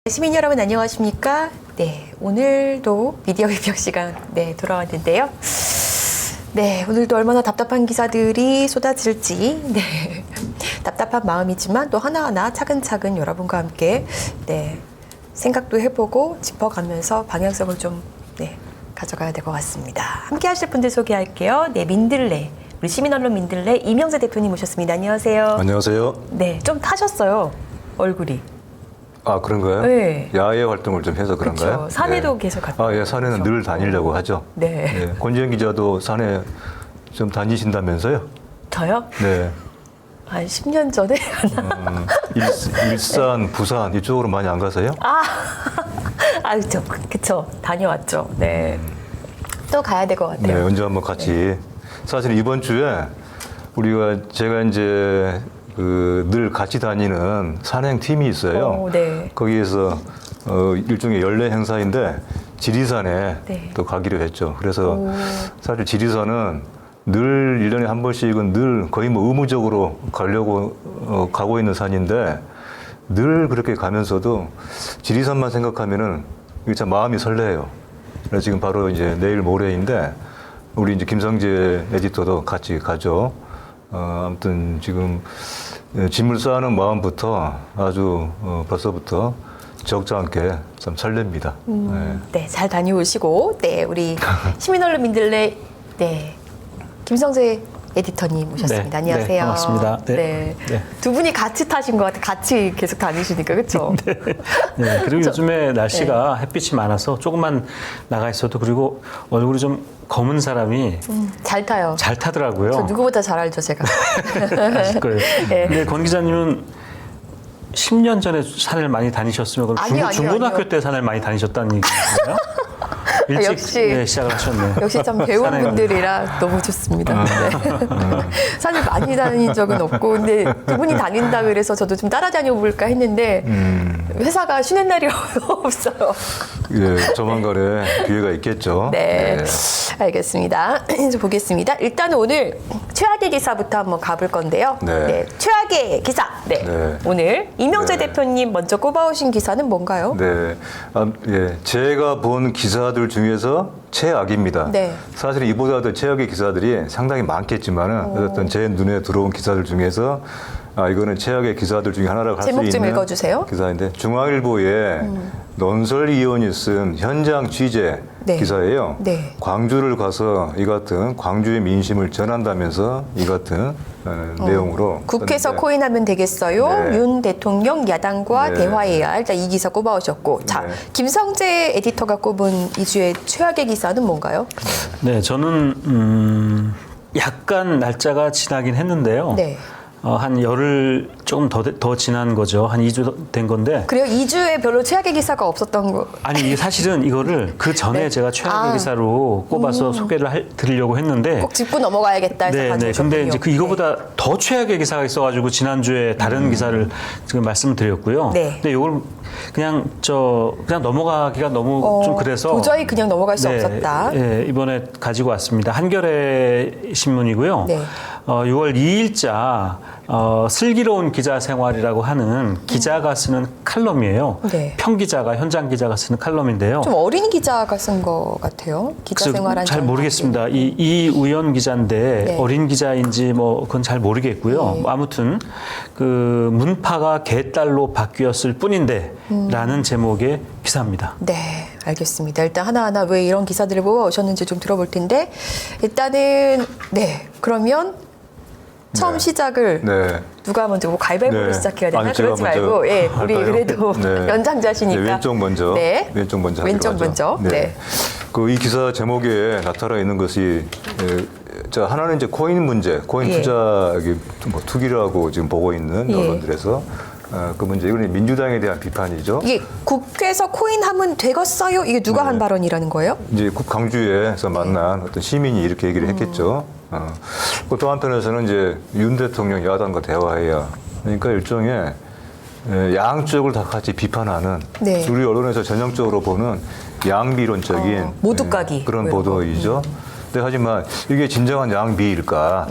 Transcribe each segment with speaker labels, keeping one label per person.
Speaker 1: 시민 여러분 안녕하십니까? 네, 오늘도 미디어 입력 시간 돌아왔는데요. 네, 오늘도 얼마나 답답한 기사들이 쏟아질지 답답한 마음이지만 또 하나하나 차근차근 여러분과 함께 생각도 해보고 짚어가면서 방향성을 좀 가져가야 될 것 같습니다. 함께 하실 분들 소개할게요. 민들레, 우리 시민언론 민들레 이명재 대표님 모셨습니다. 안녕하세요.
Speaker 2: 안녕하세요.
Speaker 1: 네, 좀 타셨어요, 얼굴이.
Speaker 2: 아, 그런가요?
Speaker 1: 네.
Speaker 2: 야외 활동을 좀 해서 그런가요?
Speaker 1: 그렇죠. 산에도 계속 갔다.
Speaker 2: 예, 산에는 늘 다니려고 하죠.
Speaker 1: 네.
Speaker 2: 권지현 기자도 산에 좀 다니신다면서요?
Speaker 1: 저요?
Speaker 2: 네.
Speaker 1: 한 10년 전에
Speaker 2: 일산, 부산 이쪽으로 많이 안 가세요?
Speaker 1: 그쵸. 다녀왔죠. 네. 또 가야 될 것
Speaker 2: 네,
Speaker 1: 같아요.
Speaker 2: 언제 한번 같이. 사실 이번 주에 제가 이제 늘 같이 다니는 산행 팀이 있어요.
Speaker 1: 네.
Speaker 2: 거기에서 일종의 연례 행사인데 지리산에 또 가기로 했죠. 그래서 사실 지리산은 늘 1년에 한 번씩은 늘 거의 뭐 의무적으로 가려고 가고 있는 산인데 늘 그렇게 가면서도 지리산만 생각하면은 이게 참 마음이 설레요. 그래서 지금 바로 이제 내일 모레인데 우리 이제 김성재 에디터도 같이 가죠. 아무튼 지금 짐을 쌓는 마음부터 아주 벌써부터 적지 않게 참 설렙니다.
Speaker 1: 네, 잘 다녀오시고, 우리 시민언론 민들레, 김성재 에디터님 모셨습니다. 안녕하세요.
Speaker 3: 네, 반갑습니다.
Speaker 1: 두 분이 같이 타신 것 같아요. 같이 계속 다니시니까, 그렇죠?
Speaker 3: 네, 그리고 요즘에 날씨가 햇빛이 많아서 조금만 나가 있어도 그리고 얼굴이 좀 검은 사람이
Speaker 1: 잘 타요.
Speaker 3: 잘 타더라고요.
Speaker 1: 저 누구보다 잘 알죠, 제가.
Speaker 3: 아실 거예요. 근데 권 기자님은 10년 전에 산을 많이 다니셨으면 그럼 중고등학교 때 산을 많이 다니셨다는 얘기인가요? 일찍
Speaker 1: 역시
Speaker 3: 시작을 하셨네요.
Speaker 1: 역시 참 배운 분들이라 너무 좋습니다. 산을 많이 다닌 적은 없고, 근데 두 분이 다닌다 그래서 저도 좀 따라 다녀볼까 했는데 회사가 쉬는 날이 없어요.
Speaker 2: 예, 조만간에 기회가 있겠죠.
Speaker 1: 네. 알겠습니다. 이제 보겠습니다. 일단 오늘 최악의 기사부터 한번 가볼 건데요. 최악의 기사. 오늘 이명재 대표님 먼저 꼽아오신 기사는 뭔가요?
Speaker 2: 제가 본 기사들 중에서 최악입니다. 사실 이보다 더 최악의 기사들이 상당히 많겠지만은 어쨌든 제 눈에 들어온 기사들 중에서 이거는 최악의 기사들 중에 하나라고 할 수 있는
Speaker 1: 제목 좀 읽어주세요.
Speaker 2: 기사인데 중앙일보에 논설위원이 쓴 현장 취재 기사예요. 광주를 가서 이 같은 광주의 민심을 전한다면서 이 같은 내용으로
Speaker 1: 국회에서 코인하면 되겠어요. 윤 대통령 야당과 대화해야. 일단 이 기사 꼽아오셨고, 자, 김성재 에디터가 꼽은 이 주의 최악의 기사는 뭔가요?
Speaker 3: 네, 저는 약간 날짜가 지나긴 했는데요. 한 열흘 조금 더 지난 거죠. 한 2주 된 건데.
Speaker 1: 그래요? 2주에 별로 최악의 기사가 없었던 거.
Speaker 3: 아니, 이게 사실은 이거를 그 전에 제가 최악의 기사로 꼽아서 소개를 드리려고 했는데.
Speaker 1: 꼭 짚고 넘어가야겠다 해서 가져오셨군요.
Speaker 3: 근데 이제 이거보다 더 최악의 기사가 있어가지고 지난주에 다른 기사를 지금 말씀드렸고요. 근데 이걸 그냥 넘어가기가 너무 좀 그래서.
Speaker 1: 도저히 그냥 넘어갈 수 없었다.
Speaker 3: 이번에 가지고 왔습니다. 한겨레 신문이고요. 6월 2일자 슬기로운 기자 생활이라고 하는 기자가 쓰는 칼럼이에요. 평기자가, 현장 기자가 쓰는 칼럼인데요.
Speaker 1: 좀 어린 기자가 쓴 것 같아요. 기자 생활한
Speaker 3: 잘 모르겠습니다. 이우연 기자인데 어린 기자인지 그건 잘 모르겠고요. 아무튼 그 문파가 개딸로 바뀌었을 뿐인데 라는 제목의 기사입니다.
Speaker 1: 네, 알겠습니다. 일단 하나하나 왜 이런 기사들을 뽑아오셨는지 좀 들어볼 텐데, 일단은 그러면 처음 시작을 누가 먼저 가위바위보로 시작해야 되나? 그러지 말고 우리 그래도 연장자시니까
Speaker 2: 왼쪽 먼저
Speaker 1: 왼쪽 먼저
Speaker 2: 이 기사 제목에 나타나 있는 것이 하나는 이제 코인 문제, 코인 투자 투기라고 지금 보고 있는 언론들에서 그 문제, 이건 민주당에 대한 비판이죠.
Speaker 1: 이게 국회에서 코인하면 되겠어요? 이게 누가 한 발언이라는 거예요?
Speaker 2: 이제 광주에서 만난 어떤 시민이 이렇게 얘기를 했겠죠. 또 한편에서는 이제 윤 대통령 야당과 대화해야. 그러니까 일종의 양쪽을 다 같이 비판하는 우리 언론에서 전형적으로 보는 양비론적인
Speaker 1: 모두까기
Speaker 2: 그런 보도이죠. 근데 하지만 이게 진정한 양비일까?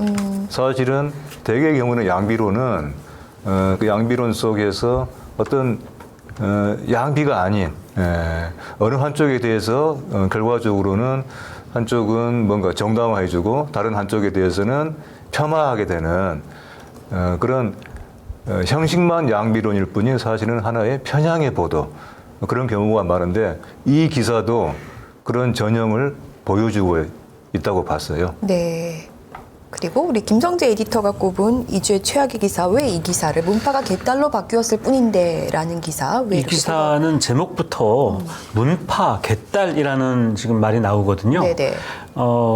Speaker 2: 사실은 대개의 경우는 양비론은 그 양비론 속에서 어떤 양비가 아닌 어느 한쪽에 대해서 결과적으로는 한쪽은 뭔가 정당화해주고 다른 한쪽에 대해서는 폄하하게 되는 그런 형식만 양비론일 뿐인 사실은 하나의 편향의 보도 그런 경우가 많은데 이 기사도 그런 전형을 보여주고 있다고 봤어요.
Speaker 1: 네. 그리고 우리 김성재 에디터가 꼽은 이주의 최악의 기사, 왜 이 기사를 문파가 개딸로 바뀌었을 뿐인데 라는 기사. 왜
Speaker 3: 이
Speaker 1: 이렇게
Speaker 3: 기사는 제목부터 문파, 개딸이라는 지금 말이 나오거든요.
Speaker 1: 네네.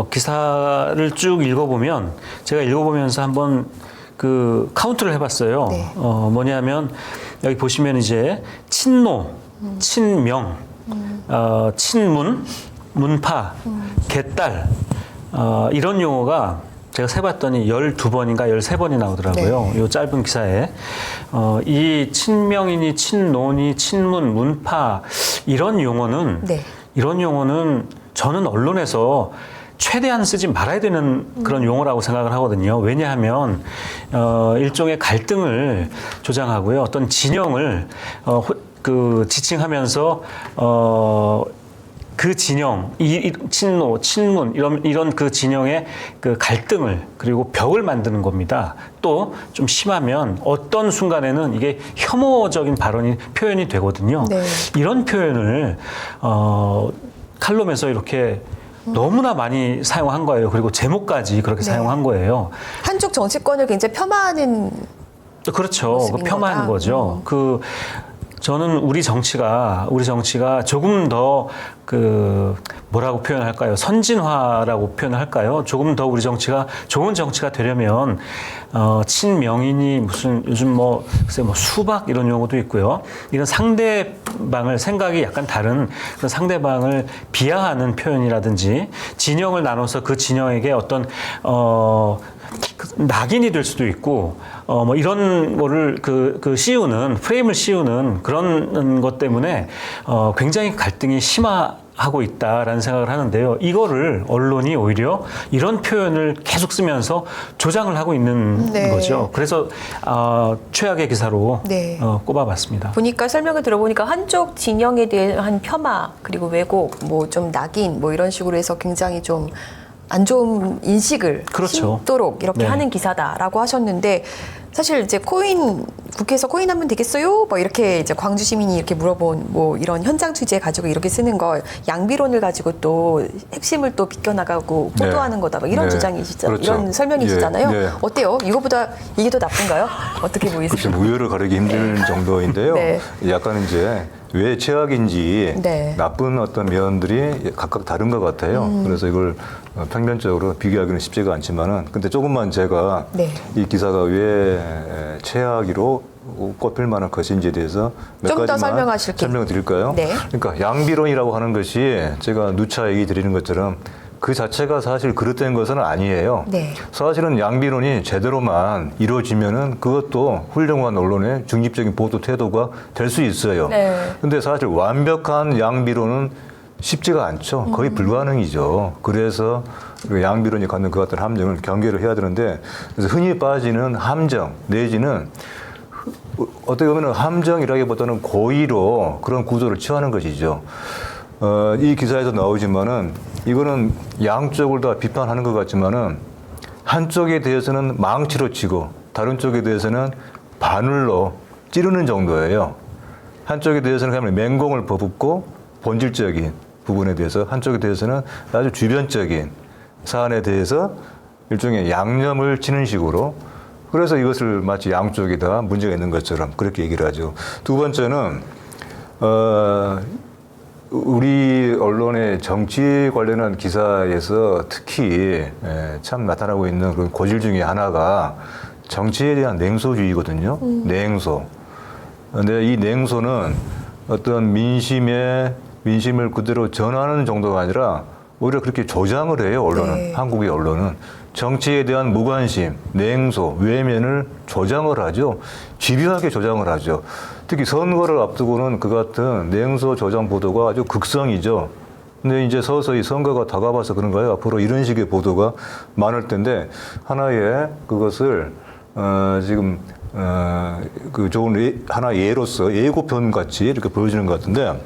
Speaker 3: 기사를 쭉 읽어보면 제가 읽어보면서 한번 그 카운트를 해봤어요.
Speaker 1: 네.
Speaker 3: 뭐냐면 여기 보시면 이제 친노, 친명, 친문, 문파, 개딸 이런 용어가 제가 세봤더니 12번인가 13번이 나오더라고요.
Speaker 1: 네.
Speaker 3: 이 짧은 기사에. 이 친명이니 친노니 친문, 문파 이런 용어는
Speaker 1: 네.
Speaker 3: 저는 언론에서 최대한 쓰지 말아야 되는 그런 용어라고 생각을 하거든요. 왜냐하면 일종의 갈등을 조장하고요. 어떤 진영을 지칭하면서 그 진영, 친노, 친문 이런 그 진영의 그 갈등을 그리고 벽을 만드는 겁니다. 또 좀 심하면 어떤 순간에는 이게 혐오적인 표현이 되거든요.
Speaker 1: 네.
Speaker 3: 이런 표현을 칼럼에서 이렇게 너무나 많이 사용한 거예요. 그리고 제목까지 그렇게
Speaker 1: 네.
Speaker 3: 사용한 거예요.
Speaker 1: 한쪽 정치권을 굉장히 폄하하는
Speaker 3: 그렇죠.
Speaker 1: 모습인
Speaker 3: 폄하하는
Speaker 1: 거다.
Speaker 3: 거죠. 저는 우리 정치가 조금 더 뭐라고 표현할까요? 선진화라고 표현할까요? 조금 더 우리 정치가 좋은 정치가 되려면 친명인이 무슨 요즘 글쎄 수박 이런 용어도 있고요. 이런 상대방을 생각이 약간 다른 그런 상대방을 비하하는 표현이라든지 진영을 나눠서 그 진영에게 어떤 낙인이 될 수도 있고 이런 거를 씌우는 프레임을 씌우는 그런 것 때문에 굉장히 갈등이 심화하고 있다라는 생각을 하는데요. 이거를 언론이 오히려 이런 표현을 계속 쓰면서 조장을 하고 있는
Speaker 1: 네.
Speaker 3: 거죠. 그래서 최악의 기사로
Speaker 1: 네.
Speaker 3: 꼽아봤습니다.
Speaker 1: 보니까 설명을 들어보니까 한쪽 진영에 대한 폄하 그리고 왜곡 좀 낙인 이런 식으로 해서 굉장히 좀 안 좋은 인식을
Speaker 3: 그렇죠.
Speaker 1: 심도록 이렇게
Speaker 3: 네.
Speaker 1: 하는 기사다라고 하셨는데 사실 이제 국회에서 코인 하면 되겠어요? 이렇게 이제 광주 시민이 이렇게 물어본 이런 현장 취재 가지고 이렇게 쓰는 거 양비론을 가지고 또 핵심을 또 비껴나가고
Speaker 2: 네.
Speaker 1: 보도하는 거다. 이런
Speaker 2: 네.
Speaker 1: 주장이시죠.
Speaker 2: 그렇죠.
Speaker 1: 이런 설명이시잖아요.
Speaker 2: 예.
Speaker 1: 어때요? 이거보다 이게 더 나쁜가요? 어떻게 보이세요?
Speaker 2: 글쎄 우열을 가르기 힘든 정도인데요.
Speaker 1: 네.
Speaker 2: 약간 이제 왜 최악인지
Speaker 1: 네.
Speaker 2: 나쁜 어떤 면들이 각각 다른 것 같아요. 그래서 이걸 평면적으로 비교하기는 쉽지가 않지만은 근데 조금만 제가
Speaker 1: 네.
Speaker 2: 이 기사가 왜 최악으로 꼽힐 만한 것인지에 대해서 몇
Speaker 1: 좀더
Speaker 2: 가지만
Speaker 1: 설명하실게요.
Speaker 2: 설명드릴까요?
Speaker 1: 네.
Speaker 2: 그러니까 양비론이라고 하는 것이 제가 누차 얘기 드리는 것처럼 그 자체가 사실 그릇된 것은 아니에요.
Speaker 1: 네.
Speaker 2: 사실은 양비론이 제대로만 이루어지면은 그것도 훌륭한 언론의 중립적인 보도 태도가 될 수 있어요.
Speaker 1: 네.
Speaker 2: 근데 사실 완벽한 양비론은 쉽지가 않죠. 거의 불가능이죠. 그래서 그 양비론이 갖는 그 같은 함정을 경계를 해야 되는데 그래서 흔히 빠지는 함정 내지는 어떻게 보면 함정이라기보다는 고의로 그런 구조를 취하는 것이죠. 이 기사에서 나오지만은 이거는 양쪽을 다 비판하는 것 같지만은 한쪽에 대해서는 망치로 치고 다른 쪽에 대해서는 바늘로 찌르는 정도예요. 한쪽에 대해서는 그냥 맹공을 퍼붓고 본질적인 부분에 대해서 한쪽에 대해서는 아주 주변적인 사안에 대해서 일종의 양념을 치는 식으로 그래서 이것을 마치 양쪽이 다 문제가 있는 것처럼 그렇게 얘기를 하죠. 두 번째는 우리 언론의 정치 관련한 기사에서 특히 참 나타나고 있는 그런 고질 중에 하나가 정치에 대한 냉소주의거든요. 냉소. 근데 이 냉소는 어떤 민심을 그대로 전하는 정도가 아니라 오히려 그렇게 조장을 해요, 언론은.
Speaker 1: 네.
Speaker 2: 한국의 언론은. 정치에 대한 무관심, 냉소, 외면을 조장을 하죠. 집요하게 조장을 하죠. 특히 선거를 앞두고는 그 같은 냉소 조장 보도가 아주 극성이죠. 근데 이제 서서히 선거가 다가와서 그런가요? 앞으로 이런 식의 보도가 많을 텐데 하나의 그것을 지금 그 좋은 하나 예로서 예고편 같이 이렇게 보여지는 것 같은데,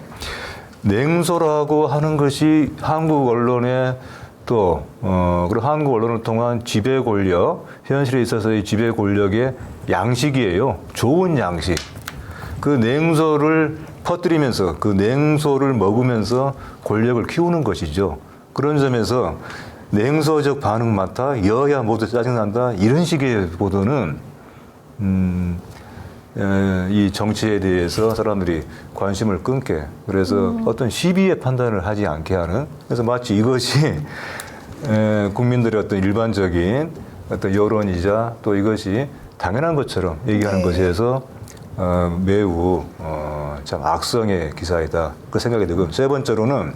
Speaker 2: 냉소라고 하는 것이 한국 언론의 또 그리고 한국 언론을 통한 지배 권력, 현실에 있어서의 지배 권력의 양식이에요. 좋은 양식. 그 냉소를 퍼뜨리면서 그 냉소를 먹으면서 권력을 키우는 것이죠. 그런 점에서 냉소적 반응 많다, 여야 모두 짜증난다, 이런 식의 보도는 이 정치에 대해서 사람들이 관심을 끊게, 그래서 어떤 시비의 판단을 하지 않게 하는, 그래서 마치 이것이 국민들의 어떤 일반적인 어떤 여론이자 또 이것이 당연한 것처럼 얘기하는 것에서 매우 참 악성의 기사이다, 그 생각이 들고, 세 번째로는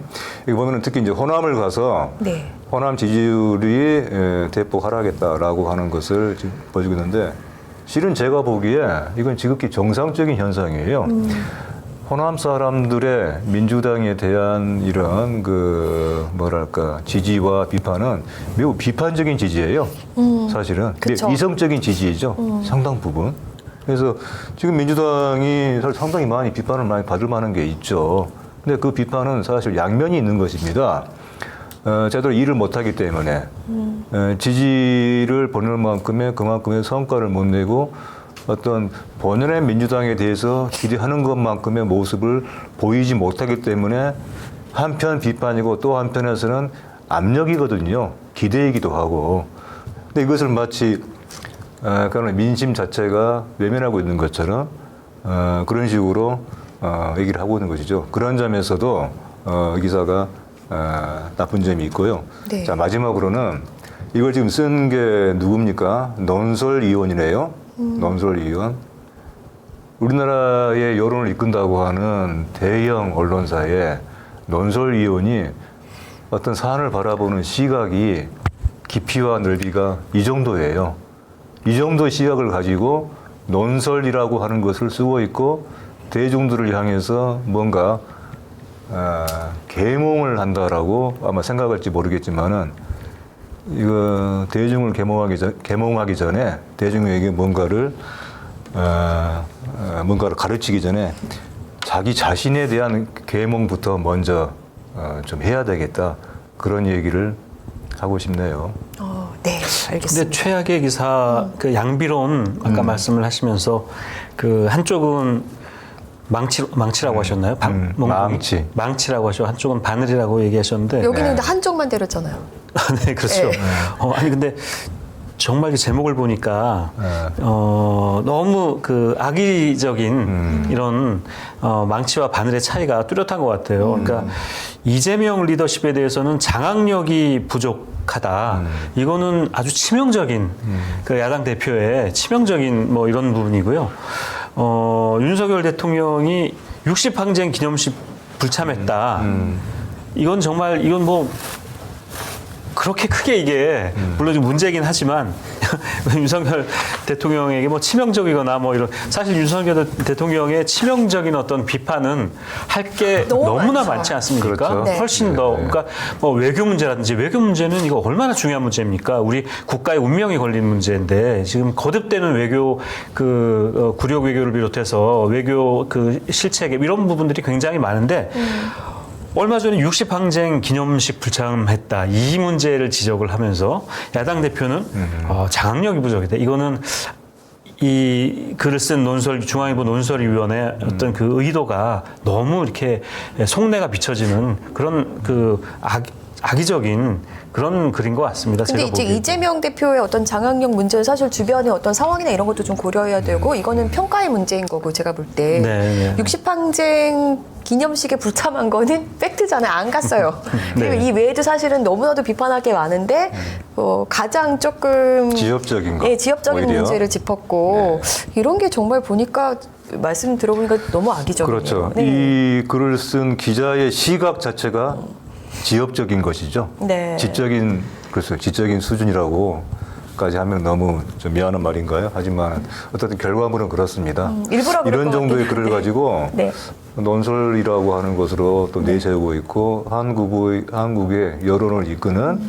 Speaker 2: 여기 보면은 특히 이제 호남을 가서
Speaker 1: 네.
Speaker 2: 호남 지지율이 대폭 하락했다라고 하는 것을 지금 보여주고 있는데, 실은 제가 보기에 이건 지극히 정상적인 현상이에요. 호남 사람들의 민주당에 대한 이런 그 뭐랄까 지지와 비판은 매우 비판적인 지지예요. 사실은
Speaker 1: 그쵸.
Speaker 2: 이성적인 지지이죠. 상당 부분. 그래서 지금 민주당이 상당히 많이 비판을 많이 받을 만한 게 있죠. 근데 그 비판은 사실 양면이 있는 것입니다. 제대로 일을 못하기 때문에 지지를 보낼 만큼의 그만큼의 성과를 못 내고 어떤 본연의 민주당에 대해서 기대하는 것만큼의 모습을 보이지 못하기 때문에 한편 비판이고 또 한편에서는 압력이거든요. 기대이기도 하고. 근데 이것을 마치 그런 민심 자체가 외면하고 있는 것처럼 그런 식으로 얘기를 하고 있는 것이죠. 그런 점에서도 이 기사가 나쁜 점이 있고요.
Speaker 1: 네.
Speaker 2: 자, 마지막으로는 이걸 지금 쓴 게 누굽니까? 논설위원이네요. 논설위원. 우리나라의 여론을 이끈다고 하는 대형 언론사의 논설위원이 어떤 사안을 바라보는 시각이 깊이와 넓이가 이 정도예요. 이 정도의 시각을 가지고 논설이라고 하는 것을 쓰고 있고, 대중들을 향해서 뭔가 계몽을 한다라고 아마 생각할지 모르겠지만은, 이거 대중을 계몽하기 전에 대중에게 뭔가를 가르치기 전에 자기 자신에 대한 계몽부터 먼저 좀 해야 되겠다, 그런 얘기를 하고 싶네요.
Speaker 1: 네, 알겠습니다.
Speaker 3: 근데 최악의 기사, 그 양비론 아까 말씀을 하시면서 그 한쪽은 망치라고 하셨나요? 망치라고 하셔. 한쪽은 바늘이라고 얘기하셨는데.
Speaker 1: 여기는 근데 한쪽만 때렸잖아요.
Speaker 3: 네, 그렇죠.
Speaker 1: 네.
Speaker 3: 아니 근데 정말 그 제목을 보니까 너무 그 악의적인 이런 망치와 바늘의 차이가 뚜렷한 것 같아요. 그러니까 이재명 리더십에 대해서는 장악력이 부족하다. 이거는 아주 치명적인 그 야당 대표의 치명적인 뭐 이런 부분이고요. 윤석열 대통령이 60항쟁 기념식 불참했다. 이건 정말 이건 뭐 그렇게 크게 이게 물론 좀 문제긴 하지만 윤석열 대통령에게 뭐 치명적이거나 뭐 이런, 사실 윤석열 대통령의 치명적인 어떤 비판은 할 게 너무나 많지 않습니까?
Speaker 2: 그렇죠.
Speaker 1: 네.
Speaker 3: 훨씬 더. 그러니까 뭐 외교 문제라든지, 외교 문제는 이거 얼마나 중요한 문제입니까? 우리 국가의 운명이 걸린 문제인데 지금 거듭되는 외교 그 굴욕 외교를 비롯해서 외교 그 실책 이런 부분들이 굉장히 많은데 얼마 전에 60항쟁 기념식 불참했다, 이 문제를 지적을 하면서 야당 대표는 장악력이 부족했다. 이거는 이 글을 쓴 중앙일보 논설위원회 어떤 그 의도가 너무 이렇게 속내가 비춰지는 그런 그 악의적인 그런 글인 것 같습니다.
Speaker 1: 근데
Speaker 3: 제가
Speaker 1: 이제
Speaker 3: 보기에도.
Speaker 1: 이재명 대표의 어떤 장악력 문제는 사실 주변의 어떤 상황이나 이런 것도 좀 고려해야 되고, 이거는 평가의 문제인 거고, 제가 볼 때.
Speaker 3: 네.
Speaker 1: 60항쟁 기념식에 불참한 거는 팩트잖아요. 안 갔어요. 그리고
Speaker 3: 네.
Speaker 1: 이 외에도 사실은 너무나도 비판할 게 많은데 가장 조금
Speaker 2: 지엽적인 거.
Speaker 1: 네, 지엽적인
Speaker 2: 오히려.
Speaker 1: 문제를 짚었고, 이런 게 정말 보니까 말씀 들어보니까 너무 악의적이에요.
Speaker 2: 그렇죠.
Speaker 1: 네.
Speaker 2: 이 글을 쓴 기자의 시각 자체가 지엽적인 것이죠.
Speaker 1: 네.
Speaker 2: 지적인 수준이라고까지 하면 너무 좀 미안한 말인가요? 하지만 어쨌든 결과물은 그렇습니다.
Speaker 1: 일부러 그럴
Speaker 2: 이런
Speaker 1: 것
Speaker 2: 정도의
Speaker 1: 같긴
Speaker 2: 글을
Speaker 1: 한데.
Speaker 2: 가지고
Speaker 1: 네.
Speaker 2: 논설이라고 하는 것으로 또 내세우고 있고, 한국의 여론을 이끄는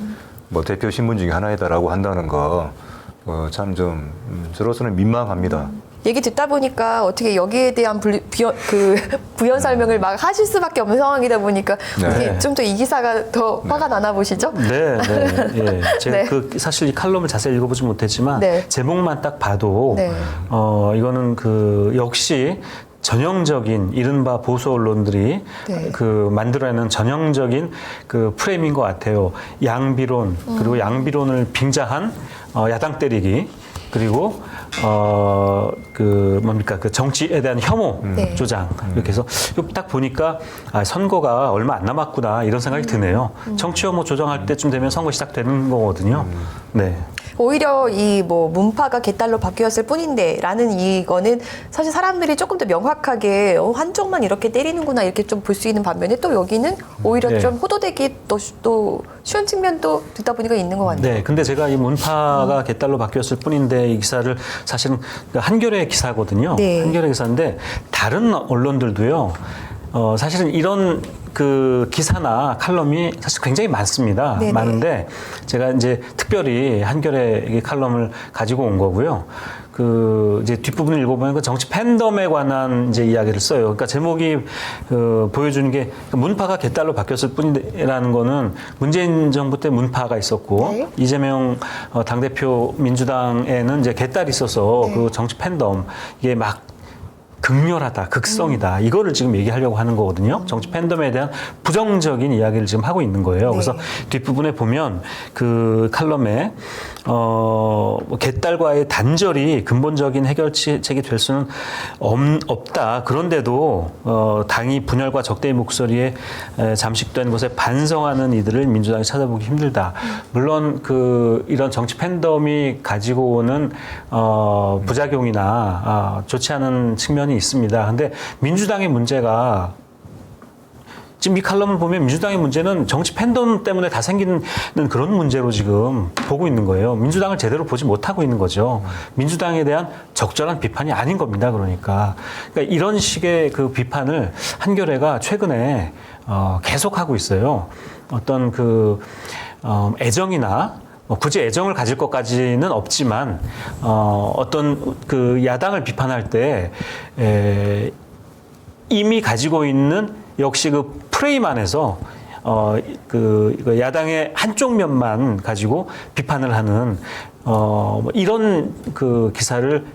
Speaker 2: 뭐 대표 신문 중에 하나이다라고 한다는 거 참 좀 저로서는 민망합니다.
Speaker 1: 얘기 듣다 보니까 어떻게 여기에 대한 부연 설명을 막 하실 수밖에 없는 상황이다 보니까
Speaker 2: 네.
Speaker 1: 좀 더 이 기사가 더 화가 나나 보시죠?
Speaker 3: 네, 네, 예. 제가
Speaker 1: 네.
Speaker 3: 그 사실 이 칼럼을 자세히 읽어보지 못했지만
Speaker 1: 네.
Speaker 3: 제목만 딱 봐도
Speaker 1: 네.
Speaker 3: 이거는 그 역시 전형적인 이른바 보수 언론들이
Speaker 1: 네.
Speaker 3: 그 만들어내는 전형적인 그 프레임인 것 같아요. 양비론 그리고 양비론을 빙자한 야당 때리기 그리고 그 뭡니까 그 정치에 대한 혐오
Speaker 1: 네.
Speaker 3: 조장 이렇게 해서 이거 딱 보니까 선거가 얼마 안 남았구나 이런 생각이 드네요. 정치 혐오 조장할 때쯤 되면 선거 시작되는 거거든요. 네.
Speaker 1: 오히려 이 뭐 문파가 개딸로 바뀌었을 뿐인데라는 이거는 사실 사람들이 조금 더 명확하게 한쪽만 이렇게 때리는구나 이렇게 좀 볼 수 있는 반면에 또 여기는 오히려
Speaker 3: 네.
Speaker 1: 좀 호도되기 또 쉬운 측면도 듣다 보니까 있는 것 같네요.
Speaker 3: 네, 근데 제가 이 문파가 개딸로 바뀌었을 뿐인데 이 기사를 사실은 한겨레 기사거든요.
Speaker 1: 네.
Speaker 3: 한겨레 기사인데 다른 언론들도요. 사실은 이런 그 기사나 칼럼이 사실 굉장히 많습니다.
Speaker 1: 네네.
Speaker 3: 많은데 제가 이제 특별히 한겨레 칼럼을 가지고 온 거고요. 그 이제 뒷부분을 읽어보면 그 정치 팬덤에 관한 이제 이야기를 써요. 그러니까 제목이 보여주는 게 문파가 개딸로 바뀌었을 뿐이라는 거는 문재인 정부 때 문파가 있었고
Speaker 1: 네.
Speaker 3: 이재명 당대표 민주당에는 이제 개딸이 있어서
Speaker 1: 네.
Speaker 3: 그 정치 팬덤 이게 막 극렬하다, 극성이다. 이거를 지금 얘기하려고 하는 거거든요. 정치 팬덤에 대한 부정적인 이야기를 지금 하고 있는 거예요.
Speaker 1: 네.
Speaker 3: 그래서 뒷부분에 보면 그 칼럼에 개딸과의 단절이 근본적인 해결책이 될 수는 없다. 그런데도 당이 분열과 적대의 목소리에 잠식된 것에 반성하는 이들을 민주당이 찾아보기 힘들다. 물론 그 이런 정치 팬덤이 가지고 오는 부작용이나 좋지 않은 측면이 있습니다. 근데 민주당의 문제가 지금 이 칼럼을 보면 민주당의 문제는 정치 팬덤 때문에 다 생기는 그런 문제로 지금 보고 있는 거예요. 민주당을 제대로 보지 못하고 있는 거죠. 민주당에 대한 적절한 비판이 아닌 겁니다. 그러니까 이런 식의 그 비판을 한겨레가 최근에 계속하고 있어요. 어떤 그 애정이나 굳이 애정을 가질 것까지는 없지만 어떤 그 야당을 비판할 때 이미 가지고 있는 역시 그 프레임 안에서 그 야당의 한쪽 면만 가지고 비판을 하는 이런 그 기사를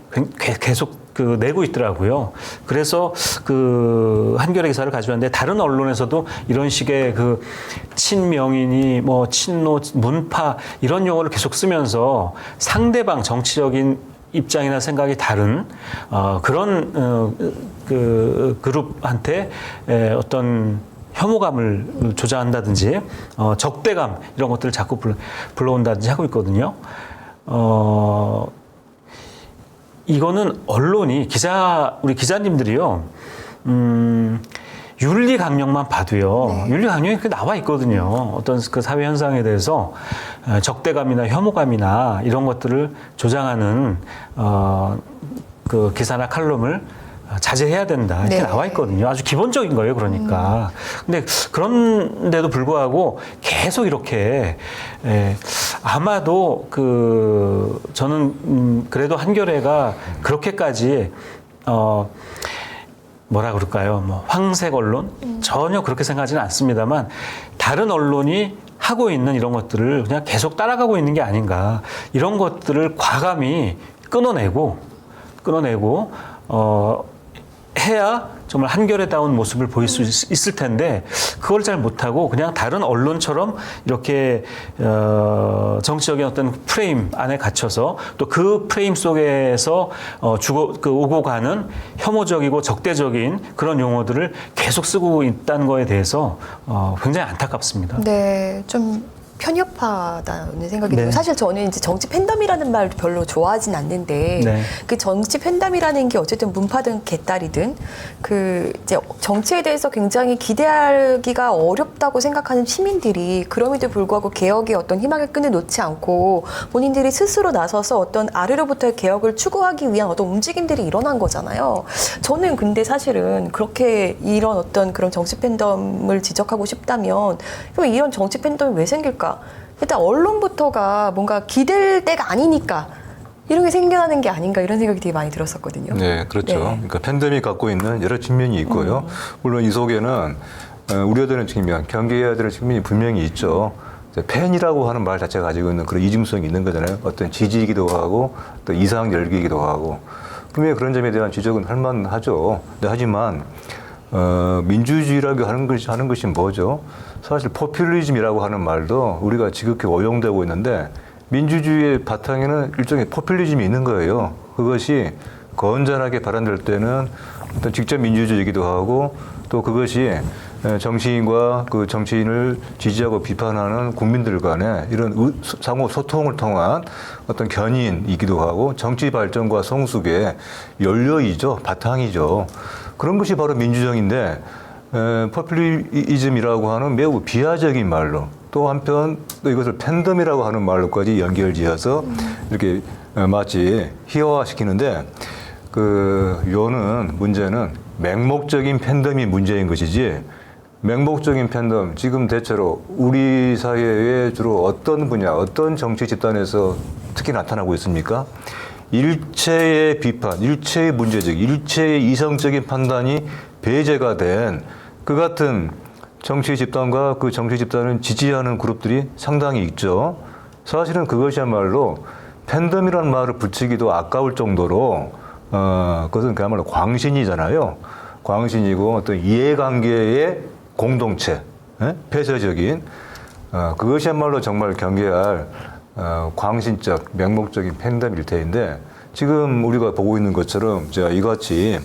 Speaker 3: 계속 그 내고 있더라고요. 그래서 그 한겨레 기사를 가져왔는데 다른 언론에서도 이런 식의 그 친명인이 뭐 친노 문파 이런 용어를 계속 쓰면서 상대방 정치적인 입장이나 생각이 다른 그런 그 그룹한테 어떤 혐오감을 조장한다든지 적대감 이런 것들을 자꾸 불러온다든지 하고 있거든요. 이거는 언론이 우리 기자님들이요. 윤리 강령만 봐도요.
Speaker 1: 네.
Speaker 3: 윤리 강령이 나와 있거든요. 어떤 그 사회 현상에 대해서 적대감이나 혐오감이나 이런 것들을 조장하는 그 기사나 칼럼을 자제해야 된다. 이렇게
Speaker 1: 네.
Speaker 3: 나와 있거든요. 아주 기본적인 거예요. 그러니까. 근데 그런데도 불구하고 계속 이렇게 아마도 그 저는 그래도 한겨레가 그렇게까지 뭐라 그럴까요? 뭐 황색 언론? 전혀 그렇게 생각하지는 않습니다만 다른 언론이 하고 있는 이런 것들을 그냥 계속 따라가고 있는 게 아닌가. 이런 것들을 과감히 끊어내고 해야 정말 한겨레다운 모습을 보일 수 있을 텐데 그걸 잘 못하고 그냥 다른 언론처럼 이렇게 정치적인 어떤 프레임 안에 갇혀서 또 그 프레임 속에서 오고 가는 혐오적이고 적대적인 그런 용어들을 계속 쓰고 있다는 거에 대해서 굉장히 안타깝습니다.
Speaker 1: 네, 좀 편협하다는 생각이 들어요.
Speaker 3: 네.
Speaker 1: 사실 저는 이제 정치 팬덤이라는 말 별로 좋아하진 않는데
Speaker 3: 네.
Speaker 1: 그 정치 팬덤이라는 게 어쨌든 문파든 개딸이든 그 이제 정치에 대해서 굉장히 기대하기가 어렵다고 생각하는 시민들이 그럼에도 불구하고 개혁의 어떤 희망의 끈을 놓지 않고 본인들이 스스로 나서서 어떤 아래로부터의 개혁을 추구하기 위한 어떤 움직임들이 일어난 거잖아요. 저는 근데 사실은 그렇게 이런 어떤 그런 정치 팬덤을 지적하고 싶다면 그럼 이런 정치 팬덤이 왜 생길까? 일단 언론부터가 뭔가 기댈 때가 아니니까 이런 게 생겨나는 게 아닌가 이런 생각이 되게 많이 들었었거든요.
Speaker 2: 네, 그렇죠.
Speaker 1: 네.
Speaker 2: 그러니까 팬데믹이 갖고 있는 여러 측면이 있고요. 물론 이 속에는 우려되는 측면, 경계해야 되는 측면이 분명히 있죠. 팬이라고 하는 말 자체가 가지고 있는 그런 이중성이 있는 거잖아요. 어떤 지지이기도 하고 또 이상 열기이기도 하고 분명히 그런 점에 대한 지적은 할 만하죠. 근데 하지만 민주주의라고 하는 것이 뭐죠? 사실 포퓰리즘이라고 하는 말도 우리가 지극히 오용되고 있는데 민주주의의 바탕에는 일종의 포퓰리즘이 있는 거예요. 그것이 건전하게 발현될 때는 어떤 직접 민주주의이기도 하고 또 그것이 정치인과 그 정치인을 지지하고 비판하는 국민들 간의 이런 상호 소통을 통한 어떤 견인이기도 하고 정치 발전과 성숙의 연료이죠, 바탕이죠. 그런 것이 바로 민주정인데 포퓰리즘이라고 하는 매우 비하적인 말로 또 한편 또 이것을 팬덤이라고 하는 말로까지 연결지어서 이렇게 마치 희화화시키는데 문제는 맹목적인 팬덤이 문제인 것이지 맹목적인 팬덤 지금 대체로 우리 사회에 주로 어떤 분야 어떤 정치 집단에서 특히 나타나고 있습니까? 일체의 비판, 일체의 문제적, 일체의 이성적인 판단이 배제가 된 그 같은 정치 집단과 그 정치 집단을 지지하는 그룹들이 상당히 있죠. 사실은 그것이야말로 팬덤이라는 말을 붙이기도 아까울 정도로 그것은 그야말로 광신이잖아요. 광신이고 어떤 이해관계의 공동체, 폐쇄적인 그것이야말로 정말 경계할 광신적, 맹목적인 팬덤일 테인데 지금 우리가 보고 있는 것처럼 이같이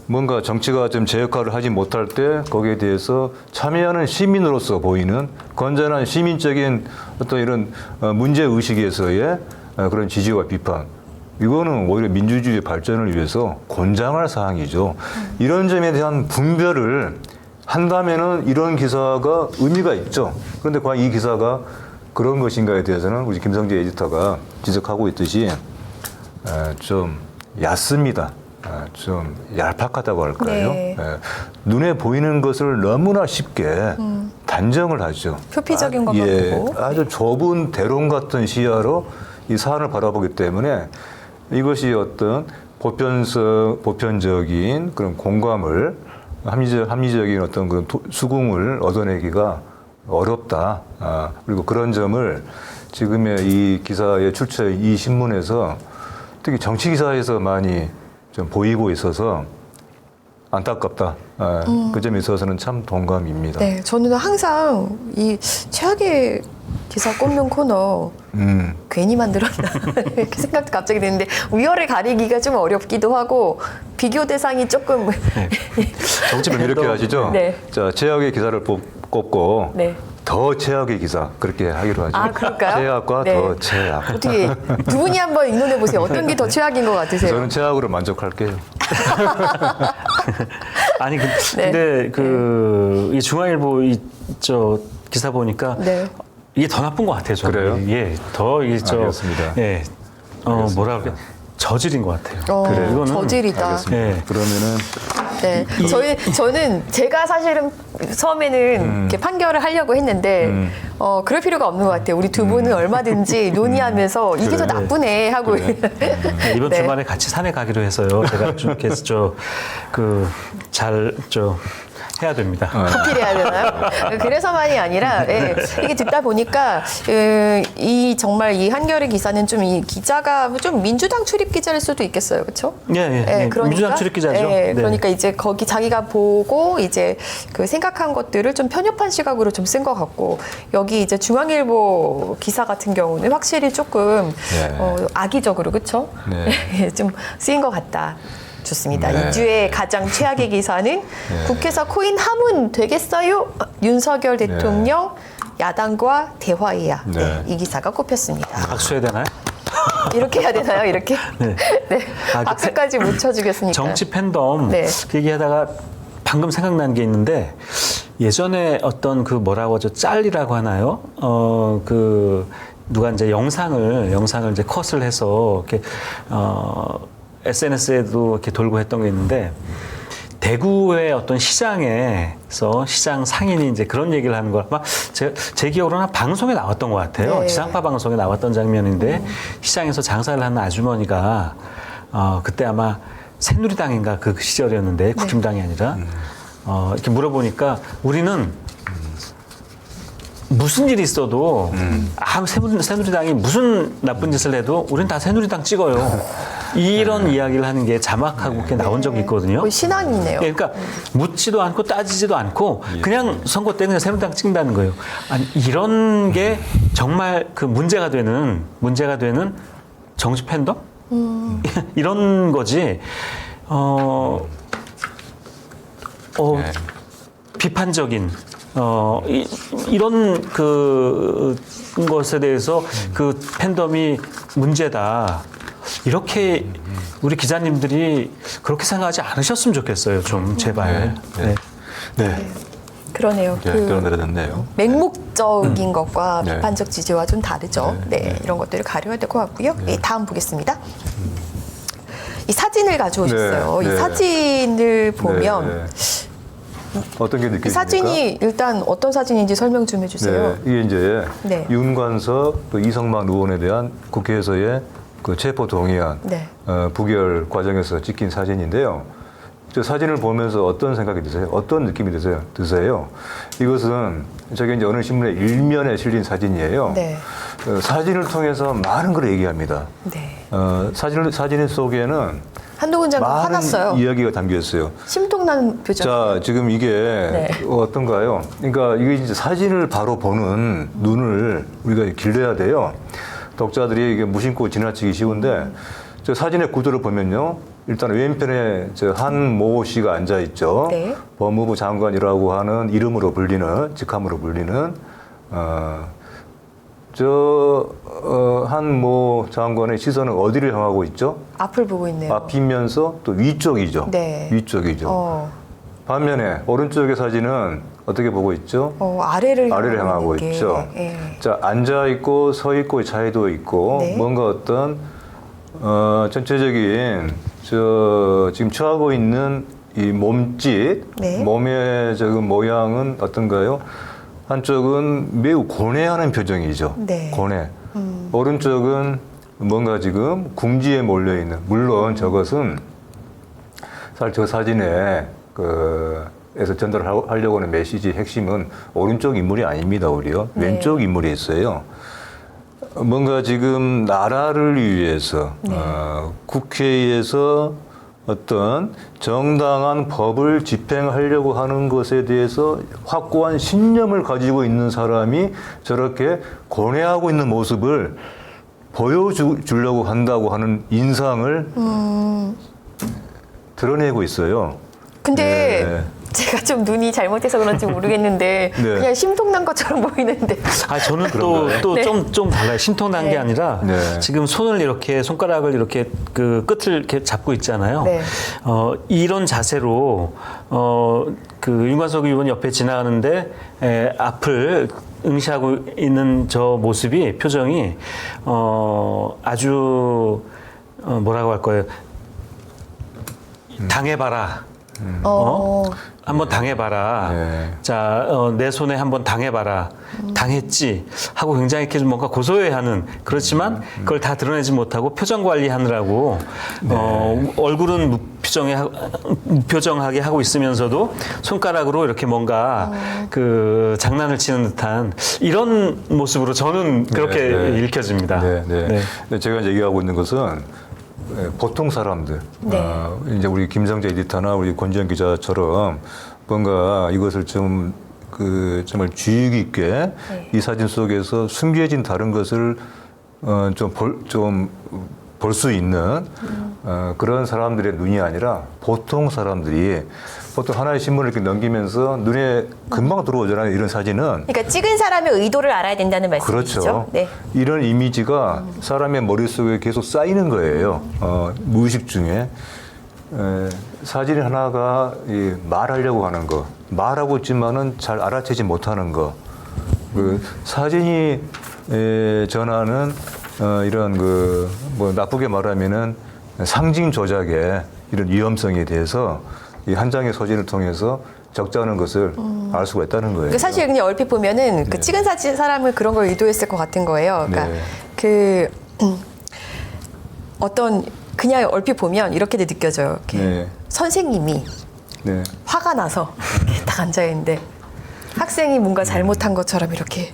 Speaker 2: 뭔가 정치가 좀 제 역할을 하지 못할 때 거기에 대해서 참여하는 시민으로서 보이는 건전한 시민적인 어떤 이런 문제의식에서의 그런 지지와 비판. 이거는 오히려 민주주의 발전을 위해서 곤장할 사항이죠. 이런 점에 대한 분별을 한다면은 이런 기사가 의미가 있죠. 그런데 과연 이 기사가 그런 것인가에 대해서는 우리 김성재 에디터가 지적하고 있듯이 좀 얕습니다. 좀 얄팍하다고 할까요?
Speaker 1: 네.
Speaker 2: 눈에 보이는 것을 너무나 쉽게 단정을 하죠.
Speaker 1: 표피적인 것만 보고.
Speaker 2: 아주 좁은 대롱 같은 시야로 이 사안을 바라보기 때문에 이것이 어떤 보편적인 그런 공감을 합리적인 어떤 그런 수긍을 얻어내기가 어렵다. 그리고 그런 점을 지금의 이 기사의 출처의 이 신문에서 특히 정치 기사에서 많이 좀 보이고 있어서 안타깝다. 그 점에 있어서는 참 동감입니다.
Speaker 1: 네, 저는 항상 이 최악의 기사 꼽는 코너 괜히 만들었나 이렇게 생각도 갑자기 드는데 위열을 가리기가 좀 어렵기도 하고 비교 대상이 조금
Speaker 2: 정치를 이렇게 하시죠.
Speaker 1: 네.
Speaker 2: 자, 최악의 기사를 꼽고
Speaker 1: 네.
Speaker 2: 더 최악의 기사 그렇게 하기로 하죠.
Speaker 1: 아, 그럴까요?
Speaker 2: 최악과
Speaker 1: 네.
Speaker 2: 더 최악.
Speaker 1: 어떻게 두 분이 한번 의논해 보세요. 어떤 게 더 최악인 것 같으세요?
Speaker 2: 저는 최악으로 만족할게요.
Speaker 3: 아니
Speaker 1: 네.
Speaker 3: 근데 이 중앙일보 기사 보니까
Speaker 1: 네.
Speaker 3: 이게 더 나쁜 것 같아요. 저는.
Speaker 2: 그래요?
Speaker 3: 예, 더 이게
Speaker 2: 알겠습니다.
Speaker 3: 예,
Speaker 2: 알겠습니다.
Speaker 3: 뭐라 그래 저질인 것 같아요.
Speaker 2: 그래요.
Speaker 3: 이거는
Speaker 1: 저질이다.
Speaker 2: 알겠습니다.
Speaker 3: 예.
Speaker 2: 그러면은
Speaker 1: 네, 저는 제가 사실은 처음에는 이렇게 판결을 하려고 했는데 그럴 필요가 없는 것 같아요. 우리 두 분은 얼마든지 논의하면서 이게 더
Speaker 2: 그래.
Speaker 1: 나쁘네 하고
Speaker 3: 이번
Speaker 1: 네.
Speaker 3: 주말에 같이 산에 가기로 해서요. 제가 좀 이렇게 해야 됩니다.
Speaker 1: 하필해야 되나요? 그래서만이 아니라 이게 듣다 보니까 정말 이 한겨레 기사는 좀 이 기자가 좀 민주당 출입 기자일 수도 있겠어요, 그렇죠?
Speaker 3: 예. 민주당 출입 기자죠. 네.
Speaker 1: 그러니까 이제 거기 자기가 보고 이제 그 생각한 것들을 좀 편협한 시각으로 좀 쓴 것 같고 여기 이제 중앙일보 기사 같은 경우는 확실히 조금 악의적으로 그렇죠?
Speaker 2: 네.
Speaker 1: 좀 쓰인 것 같다. 좋습니다.
Speaker 2: 네.
Speaker 1: 2주의 가장 최악의 기사는 국회에서 코인 하문 되겠어요? 윤석열 대통령 야당과 대화해야.
Speaker 2: 네.
Speaker 1: 이 기사가 꼽혔습니다.
Speaker 3: 박수해야 되나요?
Speaker 1: 이렇게 해야 되나요? 이렇게?
Speaker 3: 네.
Speaker 1: 박수까지 못 쳐주겠으니까.
Speaker 3: 정치 팬덤 그 얘기하다가 방금 생각난 게 있는데 예전에 어떤 뭐라고 하죠? 짤이라고 하나요? 누가 이제 영상을 이제 컷을 해서 이렇게 SNS에도 이렇게 돌고 했던 게 있는데 대구의 어떤 시장에서 시장 상인이 이제 그런 얘기를 하는 걸 아마 제 기억으로는 방송에 나왔던 것 같아요.
Speaker 1: 네.
Speaker 3: 지상파 방송에 나왔던 장면인데 시장에서 장사를 하는 아주머니가 그때 아마 새누리당인가 그 시절이었는데 국힘당이 아니라 이렇게 물어보니까 우리는 무슨 일이 있어도 새누리당이 무슨 나쁜 짓을 해도 우리는 다 새누리당 찍어요. 이런 이야기를 하는 게 자막하고 그렇게 나온 적이 있거든요.
Speaker 1: 거의 신앙이네요.
Speaker 3: 그러니까 묻지도 않고 따지지도 않고 그냥 선거 때 그냥 새누리당 찍는다는 거예요. 아니, 이런 게 정말 그 문제가 되는 정치 팬덤? 이런 거지. 비판적인 이런 그 것에 대해서 그 팬덤이 문제다. 이렇게 우리 기자님들이 그렇게 생각하지 않으셨으면 좋겠어요. 좀 제발.
Speaker 2: 네. 네.
Speaker 1: 그러네요.
Speaker 2: 네, 그런 데가 됐네요.
Speaker 1: 맹목적인 것과
Speaker 2: 네.
Speaker 1: 비판적 지지와 좀 다르죠.
Speaker 2: 네.
Speaker 1: 네, 이런 것들을 가려야 될 것 같고요. 네, 다음 보겠습니다. 이 사진을 가져오셨어요.
Speaker 2: 네, 네.
Speaker 1: 이 사진을 보면
Speaker 2: 네, 네. 어떤 게
Speaker 1: 이
Speaker 2: 느껴집니까?
Speaker 1: 사진이 일단 어떤 사진인지 설명 좀 해주세요.
Speaker 2: 네, 이게 이제
Speaker 1: 네.
Speaker 2: 윤관석 그 이성만 의원에 대한 국회에서의 그 체포 동의안
Speaker 1: 네.
Speaker 2: 부결 과정에서 찍힌 사진인데요. 저 사진을 보면서 어떤 생각이 드세요? 어떤 느낌이 드세요? 이것은 저게 이제 어느 신문의 일면에 실린 사진이에요.
Speaker 1: 네.
Speaker 2: 사진을 통해서 많은 걸 얘기합니다.
Speaker 1: 네.
Speaker 2: 사진 속에는
Speaker 1: 한동훈 장관
Speaker 2: 많은
Speaker 1: 화났어요.
Speaker 2: 이야기가 담겨 있어요.
Speaker 1: 심통나는 표정.
Speaker 2: 자, 지금 이게
Speaker 1: 네.
Speaker 2: 어떤가요? 그러니까 이게 이제 사진을 바로 보는 눈을 우리가 길러야 돼요. 독자들이 이게 무심코 지나치기 쉬운데 저 사진의 구도를 보면요. 일단 왼편에 저 한모 씨가 앉아 있죠.
Speaker 1: 네.
Speaker 2: 법무부 장관이라고 하는 이름으로 불리는 직함으로 불리는 한모 장관의 시선은 어디를 향하고 있죠?
Speaker 1: 앞을 보고 있네요.
Speaker 2: 앞이면서 또 위쪽이죠.
Speaker 1: 네.
Speaker 2: 위쪽이죠. 반면에 오른쪽의 사진은 어떻게 보고 있죠?
Speaker 1: 아래를
Speaker 2: 향하고
Speaker 1: 있는 게,
Speaker 2: 있죠.
Speaker 1: 예.
Speaker 2: 자, 앉아 있고 서 있고의 차이도 있고
Speaker 1: 네.
Speaker 2: 뭔가 어떤 전체적인 지금 처하고 있는 이 몸짓,
Speaker 1: 네.
Speaker 2: 몸의 저그 모양은 어떤가요? 한쪽은 매우 고뇌하는 표정이죠.
Speaker 1: 네.
Speaker 2: 고뇌. 오른쪽은 뭔가 지금 궁지에 몰려 있는. 물론 저것은 사실 저 사진에 에서 전달하려고 하는 메시지 핵심은 오른쪽 인물이 아닙니다, 오히려.
Speaker 1: 네.
Speaker 2: 왼쪽 인물이 있어요. 뭔가 지금 나라를 위해서
Speaker 1: 네.
Speaker 2: 국회에서 어떤 정당한 법을 집행하려고 하는 것에 대해서 확고한 신념을 가지고 있는 사람이 저렇게 고뇌하고 있는 모습을 보여주려고 한다고 하는 인상을 드러내고 있어요.
Speaker 1: 근데
Speaker 2: 네.
Speaker 1: 제가 좀 눈이 잘못해서 그런지 모르겠는데
Speaker 2: 네.
Speaker 1: 그냥 심통난 것처럼 보이는데.
Speaker 3: 저는 또
Speaker 1: 네.
Speaker 3: 좀 달라요. 심통난 게
Speaker 1: 네.
Speaker 3: 아니라
Speaker 2: 네.
Speaker 3: 지금 손가락을 이렇게 그 끝을 이렇게 잡고 있잖아요.
Speaker 1: 네.
Speaker 3: 이런 자세로 그 윤관석 의원 옆에 지나가는데 앞을 응시하고 있는 저 모습이 표정이 아주 뭐라고 할 거예요. 당해봐라. 한번 당해봐라.
Speaker 2: 네.
Speaker 3: 자, 내 손에 한번 당해봐라. 당했지 하고 굉장히 이렇게 뭔가 고소해하는 그렇지만 그걸 다 드러내지 못하고 표정 관리하느라고 얼굴은 무표정하게 하고 있으면서도 손가락으로 이렇게 뭔가 그 장난을 치는 듯한 이런 모습으로 저는 그렇게
Speaker 2: 네, 네.
Speaker 3: 읽혀집니다.
Speaker 2: 네, 네.
Speaker 3: 네.
Speaker 2: 근데 제가 이제 얘기하고 있는 것은 보통 사람들,
Speaker 1: 네.
Speaker 2: 이제 우리 김성재 에디터나 우리 권지현 기자처럼 뭔가 이것을 좀 정말 주의 깊게
Speaker 1: 네.
Speaker 2: 이 사진 속에서 숨겨진 다른 것을 좀 볼 수 있는 그런 사람들의 눈이 아니라 보통 사람들이 보통 하나의 신문을 이렇게 넘기면서 눈에 금방 들어오잖아요. 이런 사진은.
Speaker 1: 그러니까 찍은 사람의 의도를 알아야 된다는 말씀이시죠?
Speaker 2: 그렇죠.
Speaker 1: 네.
Speaker 2: 이런 이미지가 사람의 머릿속에 계속 쌓이는 거예요. 무의식 중에. 사진 하나가 말하려고 하는 거, 말하고 있지만은 잘 알아채지 못하는 거. 그 사진이 전하는 이런 뭐 나쁘게 말하면은 상징 조작의 이런 위험성에 대해서 이 한 장의 사진을 통해서 적자는 것을 알 수가 있다는 거예요.
Speaker 1: 사실 그냥 얼핏 보면은 그
Speaker 2: 네.
Speaker 1: 찍은 사진 사람은 그런 걸 의도했을 것 같은 거예요. 그러니까
Speaker 2: 네.
Speaker 1: 그 어떤 그냥 얼핏 보면 이렇게 느껴져요. 이렇게
Speaker 2: 네.
Speaker 1: 선생님이
Speaker 2: 네.
Speaker 1: 화가 나서 이렇게 딱 앉아 있는데 학생이 뭔가 잘못한 것처럼 이렇게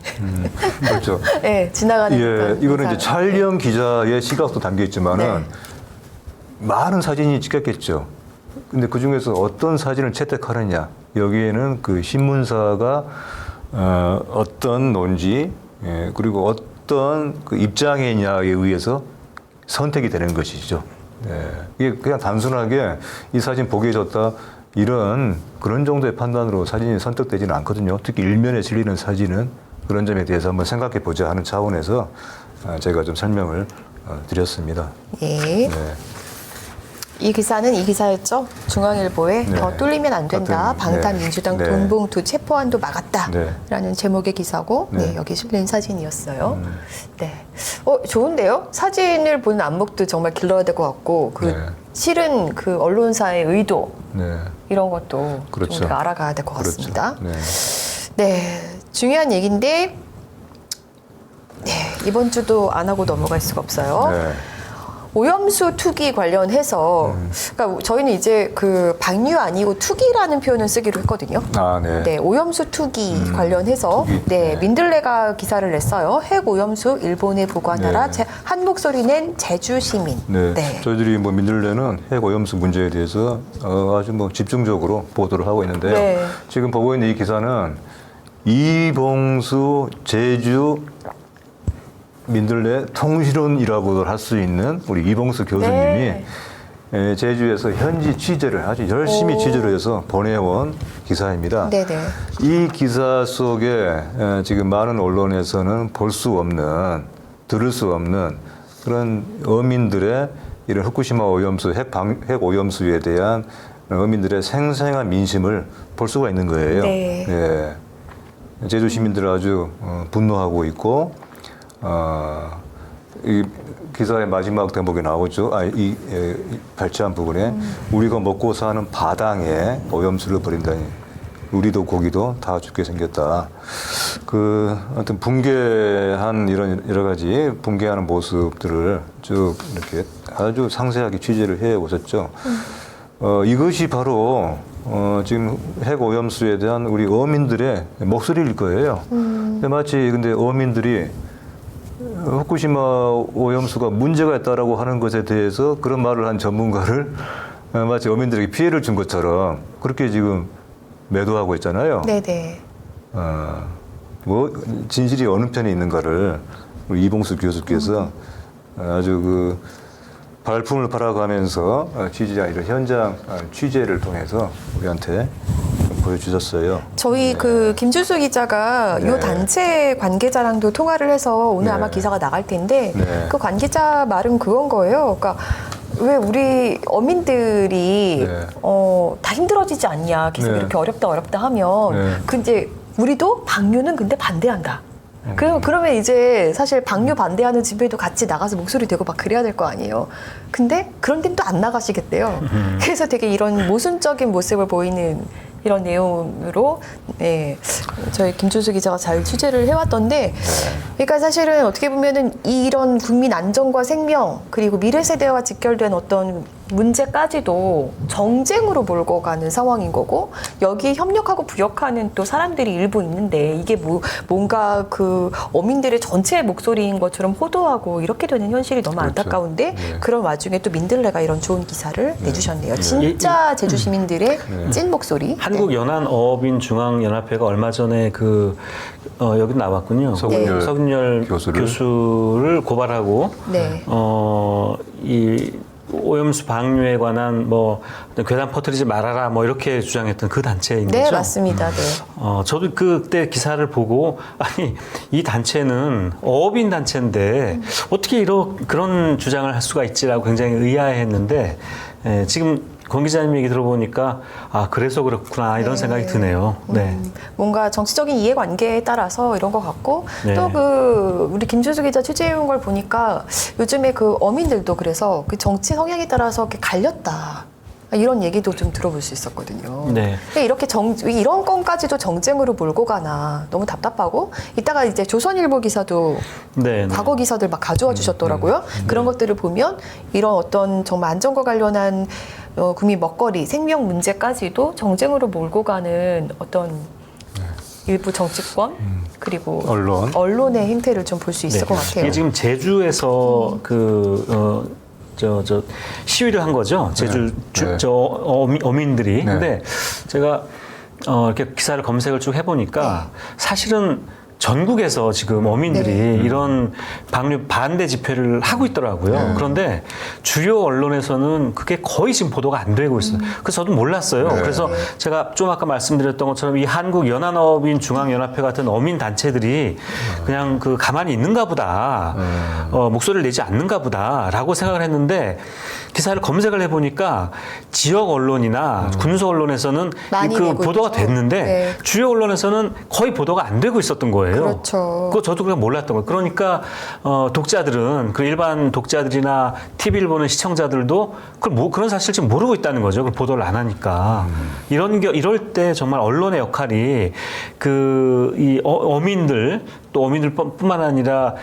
Speaker 2: 그렇죠.
Speaker 1: 네, 지나가는
Speaker 2: 예,
Speaker 1: 듯한
Speaker 2: 이거는 이제
Speaker 1: 인상.
Speaker 2: 촬영 기자의 시각도 담겨 있지만은
Speaker 1: 네.
Speaker 2: 많은 사진이 찍혔겠죠. 근데 그 중에서 어떤 사진을 채택하느냐 여기에는 그 신문사가 어떤 논지 그리고 어떤 그 입장이냐에 의해서 선택이 되는 것이죠. 이게 그냥 단순하게 이 사진 보기 좋다 이런 그런 정도의 판단으로 사진이 선택되지는 않거든요. 특히 일면에 실리는 사진은 그런 점에 대해서 한번 생각해 보자 하는 차원에서 제가 좀 설명을 드렸습니다.
Speaker 1: 예.
Speaker 2: 네.
Speaker 1: 이 기사는 이 기사였죠. 중앙일보에
Speaker 2: 네.
Speaker 1: 더 뚫리면 안 된다.
Speaker 2: 같은,
Speaker 1: 방탄민주당
Speaker 2: 네.
Speaker 1: 돈봉투 체포안도 막았다.
Speaker 2: 네.
Speaker 1: 라는 제목의 기사고
Speaker 2: 네.
Speaker 1: 여기 실린 사진이었어요. 네. 좋은데요? 사진을 보는 안목도 정말 길러야 될 것 같고 그
Speaker 2: 네.
Speaker 1: 실은 그 언론사의 의도
Speaker 2: 네.
Speaker 1: 이런 것도
Speaker 2: 그렇죠.
Speaker 1: 좀 우리가 알아가야 될 것 같습니다.
Speaker 2: 그렇죠. 네.
Speaker 1: 네. 중요한 얘기인데 네, 이번 주도 안 하고 넘어갈 수가 없어요.
Speaker 2: 네.
Speaker 1: 오염수 투기 관련해서 그러니까 저희는 이제 그 방류 아니고 투기라는 표현을 쓰기로 했거든요.
Speaker 2: 아, 네.
Speaker 1: 네, 오염수 투기 관련해서
Speaker 2: 투기.
Speaker 1: 네,
Speaker 2: 네.
Speaker 1: 민들레가 기사를 냈어요. 핵 오염수 일본에 보관하라.
Speaker 2: 네.
Speaker 1: 한 목소리 낸 제주 시민.
Speaker 2: 네.
Speaker 1: 네.
Speaker 2: 저희들이 뭐 민들레는 핵 오염수 문제에 대해서 아주 뭐 집중적으로 보도를 하고 있는데요.
Speaker 1: 네.
Speaker 2: 지금 보고 있는 이 기사는 이봉수 제주 민들레 통신원이라고 할 수 있는 우리 이봉수 교수님이
Speaker 1: 네.
Speaker 2: 제주에서 현지 취재를 아주 열심히 취재를 해서 보내온 기사입니다.
Speaker 1: 네네.
Speaker 2: 이 기사 속에 지금 많은 언론에서는 볼 수 없는, 들을 수 없는 그런 어민들의 이런 후쿠시마 오염수, 핵 오염수에 대한 어민들의 생생한 민심을 볼 수가 있는 거예요.
Speaker 1: 네.
Speaker 2: 예. 제주 시민들은 아주 분노하고 있고, 이 기사의 마지막 대목에 나오죠. 이 발췌한 부분에 우리가 먹고 사는 바당에 오염수를 버린다니. 우리도 고기도 다 죽게 생겼다. 아무튼 붕괴한 이런 여러 가지 붕괴하는 모습들을 쭉 이렇게 아주 상세하게 취재를 해 오셨죠. 이것이 바로 지금 핵 오염수에 대한 우리 어민들의 목소리일 거예요. 근데 어민들이 후쿠시마 오염수가 문제가 있다라고 하는 것에 대해서 그런 말을 한 전문가를 마치 어민들에게 피해를 준 것처럼 그렇게 지금 매도하고 있잖아요.
Speaker 1: 네네.
Speaker 2: 뭐 진실이 어느 편에 있는가를 우리 이봉수 교수께서 아주 그 발품을 팔아가면서 취재한 이런 현장 취재를 통해서 우리한테 보여주셨어요.
Speaker 1: 저희 그 김준수 기자가
Speaker 2: 네.
Speaker 1: 이 단체 관계자랑도 통화를 해서 오늘
Speaker 2: 네.
Speaker 1: 아마 기사가 나갈 텐데
Speaker 2: 네.
Speaker 1: 그 관계자 말은 그건 거예요. 그러니까 왜 우리 어민들이
Speaker 2: 네.
Speaker 1: 다 힘들어지지 않냐 계속
Speaker 2: 네.
Speaker 1: 이렇게 어렵다 하면
Speaker 2: 네.
Speaker 1: 그 이제 우리도 방류는 근데 반대한다. 그러면 이제 사실 방류 반대하는 집회도 같이 나가서 목소리 대고 막 그래야 될 거 아니에요. 근데 그런 데는 또 안 나가시겠대요. 그래서 되게 이런 모순적인 모습을 보이는 이런 내용으로 네, 저희 김준수 기자가 잘 취재를 해왔던데 그러니까 사실은 어떻게 보면은 이런 국민 안전과 생명 그리고 미래 세대와 직결된 어떤 문제까지도 정쟁으로 몰고 가는 상황인 거고 여기에 협력하고 부역하는 또 사람들이 일부 있는데 이게 뭔가 그 어민들의 전체 목소리인 것처럼 호도하고 이렇게 되는 현실이 너무
Speaker 2: 그렇죠.
Speaker 1: 안타까운데
Speaker 2: 네.
Speaker 1: 그런 와중에 또 민들레가 이런 좋은 기사를 내주셨네요. 진짜 제주 시민들의 찐 목소리.
Speaker 3: 한국 연안어업인 중앙연합회가 얼마 전에 여기 나왔군요.
Speaker 2: 서근열
Speaker 3: 서근열
Speaker 2: 교수를.
Speaker 3: 교수를 고발하고
Speaker 1: 네.
Speaker 3: 이 오염수 방류에 관한 뭐 괴담 퍼뜨리지 말아라 뭐 이렇게 주장했던 그 단체인
Speaker 1: 네,
Speaker 3: 거죠.
Speaker 1: 맞습니다. 네.
Speaker 3: 저도 그때 기사를 보고 아니 이 단체는 어업인 단체인데 어떻게 그런 주장을 할 수가 있지라고 굉장히 의아해했는데 지금 권 기자님 얘기 들어보니까 그래서 그렇구나 이런
Speaker 1: 네.
Speaker 3: 생각이 드네요. 네.
Speaker 1: 뭔가 정치적인 이해관계에 따라서 이런 것 같고
Speaker 3: 네.
Speaker 1: 또 우리 김준수 기자 취재해온 걸 보니까 요즘에 그 어민들도 그래서 그 정치 성향에 따라서 이렇게 갈렸다. 이런 얘기도 좀 들어볼 수 있었거든요.
Speaker 3: 네.
Speaker 1: 근데 이렇게 이런 건까지도 정쟁으로 몰고 가나 너무 답답하고 이따가 이제 조선일보 기사도
Speaker 3: 네, 네.
Speaker 1: 과거 기사들 막 가져와 주셨더라고요. 그런 것들을 보면 이런 어떤 정말 안전과 관련한 국민 먹거리, 생명 문제까지도 정쟁으로 몰고 가는 어떤 일부 정치권 그리고 언론의 행태를 좀 볼 수 있을 것 같아요.
Speaker 3: 이게 지금 제주에서 시위를 한 거죠. 제주 어민들이. 근데 제가 이렇게 기사를 검색을 쭉 해보니까 사실은 전국에서 지금 어민들이 이런 방류 반대 집회를 하고 있더라고요. 그런데 주요 언론에서는 그게 거의 지금 보도가 안 되고 있어요. 그래서 저도 몰랐어요. 그래서 제가 좀 아까 말씀드렸던 것처럼 이 한국 연안어민 중앙연합회 같은 어민 단체들이 그냥 가만히 있는가 보다, 목소리를 내지 않는가 보다라고 생각을 했는데 기사를 검색을 해보니까 지역 언론이나 군소 언론에서는 보도가 됐는데 주요 언론에서는 거의 보도가 안 되고 있었던 거예요.
Speaker 1: 그렇죠.
Speaker 3: 그거 저도 그냥 몰랐던 거예요. 그러니까 독자들은 일반 독자들이나 TV를 보는 시청자들도 그런 사실 지금 모르고 있다는 거죠. 그걸 보도를 안 하니까. 이럴 때 정말 언론의 역할이 이 어민들 또 어민들뿐만 아니라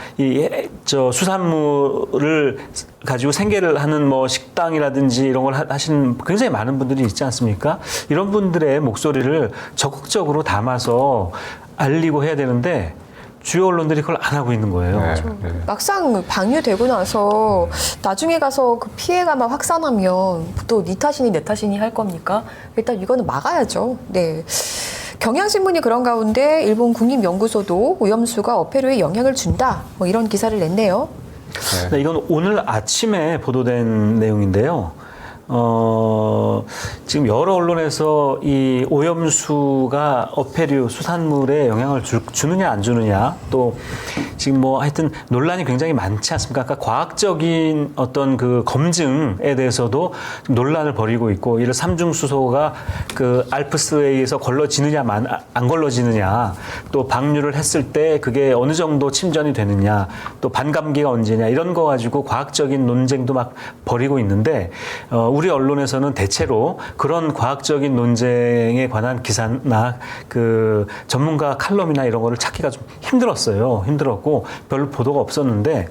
Speaker 3: 수산물을 가지고 생계를 하는 식당이라든지 이런 걸 하시는 굉장히 많은 분들이 있지 않습니까? 이런 분들의 목소리를 적극적으로 담아서 알리고 해야 되는데 주요 언론들이 그걸 안 하고 있는 거예요.
Speaker 1: 막상 방류되고 나서 나중에 가서 그 피해가 막 확산하면 또 네 탓이니 내 탓이니 할 겁니까? 일단 이거는 막아야죠. 네. 경향신문이 그런 가운데 일본 국립연구소도 오염수가 어패류에 영향을 준다. 이런 기사를 냈네요.
Speaker 3: 네, 이건 오늘 아침에 보도된 내용인데요. 지금 여러 언론에서 이 오염수가 어패류 수산물에 영향을 주느냐 안 주느냐 또 지금 하여튼 논란이 굉장히 많지 않습니까? 아까 과학적인 어떤 검증에 대해서도 논란을 벌이고 있고 이를 삼중수소가 알프스에 의해서 걸러지느냐 안 걸러지느냐 또 방류를 했을 때 그게 어느 정도 침전이 되느냐 또 반감기가 언제냐 이런 거 가지고 과학적인 논쟁도 막 벌이고 있는데 우리 언론에서는 대체로 그런 과학적인 논쟁에 관한 기사나 전문가 칼럼이나 이런 거를 찾기가 좀 힘들었고 별로 보도가 없었는데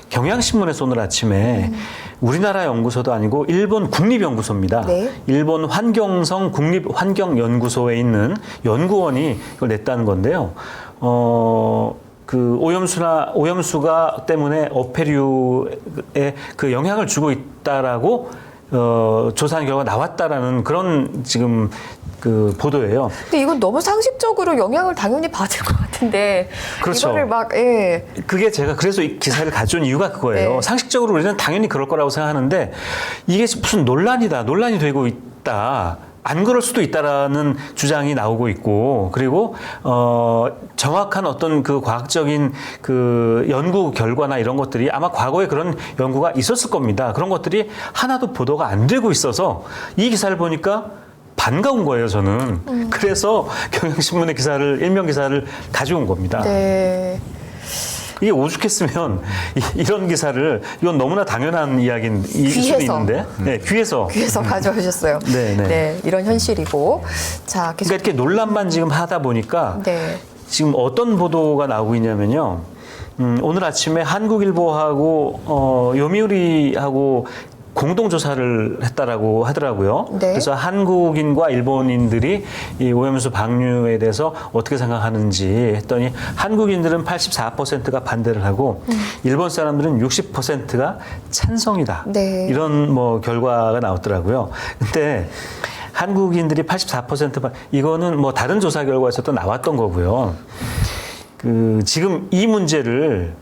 Speaker 3: 경향신문에서 오늘 아침에 우리나라 연구소도 아니고 일본 국립연구소입니다. 네. 일본 환경성 국립환경연구소에 있는 연구원이 이걸 냈다는 건데요. 오염수가 때문에 어패류에 영향을 주고 있다라고 조사한 결과가 나왔다라는 그런 지금 보도예요.
Speaker 1: 근데 이건 너무 상식적으로 영향을 당연히 받을 것 같은데.
Speaker 3: 그렇죠.
Speaker 1: 이거를
Speaker 3: 그게 제가 그래서 이 기사를 가져온 이유가 그거예요. 네. 상식적으로 우리는 당연히 그럴 거라고 생각하는데 이게 무슨 논란이 되고 있다. 안 그럴 수도 있다라는 주장이 나오고 있고 그리고 정확한 어떤 과학적인 연구 결과나 이런 것들이 아마 과거에 그런 연구가 있었을 겁니다. 그런 것들이 하나도 보도가 안 되고 있어서 이 기사를 보니까 반가운 거예요, 저는. 그래서 경향신문의 일명 기사를 가져온 겁니다.
Speaker 1: 네.
Speaker 3: 이게 오죽했으면 이런 기사를 이건 너무나 당연한 이야기일 수도 있는데 귀에서
Speaker 1: 가져오셨어요. 네, 이런 현실이고 자 계속.
Speaker 3: 그러니까 이렇게 논란만 지금 하다 보니까 지금 어떤 보도가 나오고 있냐면요. 오늘 아침에 한국일보하고 요미우리하고 공동조사를 했다라고 하더라고요. 네. 그래서 한국인과 일본인들이 이 오염수 방류에 대해서 어떻게 생각하는지 했더니 한국인들은 84%가 반대를 하고 일본 사람들은 60%가 찬성이다. 네. 이런 결과가 나왔더라고요. 근데 한국인들이 84% 이거는 다른 조사 결과에서도 나왔던 거고요. 지금 이 문제를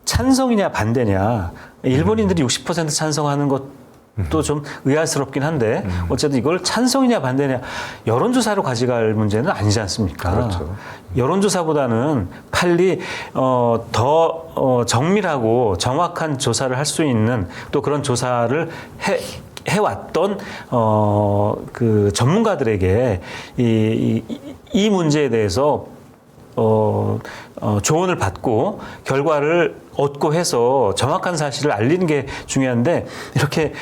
Speaker 3: 찬성이냐 반대냐 일본인들이 60% 찬성하는 것도 좀 의아스럽긴 한데 어쨌든 이걸 찬성이냐 반대냐 여론조사로 가져갈 문제는 아니지 않습니까? 그렇죠. 여론조사보다는 빨리 더 정밀하고 정확한 조사를 할 수 있는 또 그런 조사를 해왔던 전문가들에게 이 문제에 대해서 조언을 받고 결과를 얻고 해서 정확한 사실을 알리는 게 중요한데 이렇게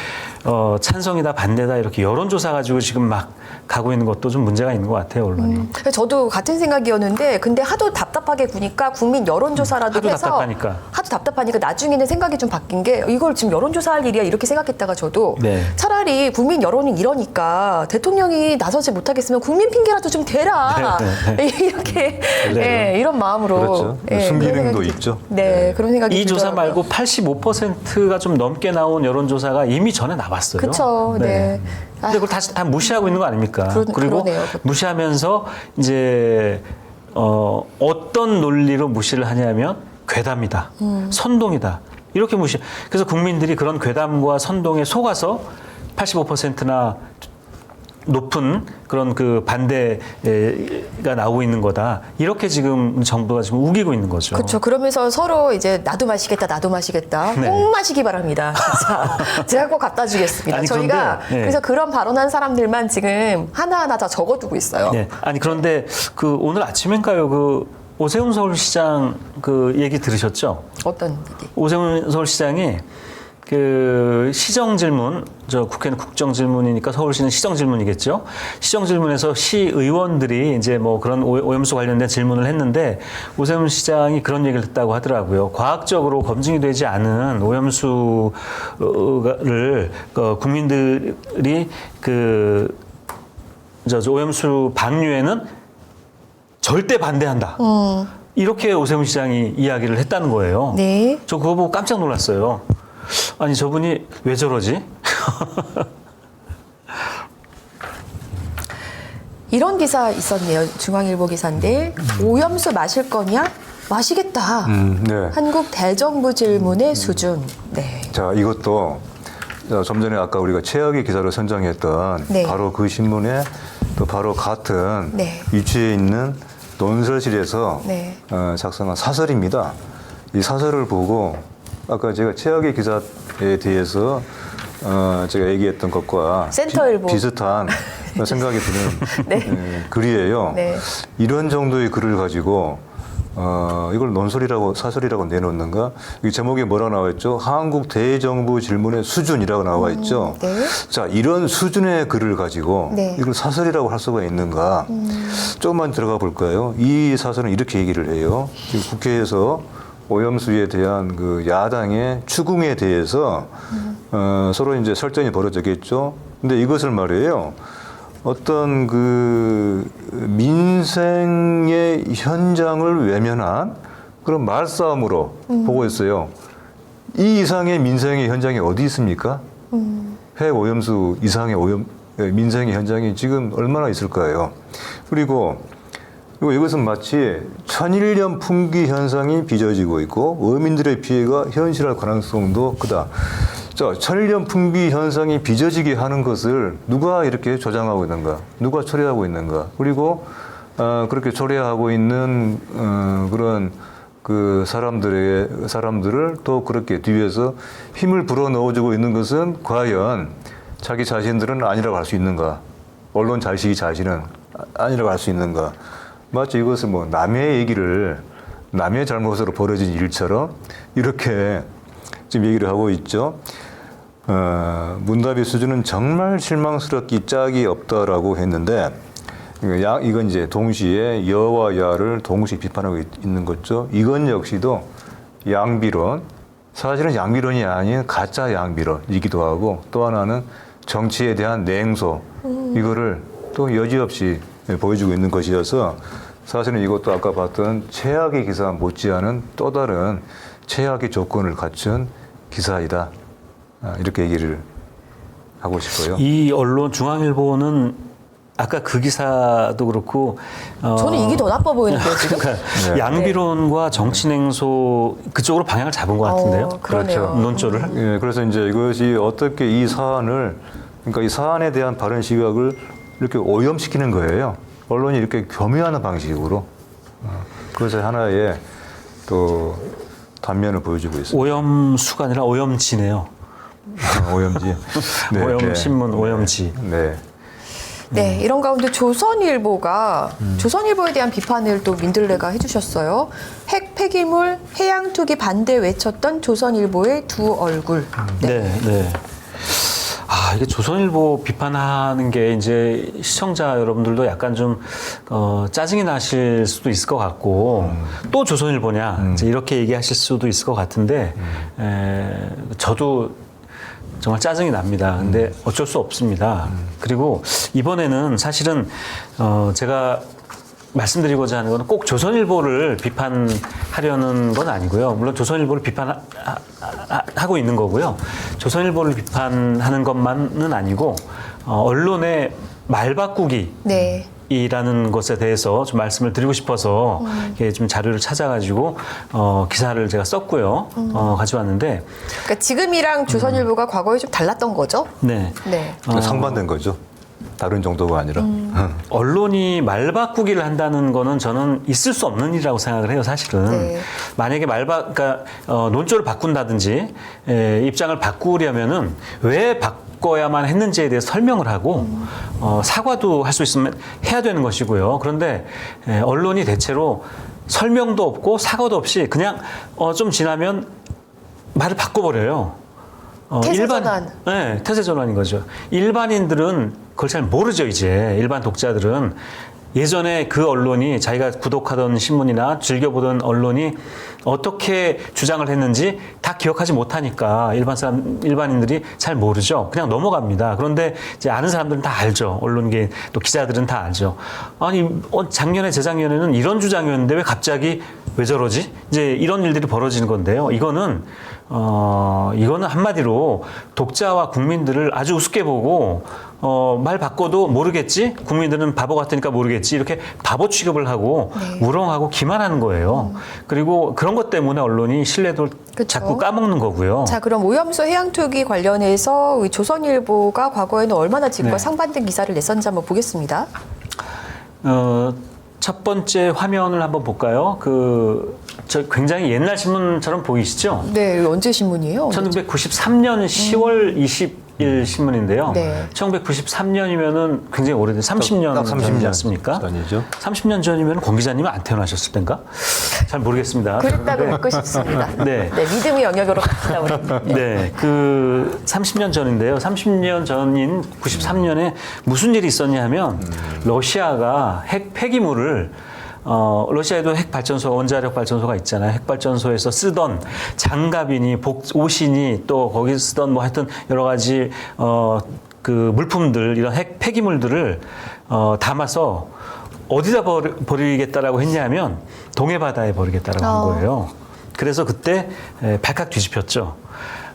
Speaker 3: 찬성이다 반대다 이렇게 여론조사 가지고 지금 막 가고 있는 것도 좀 문제가 있는 것 같아요, 언론이.
Speaker 1: 저도 같은 생각이었는데 근데 하도 답답하게 구니까 국민 여론조사라도
Speaker 3: 하도
Speaker 1: 해서
Speaker 3: 답답하니까.
Speaker 1: 답답하니까 나중에는 생각이 좀 바뀐 게 이걸 지금 여론조사할 일이야 이렇게 생각했다가 저도
Speaker 3: 네.
Speaker 1: 차라리 국민 여론이 이러니까 대통령이 나서지 못하겠으면 국민 핑계라도 좀 대라 이렇게 예, 이런 마음으로
Speaker 2: 그렇죠.
Speaker 1: 예,
Speaker 2: 순기능도
Speaker 1: 그런 생각이
Speaker 2: 있죠.
Speaker 1: 네, 그런 생각이
Speaker 3: 이 조사
Speaker 1: 들더라고요.
Speaker 3: 말고 85%가 좀 넘게 나온 여론조사가 이미 전에 나왔어요.
Speaker 1: 그쵸, 네.
Speaker 3: 근데 그걸 다 무시하고 있는 거 아닙니까? 그리고
Speaker 1: 그러네요.
Speaker 3: 무시하면서 이제 어떤 논리로 무시를 하냐면 괴담이다, 선동이다 이렇게 무시. 그래서 국민들이 그런 괴담과 선동에 속아서 85%나 높은 그런 그 반대가 나오고 있는 거다. 이렇게 지금 정부가 지금 우기고 있는 거죠.
Speaker 1: 그렇죠. 그러면서 서로 이제 나도 마시겠다.
Speaker 3: 네.
Speaker 1: 꼭 마시기 바랍니다. 진짜. 제가 꼭 갖다 주겠습니다.
Speaker 3: 아니,
Speaker 1: 저희가
Speaker 3: 그런데, 네.
Speaker 1: 그래서 그런 발언한 사람들만 지금 하나하나 다 적어두고 있어요.
Speaker 3: 네. 아니 그런데 그 오늘 아침인가요? 그 오세훈 서울시장 그 얘기 들으셨죠?
Speaker 1: 어떤 얘기?
Speaker 3: 오세훈 서울시장이 그 시정 질문, 저 국회는 국정 질문이니까 서울시는 시정 질문이겠죠. 시정 질문에서 시의원들이 이제 뭐 그런 오염수 관련된 질문을 했는데 오세훈 시장이 그런 얘기를 했다고 하더라고요. 과학적으로 검증이 되지 않은 오염수를 국민들이 저 오염수 방류에는 절대 반대한다. 이렇게 오세훈 시장이 이야기를 했다는 거예요.
Speaker 1: 네.
Speaker 3: 저 그거 보고 깜짝 놀랐어요. 아니 저분이 왜 저러지?
Speaker 1: 이런 기사 있었네요. 중앙일보 기사인데 오염수 마실 거냐? 마시겠다.
Speaker 2: 네.
Speaker 1: 한국 대정부 질문의 수준. 네.
Speaker 2: 자, 이것도 좀 전에 아까 우리가 최악의 기사로 선정했던
Speaker 1: 네.
Speaker 2: 바로 그 신문에 또 바로 같은
Speaker 1: 네.
Speaker 2: 위치에 있는 논설실에서
Speaker 1: 네.
Speaker 2: 작성한 사설입니다. 이 사설을 보고 아까 제가 최악의 기사에 대해서 제가 얘기했던 것과
Speaker 1: 센터일보.
Speaker 2: 비슷한 생각이 드는
Speaker 1: 네.
Speaker 2: 글이에요.
Speaker 1: 네.
Speaker 2: 이런 정도의 글을 가지고 이걸 논설이라고 사설이라고 내놓는가? 이 제목에 뭐라고 나와 있죠? 한국 대정부 질문의 수준이라고 나와 있죠.
Speaker 1: 네.
Speaker 2: 자, 이런 수준의 글을 가지고
Speaker 1: 네.
Speaker 2: 이걸 사설이라고 할 수가 있는가? 조금만 들어가 볼까요? 이 사설은 이렇게 얘기를 해요. 지금 국회에서 오염수에 대한 그 야당의 추궁에 대해서 서로 이제 설전이 벌어졌겠죠. 근데 이것을 말이에요. 어떤 그 민생의 현장을 외면한 그런 말싸움으로 보고 있어요. 이 이상의 민생의 현장이 어디 있습니까? 핵 오염수 이상의 민생의 현장이 지금 얼마나 있을까요? 그리고 이것은 마치 천일염 풍기 현상이 빚어지고 있고 어민들의 피해가 현실할 가능성도 크다. 자, 천일염 풍비 현상이 빚어지게 하는 것을 누가 이렇게 조장하고 있는가? 누가 초래하고 있는가? 그리고 그렇게 초래하고 있는 그런 그 사람들을 또 그렇게 뒤에서 힘을 불어 넣어주고 있는 것은 과연 자기 자신들은 아니라고 할 수 있는가? 언론 자식이 자신은 아니라고 할 수 있는가? 마치 이것을 뭐 남의 얘기를 남의 잘못으로 벌어진 일처럼 이렇게 지금 얘기를 하고 있죠. 문답의 수준은 정말 실망스럽기 짝이 없다라고 했는데 이건 이제 동시에 여와 야를 동시에 비판하고 있는 거죠. 이건 역시도 양비론, 사실은 양비론이 아닌 가짜 양비론이기도 하고 또 하나는 정치에 대한 냉소 이거를 또 여지없이 보여주고 있는 것이어서 사실은 이것도 아까 봤던 최악의 기사 못지않은 또 다른 최악의 조건을 갖춘 기사이다. 이렇게 얘기를 하고 싶어요.
Speaker 3: 이 언론 중앙일보는 아까 그 기사도 그렇고
Speaker 1: 저는 이게 더 나빠 보이는데요, 지금.
Speaker 3: 그러니까
Speaker 2: 네.
Speaker 3: 양비론과 정치 냉소 그쪽으로 방향을 잡은 것 같은데요.
Speaker 1: 그러네요.
Speaker 2: 그렇죠.
Speaker 3: 논조를.
Speaker 2: 예, 그래서 이제 이것이 어떻게 이 사안을 그러니까 이 사안에 대한 바른 시각을 이렇게 오염시키는 거예요. 언론이 이렇게 겸유하는 방식으로 그것의 하나의 또 단면을 보여주고 있습니다.
Speaker 3: 오염수가 아니라 오염지네요.
Speaker 2: 오염지.
Speaker 3: 오염 신문 오염지.
Speaker 2: 네.
Speaker 1: 네, 이런 가운데 조선일보가 조선일보에 대한 비판을 또 민들레가 해주셨어요. 핵 폐기물 해양 투기 반대 외쳤던 조선일보의 두 얼굴.
Speaker 3: 네. 아, 이게 조선일보 비판하는 게 이제 시청자 여러분들도 약간 좀 짜증이 나실 수도 있을 것 같고 또 조선일보냐 이제 이렇게 얘기하실 수도 있을 것 같은데 저도 정말 짜증이 납니다. 근데 어쩔 수 없습니다. 그리고 이번에는 사실은 제가 말씀드리고자 하는 건 꼭 조선일보를 비판하려는 건 아니고요. 물론 조선일보를 비판하고 있는 거고요. 조선일보를 비판하는 것만은 아니고 언론의 말바꾸기.
Speaker 1: 네.
Speaker 3: 이라는 것에 대해서 좀 말씀을 드리고 싶어서 이렇게 좀 자료를 찾아가지고 기사를 제가 썼고요. 가져왔는데
Speaker 1: 그러니까 지금이랑 조선일보가 과거에 좀 달랐던 거죠?
Speaker 3: 네.
Speaker 1: 네.
Speaker 2: 상반된 거죠. 다른 정도가 아니라.
Speaker 3: 언론이 말바꾸기를 한다는 거는 저는 있을 수 없는 일이라고 생각을 해요, 사실은.
Speaker 1: 네.
Speaker 3: 만약에 그러니까 논조를 바꾼다든지 입장을 바꾸려면은 왜 바꿔야만 했는지에 대해서 설명을 하고 사과도 할 수 있으면 해야 되는 것이고요. 그런데 언론이 대체로 설명도 없고 사과도 없이 그냥 좀 지나면 말을 바꿔버려요.
Speaker 1: 태세전환.
Speaker 3: 네, 태세전환인 거죠. 일반인들은 그걸 잘 모르죠, 이제. 일반 독자들은. 예전에 그 언론이 자기가 구독하던 신문이나 즐겨보던 언론이 어떻게 주장을 했는지 다 기억하지 못하니까 일반인들이 잘 모르죠. 그냥 넘어갑니다. 그런데 이제 아는 사람들은 다 알죠. 언론계 또 기자들은 다 알죠. 아니, 작년에 재작년에는 이런 주장이었는데 왜 갑자기 왜 저러지? 이제 이런 일들이 벌어지는 건데요. 이거는 한마디로 독자와 국민들을 아주 우습게 보고 말 바꿔도 모르겠지? 국민들은 바보 같으니까 모르겠지? 이렇게 바보 취급을 하고 우롱하고 기만하는 거예요. 그리고 그런 것 때문에 언론이 신뢰도를
Speaker 1: 그쵸.
Speaker 3: 자꾸 까먹는 거고요.
Speaker 1: 자, 그럼 오염수 해양 투기 관련해서 우리 조선일보가 과거에는 얼마나 지금과
Speaker 3: 네.
Speaker 1: 상반된 기사를 냈었는지 한번 보겠습니다.
Speaker 3: 첫 번째 화면을 한번 볼까요? 저 굉장히 옛날 신문처럼 보이시죠?
Speaker 1: 네, 이거 언제 신문이에요?
Speaker 3: 1993년 10월 20일 신문인데요.
Speaker 1: 네.
Speaker 3: 1993년이면은 굉장히 오래된 30년
Speaker 2: 딱 30년
Speaker 3: 전이었습니까?
Speaker 2: 전이죠.
Speaker 3: 30년 전이면 권 기자님은 안 태어나셨을 텐가? 잘 모르겠습니다.
Speaker 1: 그랬다고 믿고 싶습니다.
Speaker 3: 네.
Speaker 1: 네, 믿음의 영역으로 갑시다, 우리.
Speaker 3: 네, 30년 전인데요. 30년 전인 93년에 무슨 일이 있었냐 하면 러시아가 핵 폐기물을 러시아에도 핵발전소, 원자력 발전소가 있잖아요. 핵발전소에서 쓰던 장갑이니, 옷이니, 또 거기 쓰던 뭐 하여튼 여러 가지, 그 물품들, 이런 핵 폐기물들을, 담아서 어디다 버리겠다라고 했냐면 동해바다에 버리겠다라고 한 거예요. 그래서 그때 발칵 뒤집혔죠.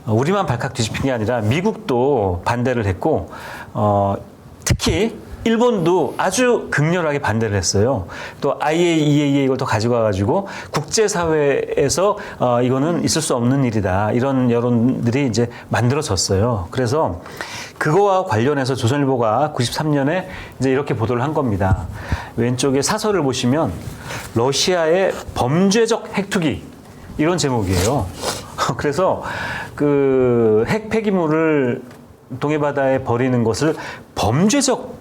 Speaker 3: 우리만 발칵 뒤집힌 게 아니라 미국도 반대를 했고, 특히 일본도 아주 극렬하게 반대를 했어요. 또 IAEA 이걸 또 가지고 와가지고 국제사회에서 이거는 있을 수 없는 일이다. 이런 여론들이 이제 만들어졌어요. 그래서 그거와 관련해서 조선일보가 93년에 이제 이렇게 보도를 한 겁니다. 왼쪽에 사설을 보시면 러시아의 범죄적 핵투기 이런 제목이에요. 그래서 그 핵 폐기물을 동해바다에 버리는 것을 범죄적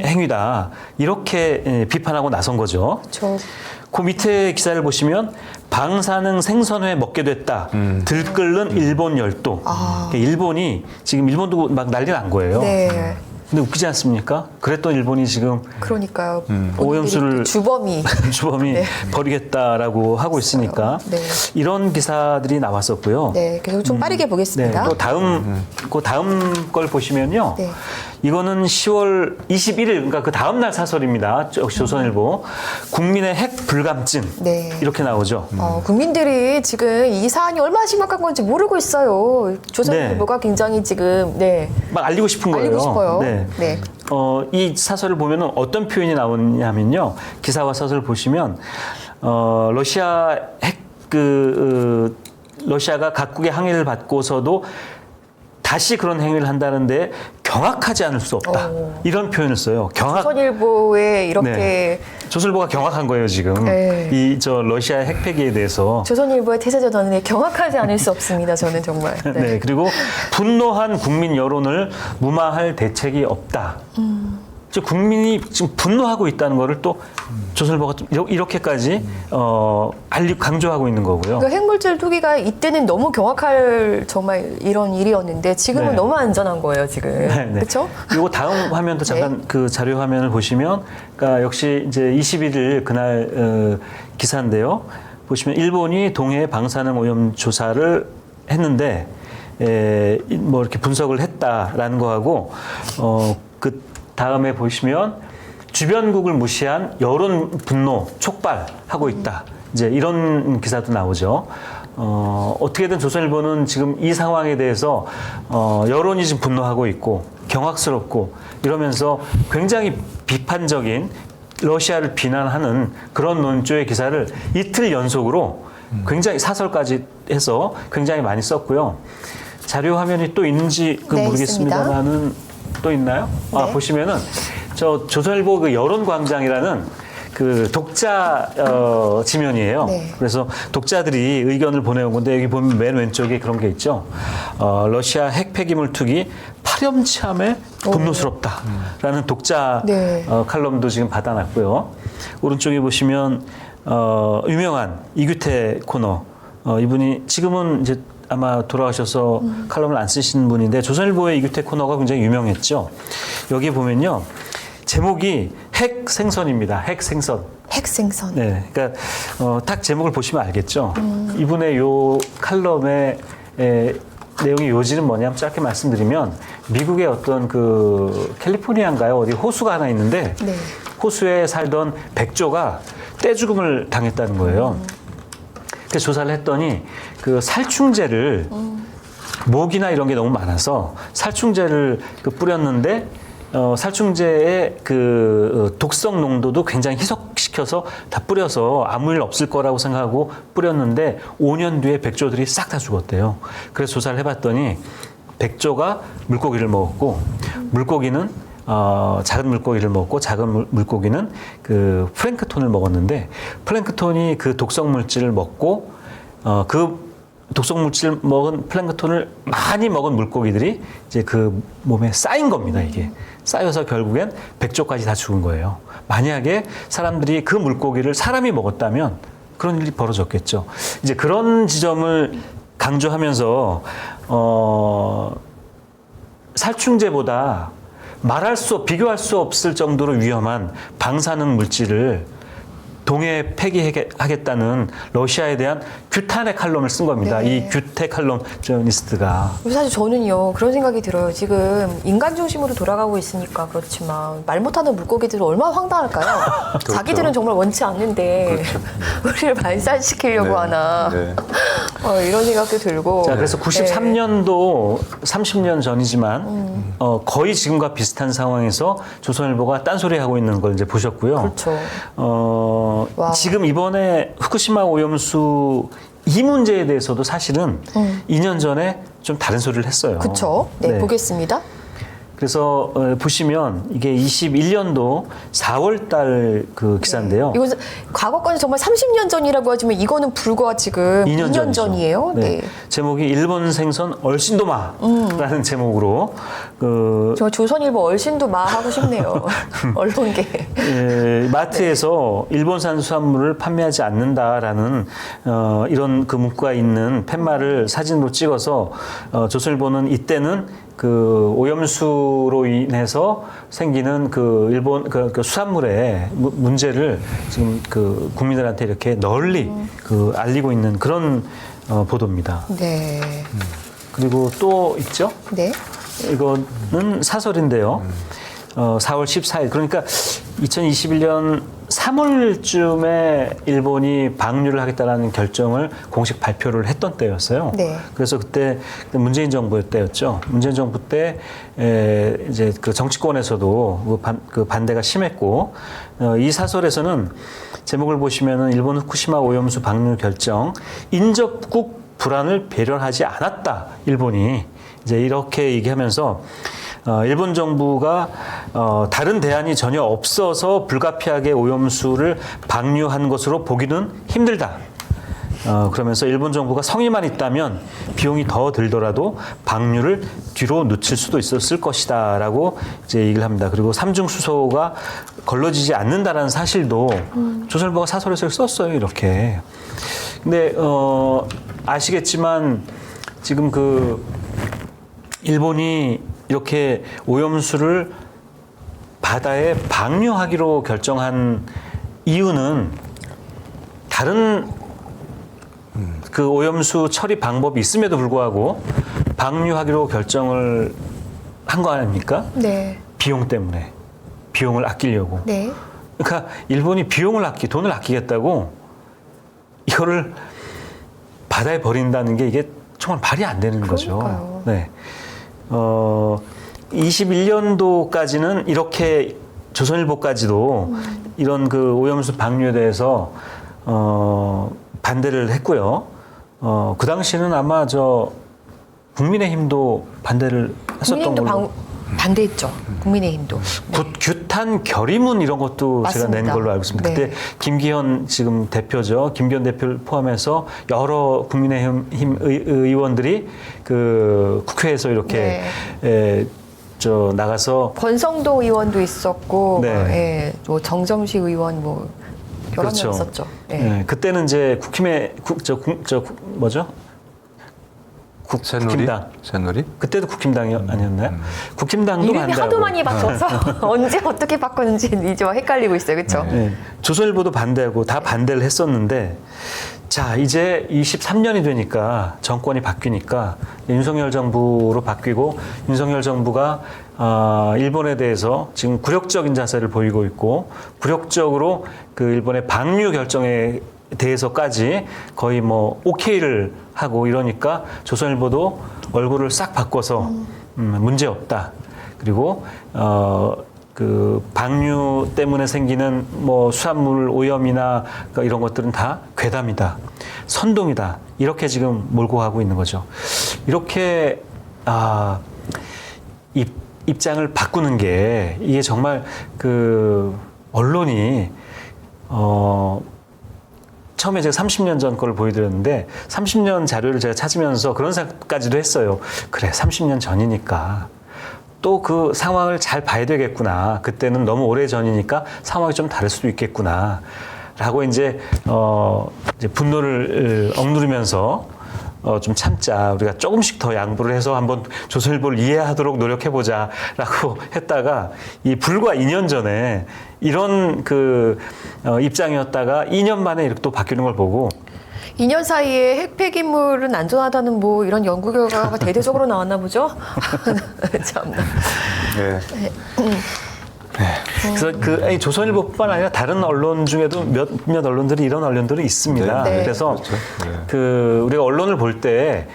Speaker 3: 행위다. 이렇게 비판하고 나선 거죠.
Speaker 1: 그렇죠.
Speaker 3: 그 밑에 기사를 보시면 방사능 생선회 먹게 됐다. 들끓는 일본 열도. 일본이 지금 일본도 막 난리 난 거예요.
Speaker 1: 네.
Speaker 3: 근데 웃기지 않습니까? 그랬던 일본이 지금
Speaker 1: 그러니까요.
Speaker 3: 오염수를
Speaker 1: 주범이
Speaker 3: 네. 버리겠다라고 하고 있으니까
Speaker 1: 네.
Speaker 3: 이런 기사들이 나왔었고요.
Speaker 1: 네, 그래서 좀 빠르게 보겠습니다.
Speaker 3: 네, 또 그 다음 걸 보시면요.
Speaker 1: 네.
Speaker 3: 이거는 10월 21일, 그러니까 그 다음 날 사설입니다. 조선일보. 국민의 핵 불감증.
Speaker 1: 네.
Speaker 3: 이렇게 나오죠.
Speaker 1: 국민들이 지금 이 사안이 얼마나 심각한 건지 모르고 있어요. 조선일보가 굉장히 지금, 네.
Speaker 3: 막 알리고 싶은 거예요.
Speaker 1: 알리고 싶어요.
Speaker 3: 네.
Speaker 1: 네.
Speaker 3: 이 사설을 보면은 어떤 표현이 나오냐면요. 기사와 사설을 보시면, 러시아 러시아가 각국의 항의를 받고서도 다시 그런 행위를 한다는데 경악하지 않을 수 없다. 이런 표현을 써요.
Speaker 1: 조선일보에 이렇게
Speaker 3: 네. 조선일보가 경악한 거예요, 지금.
Speaker 1: 네.
Speaker 3: 러시아 핵폐기에 대해서.
Speaker 1: 조선일보의 태세전환에 경악하지 않을 수 없습니다. 저는 정말.
Speaker 3: 네. 그리고 분노한 국민 여론을 무마할 대책이 없다. 국민이 지금 분노하고 있다는 거를 또 조선일보가 좀 이렇게까지 강조하고 있는 거고요.
Speaker 1: 그러니까 핵물질 투기가 이때는 너무 경악할 정말 이런 일이었는데 지금은
Speaker 3: 네.
Speaker 1: 너무 안전한 거예요, 지금.
Speaker 3: 네, 네.
Speaker 1: 그렇죠?
Speaker 3: 이거 다음 화면도 잠깐 그 자료 화면을 보시면, 그러니까 역시 이제 21일 그날 기사인데요. 보시면 일본이 동해 방사능 오염 조사를 했는데 뭐 이렇게 분석을 했다라는 거하고 그 다음에 보시면 주변국을 무시한 여론 분노 촉발하고 있다. 이제 이런 기사도 나오죠. 어떻게든 조선일보는 지금 이 상황에 대해서 여론이 지금 분노하고 있고 경악스럽고 이러면서 굉장히 비판적인 러시아를 비난하는 그런 논조의 기사를 이틀 연속으로 굉장히 사설까지 해서 굉장히 많이 썼고요. 자료 화면이 또 있는지
Speaker 1: 네,
Speaker 3: 모르겠습니다만은 또 있나요?
Speaker 1: 네.
Speaker 3: 보시면은 저 조선일보 그 여론광장이라는 그 독자 지면이에요.
Speaker 1: 네.
Speaker 3: 그래서 독자들이 의견을 보내온 건데 여기 보면 맨 왼쪽에 그런 게 있죠. 러시아 핵 폐기물 투기 파렴치함에 분노스럽다라는 독자
Speaker 1: 네.
Speaker 3: 칼럼도 지금 받아놨고요. 오른쪽에 보시면 유명한 이규태 코너 이분이 지금은 이제 아마 돌아가셔서 칼럼을 안 쓰시는 분인데 조선일보의 이규태 코너가 굉장히 유명했죠. 여기 보면요. 제목이 핵생선입니다. 핵생선.
Speaker 1: 핵생선.
Speaker 3: 네, 그러니까 딱 제목을 보시면 알겠죠. 이분의 요 칼럼의 내용이 요지는 뭐냐면 짧게 말씀드리면 미국의 어떤 그 캘리포니아인가요? 어디 호수가 하나 있는데
Speaker 1: 네.
Speaker 3: 호수에 살던 백조가 떼죽음을 당했다는 거예요. 그래서 조사를 했더니 그 살충제를 모기나 이런 게 너무 많아서 살충제를 뿌렸는데 살충제의 그 독성 농도도 굉장히 희석시켜서 다 뿌려서 아무 일 없을 거라고 생각하고 뿌렸는데 5년 뒤에 백조들이 싹 다 죽었대요. 그래서 조사를 해봤더니 백조가 물고기를 먹었고 물고기는 작은 물고기를 먹고 작은 물고기는 그 플랭크톤을 먹었는데 플랭크톤이 그 독성 물질을 먹고 그 독성 물질을 먹은 플랭크톤을 많이 먹은 물고기들이 이제 그 몸에 쌓인 겁니다. 이게 쌓여서 결국엔 백조까지 다 죽은 거예요. 만약에 사람들이 그 물고기를 사람이 먹었다면 그런 일이 벌어졌겠죠. 이제 그런 지점을 강조하면서 살충제보다 비교할 수 없을 정도로 위험한 방사능 물질을 동해에 폐기하겠다는 러시아에 대한 규탄의 칼럼을 쓴 겁니다.
Speaker 1: 네.
Speaker 3: 이 규태 칼럼 저널리스트가.
Speaker 1: 사실 저는요 그런 생각이 들어요. 지금 인간 중심으로 돌아가고 있으니까 그렇지만 말 못하는 물고기들은 얼마나 황당할까요?
Speaker 2: 그렇죠.
Speaker 1: 자기들은 정말 원치 않는데 우리를 발살시키려고
Speaker 2: 네.
Speaker 1: 하나
Speaker 2: 네.
Speaker 1: 이런 생각도 들고.
Speaker 3: 자, 그래서 93년도 30년 전이지만 거의 지금과 비슷한 상황에서 조선일보가 딴소리하고 있는 걸 이제 보셨고요.
Speaker 1: 그렇죠. 와.
Speaker 3: 지금 이번에 후쿠시마 오염수 이 문제에 대해서도 사실은 2년 전에 좀 다른 소리를 했어요.
Speaker 1: 그렇죠. 네, 보겠습니다.
Speaker 3: 그래서 보시면 이게 21년도 4월 달 그 기사인데요.
Speaker 1: 이건 과거 거는 정말 30년 전이라고 하지만 이거는 불과 지금 2년 전이에요.
Speaker 3: 네.
Speaker 1: 네.
Speaker 3: 제목이 일본 생선 얼씬도마라는 제목으로
Speaker 1: 저 조선일보 얼씬도 마 하고 싶네요. 언론계.
Speaker 3: 예, 마트에서 일본산 수산물을 판매하지 않는다라는 이런 그 문구가 있는 팻말을 사진으로 찍어서 조선일보는 이때는 그 오염수로 인해서 생기는 그 일본 그 수산물의 문제를 지금 그 국민들한테 이렇게 널리 그 알리고 있는 그런 보도입니다.
Speaker 1: 네.
Speaker 3: 그리고 또 있죠?
Speaker 1: 네.
Speaker 3: 이거는 사설인데요. 4월 14일 그러니까 2021년 3월쯤에 일본이 방류를 하겠다라는 결정을 공식 발표를 했던 때였어요.
Speaker 1: 네.
Speaker 3: 그래서 그때 문재인 정부 때였죠. 문재인 정부 때 이제 그 정치권에서도 그 반대가 심했고 이 사설에서는 제목을 보시면은 일본 후쿠시마 오염수 방류 결정 인접국 불안을 배려하지 않았다. 일본이 이제 이렇게 얘기하면서 일본 정부가 다른 대안이 전혀 없어서 불가피하게 오염수를 방류한 것으로 보기는 힘들다. 그러면서 일본 정부가 성의만 있다면 비용이 더 들더라도 방류를 뒤로 늦출 수도 있었을 것이다라고 이제 얘기를 합니다. 그리고 삼중 수소가 걸러지지 않는다라는 사실도 조선일보가 사설에서 썼어요. 이렇게. 근데 아시겠지만 지금 그 일본이 이렇게 오염수를 바다에 방류하기로 결정한 이유는 다른 그 오염수 처리 방법이 있음에도 불구하고 방류하기로 결정을 한 거 아닙니까?
Speaker 1: 네.
Speaker 3: 비용 때문에. 비용을 아끼려고.
Speaker 1: 네.
Speaker 3: 그러니까 일본이 돈을 아끼겠다고 이거를 바다에 버린다는 게 이게 정말 말이 안 되는 거죠.
Speaker 1: 그러니까요.
Speaker 3: 네. 21년도까지는 이렇게 조선일보까지도 이런 그 오염수 방류에 대해서 반대를 했고요. 그 당시에는 아마 국민의힘도 반대를 했었던 걸로.
Speaker 1: 반대했죠. 국민의힘도.
Speaker 3: 규탄 결의문 이런 것도
Speaker 1: 맞습니다.
Speaker 3: 제가 낸 걸로 알고 있습니다.
Speaker 1: 네.
Speaker 3: 그때 김기현 지금 대표죠. 김기현 대표를 포함해서 여러 국민의힘 의원들이 그 국회에서 이렇게 나가서
Speaker 1: 권성도 의원도 있었고,
Speaker 3: 네.
Speaker 1: 뭐 정점식 의원 뭐 여러
Speaker 3: 그렇죠.
Speaker 1: 명 있었죠. 네.
Speaker 3: 네, 그때는 이제 국힘당.
Speaker 2: 새누리?
Speaker 3: 그때도 국힘당이 아니었나요? 국힘당도
Speaker 1: 이름이
Speaker 3: 반대하고.
Speaker 1: 하도 많이 바뀌어서 언제 어떻게 바꿨는지 이제 헷갈리고 있어요. 그렇죠?
Speaker 3: 네. 조선일보도 반대하고 다 반대를 했었는데 자 이제 23년이 되니까 정권이 바뀌니까 윤석열 정부로 바뀌고 윤석열 정부가 일본에 대해서 지금 굴욕적인 자세를 보이고 있고 굴욕적으로 그 일본의 방류 결정에 대해서까지 거의 뭐 오케이를 하고 이러니까 조선일보도 얼굴을 싹 바꿔서 문제 없다. 그리고 그 방류 때문에 생기는 뭐 수산물 오염이나 이런 것들은 다 괴담이다, 선동이다 이렇게 지금 몰고 가고 있는 거죠. 이렇게 입장을 바꾸는 게 이게 정말 그 언론이 처음에 제가 30년 전 거를 보여드렸는데 30년 자료를 제가 찾으면서 그런 생각까지도 했어요. 그래 30년 전이니까 또 그 상황을 잘 봐야 되겠구나. 그때는 너무 오래 전이니까 상황이 좀 다를 수도 있겠구나. 라고 이제 분노를 억누르면서 좀 참자. 우리가 조금씩 더 양보를 해서 한번 조선일보를 이해하도록 노력해보자. 라고 했다가 이 불과 2년 전에 이런 그 입장이었다가 2년 만에 이렇게 또 바뀌는 걸 보고
Speaker 1: 2년 사이에 핵 폐기물은 안전하다는 뭐 이런 연구 결과가 대대적으로 나왔나 보죠? 참나.
Speaker 2: 네.
Speaker 3: 그래서 그 조선일보뿐만 아니라 다른 언론 중에도 몇몇 언론들이 이런 언론들이 있습니다.
Speaker 1: 네.
Speaker 3: 그래서
Speaker 2: 그렇죠. 네.
Speaker 3: 그 우리가 언론을 볼 때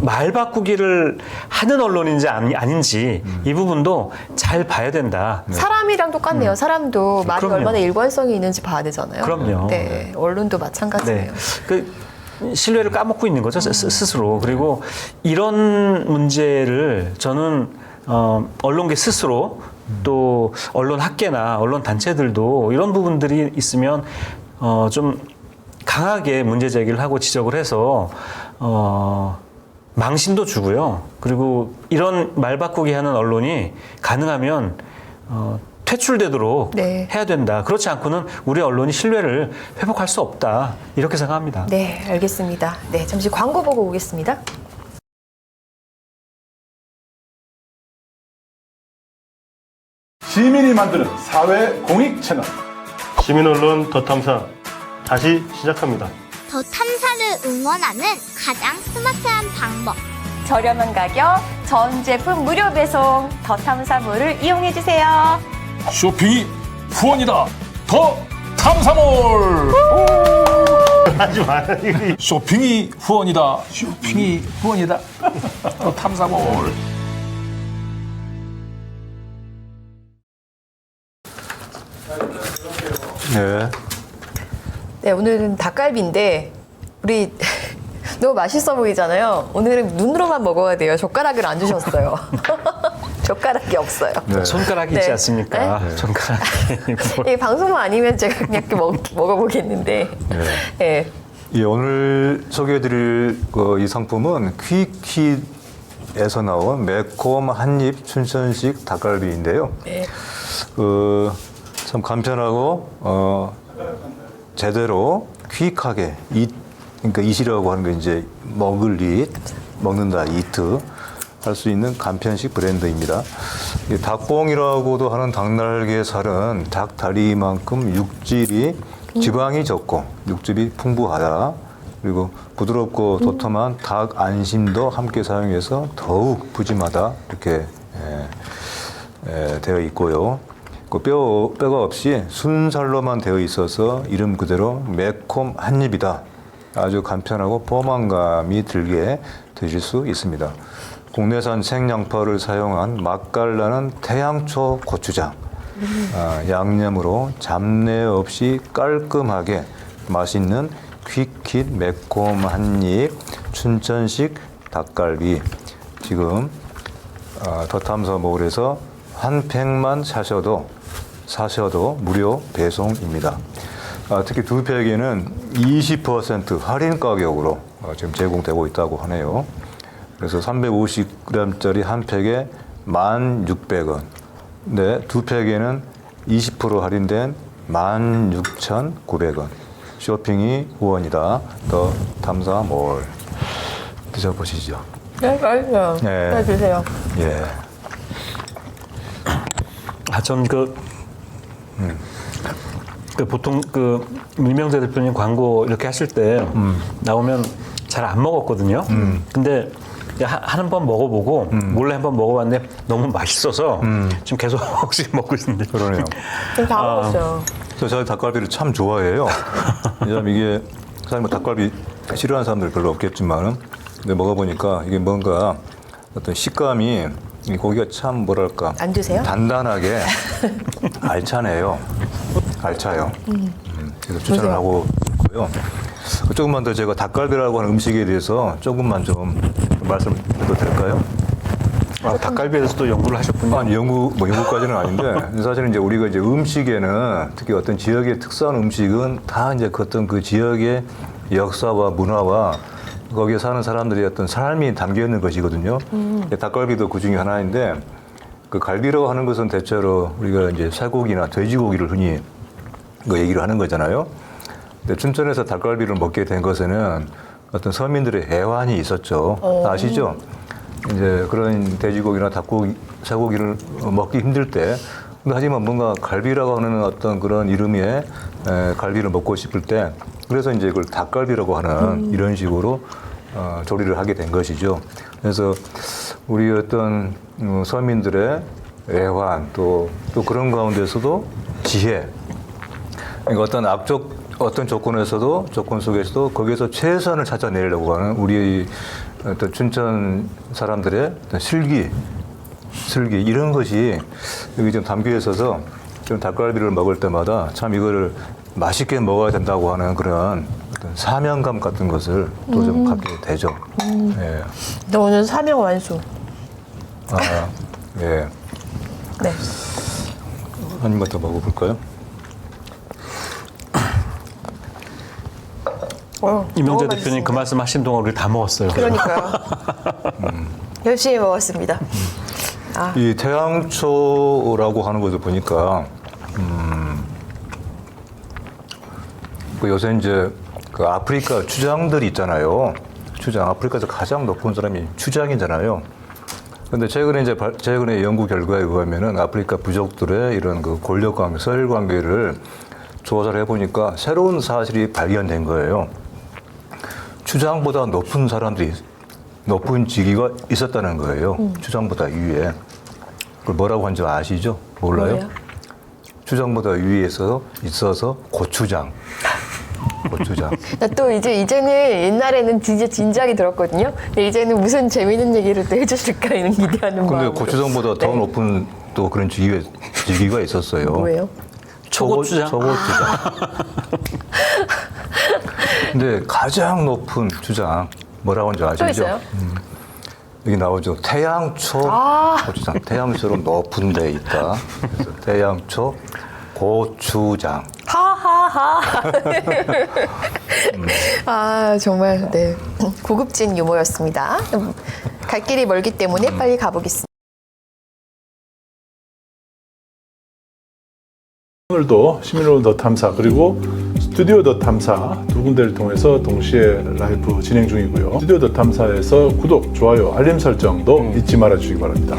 Speaker 3: 말 바꾸기를 하는 언론인지 아닌지 이 부분도 잘 봐야 된다.
Speaker 1: 사람이랑 똑같네요. 사람도 말이
Speaker 3: 그럼요.
Speaker 1: 얼마나 일관성이 있는지 봐야 되잖아요.
Speaker 3: 그럼요.
Speaker 1: 네, 언론도 마찬가지네요.
Speaker 3: 네. 그 신뢰를 까먹고 있는 거죠, 스스로. 그리고 이런 문제를 저는 언론계 스스로 또 언론 학계나 언론 단체들도 이런 부분들이 있으면 좀 강하게 문제 제기를 하고 지적을 해서 망신도 주고요. 그리고 이런 말 바꾸기 하는 언론이 가능하면 퇴출되도록
Speaker 1: 네.
Speaker 3: 해야 된다. 그렇지 않고는 우리 언론이 신뢰를 회복할 수 없다. 이렇게 생각합니다.
Speaker 1: 네, 알겠습니다. 네, 잠시 광고 보고 오겠습니다.
Speaker 4: 시민이 만드는 사회 공익 채널
Speaker 5: 시민언론 더 탐사 다시 시작합니다.
Speaker 6: 더 탐사를 응원하는 가장 스마트한 방법.
Speaker 7: 저렴한 가격, 전 제품 무료 배송, 더 탐사몰을 이용해 주세요.
Speaker 4: 쇼핑이 후원이다 더 탐사몰
Speaker 5: 하지 마요.
Speaker 4: 쇼핑이 후원이다 더 탐사몰.
Speaker 2: 네.
Speaker 1: 네, 오늘은 닭갈비인데 우리 너무 맛있어 보이잖아요. 오늘은 눈으로만 먹어야 돼요. 젓가락을 안 주셨어요. 젓가락이 없어요.
Speaker 2: 네.
Speaker 3: 손가락이
Speaker 1: 네.
Speaker 3: 있지 않습니까?
Speaker 1: 네?
Speaker 3: 손가락이.
Speaker 1: 이 방송만 아니면 제가 그냥 이렇게 먹어보겠는데.
Speaker 2: 네.
Speaker 1: 네.
Speaker 2: 예, 오늘 소개해드릴 이 상품은 퀵킷에서 나온 매콤 한입 춘천식 닭갈비인데요.
Speaker 1: 네.
Speaker 2: 참 간편하고 제대로 퀵하게 그러니까 이시라고 하는 게 이제 먹는다 이트 할 수 있는 간편식 브랜드입니다. 이 닭봉이라고도 하는 닭날개 살은 닭 다리만큼 육질이 지방이 적고 육즙이 풍부하다. 그리고 부드럽고 도톰한 닭 안심도 함께 사용해서 더욱 푸짐하다 이렇게 되어 있고요. 그 뼈가 없이 순살로만 되어 있어서 이름 그대로 매콤 한입이다. 아주 간편하고 포만감이 들게 드실 수 있습니다. 국내산 생양파를 사용한 맛깔나는 태양초 고추장, 양념으로 잡내 없이 깔끔하게 맛있는 퀵킷 매콤 한입 춘천식 닭갈비. 지금 더탐사몰에서 한 팩만 사셔도 무료 배송입니다. 특히 두 팩에는 20% 할인 가격으로 지금 제공되고 있다고 하네요. 그래서 350g짜리 한 팩에 1,600원. 네, 두 팩에는 20% 할인된 16,900원. 쇼핑이 후원이다. 더 탐사몰. 드셔보시죠.
Speaker 1: 네, 맛있어요.
Speaker 2: 네.
Speaker 1: 잘 드세요.
Speaker 2: 예.
Speaker 3: 전 보통 이명재 대표님 광고 이렇게 하실 때 나오면 잘 안 먹었거든요. 근데 한 번 먹어보고 몰래 한 번 먹어봤는데 너무 맛있어서 지금 계속 혹시 먹고 있는데.
Speaker 2: 그러네요.
Speaker 1: 지금 다 먹었어요.
Speaker 2: 제가 닭갈비를 참 좋아해요. 왜냐면 이게 사실 뭐 닭갈비 싫어하는 사람들 별로 없겠지만, 근데 먹어보니까 이게 뭔가 어떤 식감이 이 고기가 참 뭐랄까
Speaker 1: 안 드세요?
Speaker 2: 단단하게 알차네요. 알차요. 그래서 추천을 하고 있고요. 조금만 더 제가 닭갈비라고 하는 음식에 대해서 조금만 좀 말씀드려도 될까요?
Speaker 3: 닭갈비에 대해서도 연구를 하셨군요.
Speaker 2: 아니, 연구까지는 아닌데, 사실은 이제 우리가 이제 음식에는 특히 어떤 지역의 특수한 음식은 다 이제 그 어떤 그 지역의 역사와 문화와 거기에 사는 사람들의 어떤 삶이 담겨 있는 것이거든요. 닭갈비도 그 중에 하나인데, 그 갈비라고 하는 것은 대체로 우리가 이제 쇠고기나 돼지고기를 흔히 그 얘기를 하는 거잖아요. 근데 춘천에서 닭갈비를 먹게 된 것에는 어떤 서민들의 애환이 있었죠. 아시죠? 이제 그런 돼지고기나 닭고기, 쇠고기를 먹기 힘들 때, 근데 하지만 뭔가 갈비라고 하는 어떤 그런 이름의 갈비를 먹고 싶을 때, 그래서 이제 그걸 닭갈비라고 하는 이런 식으로 조리를 하게 된 것이죠. 그래서 우리 어떤 서민들의 애환 또 그런 가운데서도 지혜, 그러니까 어떤 조건 속에서도 거기에서 최선을 찾아내려고 하는 우리 어떤 춘천 사람들의 어떤 슬기 이런 것이 여기 좀 담겨 있어서 좀 닭갈비를 먹을 때마다 참 이거를 맛있게 먹어야 된다고 하는 그런 어떤 사명감 같은 것을 또 좀 갖게 되죠. 예.
Speaker 1: 너 오늘 사명 완수.
Speaker 2: 예.
Speaker 1: 네.
Speaker 2: 한 입만 더 먹어볼까요?
Speaker 3: 이명재
Speaker 1: 너무
Speaker 3: 대표님 그 말씀 하신 동안 우리 다 먹었어요.
Speaker 1: 그러니까요. 열심히 먹었습니다.
Speaker 2: 이 태양초라고 하는 것을 보니까 그 요새 이제 그 아프리카 추장들이 있잖아요. 아프리카에서 가장 높은 사람이 추장이잖아요. 근데 최근에 연구 결과에 의하면은 아프리카 부족들의 이런 그 권력 관계, 서열 관계를 조사를 해보니까 새로운 사실이 발견된 거예요. 추장보다 높은 사람들이 높은 직위가 있었다는 거예요. 추장보다 위에. 그걸 뭐라고 하는지 아시죠? 몰라요?
Speaker 1: 뭐예요?
Speaker 2: 추장보다 위에 있어서 고추장.
Speaker 1: 나 또 이제는 옛날에는 진짜 진작에 들었거든요. 근데 이제는 무슨 재밌는 얘기를 또 해주실까 이런 기대하는
Speaker 2: 근데
Speaker 1: 마음으로.
Speaker 2: 고추장보다 더
Speaker 1: 네.
Speaker 2: 높은 또 그런 직위가 있었어요.
Speaker 1: 뭐예요?
Speaker 3: 초고추장.
Speaker 2: 초고추장. 근데 가장 높은 추장 뭐라고 하는지 아시죠?
Speaker 1: 또 있어요?
Speaker 2: 여기 나오죠. 태양초 고추장. 태양처럼 높은 데 있다. 그래서 태양초 고추장.
Speaker 1: 하하. 하하. 아 정말 네 고급진 유머였습니다. 갈 길이 멀기 때문에 빨리 가보겠습니다.
Speaker 4: 오늘도 시민언론 더 탐사 그리고 스튜디오 더 탐사 두 군데를 통해서 동시에 라이브 진행 중이고요. 스튜디오 더 탐사에서 구독, 좋아요, 알림 설정도 잊지 말아 주시기 바랍니다.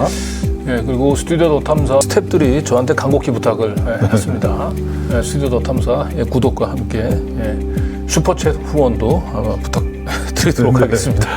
Speaker 8: 예, 그리고 스튜디오 더 탐사 스태프들이 저한테 간곡히 부탁을 했습니다. 예, 스튜디오 더 탐사 구독과 함께 슈퍼챗 후원도 아마 부탁드리도록 하겠습니다.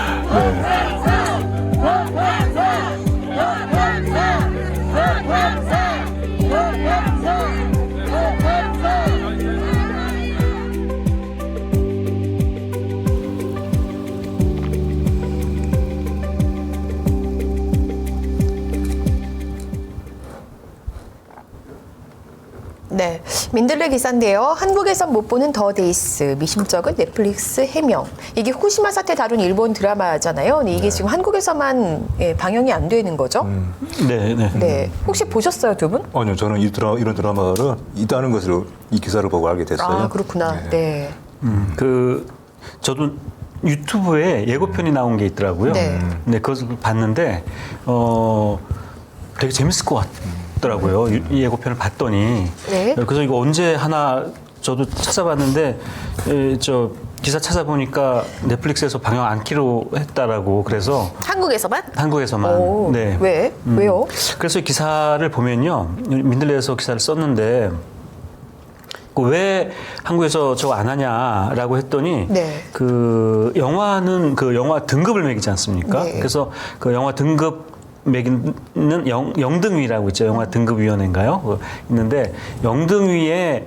Speaker 1: 네, 민들레 기사인데요. 한국에선 못 보는 더 데이스, 미심쩍은 넷플릭스 해명. 이게 후쿠시마 사태 다룬 일본 드라마잖아요. 근데 이게 지금 한국에서만 방영이 안 되는 거죠?
Speaker 3: 네, 네.
Speaker 1: 네, 혹시 보셨어요, 두 분?
Speaker 2: 아니요, 저는 이런 드라마를 있다는 것을 이 기사를 보고 알게 됐어요.
Speaker 1: 아, 그렇구나. 네.
Speaker 3: 저도 유튜브에 예고편이 나온 게 있더라고요.
Speaker 1: 네.
Speaker 3: 네, 그것을 봤는데 되게 재밌을 것 같더라고요. 이 예고편을 봤더니.
Speaker 1: 네.
Speaker 3: 그래서 이거 언제 하나 저도 찾아봤는데 저 기사 찾아보니까 넷플릭스에서 방영 않기로 했다라고 그래서
Speaker 1: 한국에서만? 오,
Speaker 3: 네.
Speaker 1: 왜? 왜요?
Speaker 3: 그래서 이 기사를 보면요, 민들레에서 기사를 썼는데 왜 한국에서 저거 안 하냐라고 했더니
Speaker 1: 네.
Speaker 3: 그 영화는 그 영화 등급을 매기지 않습니까?
Speaker 1: 네.
Speaker 3: 그래서 그 영화 등급 매기는 영등위라고 있죠. 영화 등급위원회인가요? 있는데 영등위에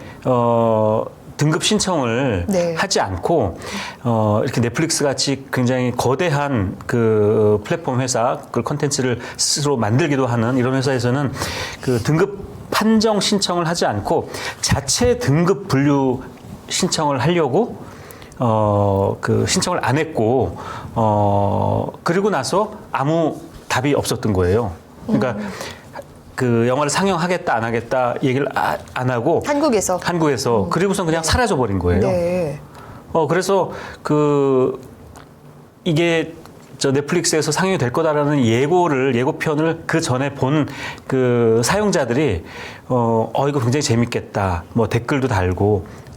Speaker 3: 등급 신청을
Speaker 1: 네.
Speaker 3: 하지 않고 이렇게 넷플릭스 같이 굉장히 거대한 그 플랫폼 회사 그 콘텐츠를 스스로 만들기도 하는 이런 회사에서는 그 등급 판정 신청을 하지 않고 자체 등급 분류 신청을 하려고 그 신청을 안 했고 그리고 나서 아무 답이 없었던 거예요. 그러니까 그 영화를 상영하겠다 안 하겠다 얘기를 안 하고
Speaker 1: 한국에서
Speaker 3: 그리고선 그냥 사라져 버린 거예요.
Speaker 1: 네.
Speaker 3: 그래서 이게 저 넷플릭스에서 상영이 될 거다라는 예고편을 그 전에 본 그 사용자들이 이거 굉장히 재밌겠다. 뭐 댓글도 달고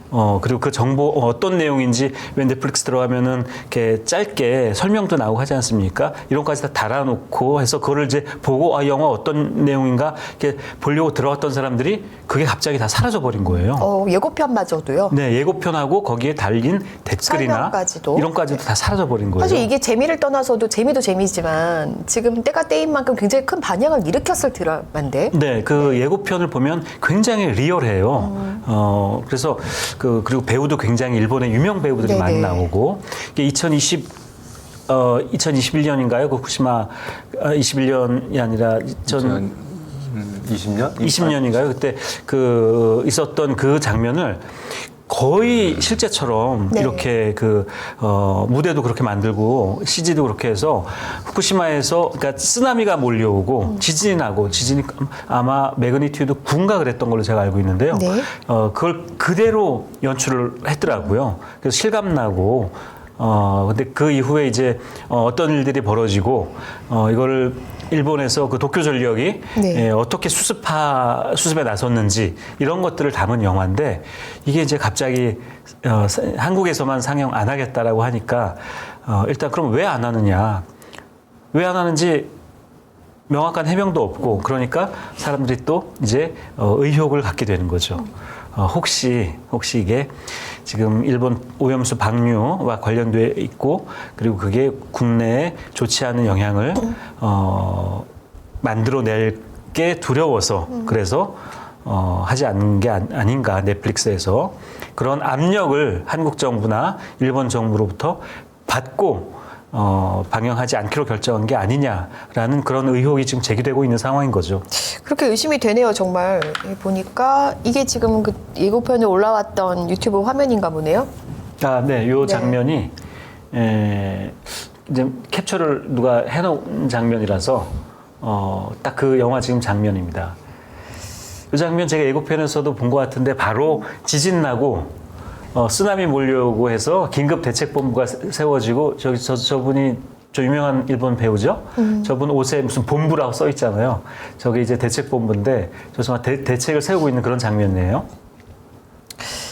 Speaker 3: 그리고 그 정보 어떤 내용인지 왜 넷플릭스 들어가면은 이렇게 짧게 설명도 나오고 하지 않습니까? 이런 것까지 다 달아놓고 해서 그거를 이제 보고 영화 어떤 내용인가 이렇게 보려고 들어갔던 사람들이 그게 갑자기 다 사라져 버린 거예요.
Speaker 1: 예고편마저도요?
Speaker 3: 네, 예고편하고 거기에 달린 댓글이나
Speaker 1: 설명까지도?
Speaker 3: 이런 것까지도 다 사라져 버린 거예요.
Speaker 1: 사실 이게 재미를 떠나서도 재미도 재미지만 지금 때가 때인 만큼 굉장히 큰 반향을 일으켰을 드라마인데.
Speaker 3: 네, 그 예고편을 보면 굉장히 리얼해요. 그래서 그리고 배우도 굉장히 일본의 유명 배우들이
Speaker 1: 네네.
Speaker 3: 많이 나오고 이게 2021년인가요? 그 후쿠시마 21년이 아니라
Speaker 2: 20년?
Speaker 3: 20년인가요? 그때 있었던 그 장면을 거의 실제처럼
Speaker 1: 네.
Speaker 3: 이렇게 무대도 그렇게 만들고 CG도 그렇게 해서 후쿠시마에서 그러니까 쓰나미가 몰려오고 지진이 나고 지진이 아마 매그니튜드 9인가 그랬던 걸로 제가 알고 있는데요.
Speaker 1: 네.
Speaker 3: 그걸 그대로 연출을 했더라고요. 그래서 실감 나고 근데 그 이후에 이제 어떤 일들이 벌어지고 이거를 일본에서 그 도쿄 전력이
Speaker 1: 네.
Speaker 3: 어떻게 수습에 나섰는지 이런 것들을 담은 영화인데 이게 이제 갑자기 한국에서만 상영 안 하겠다라고 하니까 일단 그럼 왜 안 하느냐? 왜 안 하는지 명확한 해명도 없고 그러니까 사람들이 또 이제 의혹을 갖게 되는 거죠. 혹시 이게 지금 일본 오염수 방류와 관련돼 있고 그리고 그게 국내에 좋지 않은 영향을 만들어낼 게 두려워서 그래서 하지 않는 게 아닌가 넷플릭스에서 그런 압력을 한국 정부나 일본 정부로부터 받고 방영하지 않기로 결정한 게 아니냐라는 그런 의혹이 지금 제기되고 있는 상황인 거죠.
Speaker 1: 그렇게 의심이 되네요, 정말. 보니까 이게 지금 그 예고편에 올라왔던 유튜브 화면인가 보네요.
Speaker 3: 네, 요 장면이 이제 캡처를 누가 해놓은 장면이라서 딱 그 영화 지금 장면입니다. 이 장면 제가 예고편에서도 본 것 같은데 바로 지진 나고 쓰나미 몰려오고 해서 긴급 대책본부가 세워지고 저분이 저 유명한 일본 배우죠. 저분 옷에 무슨 본부라고 써 있잖아요. 저게 이제 대책본부인데 저 정말 대책을 세우고 있는 그런 장면이에요.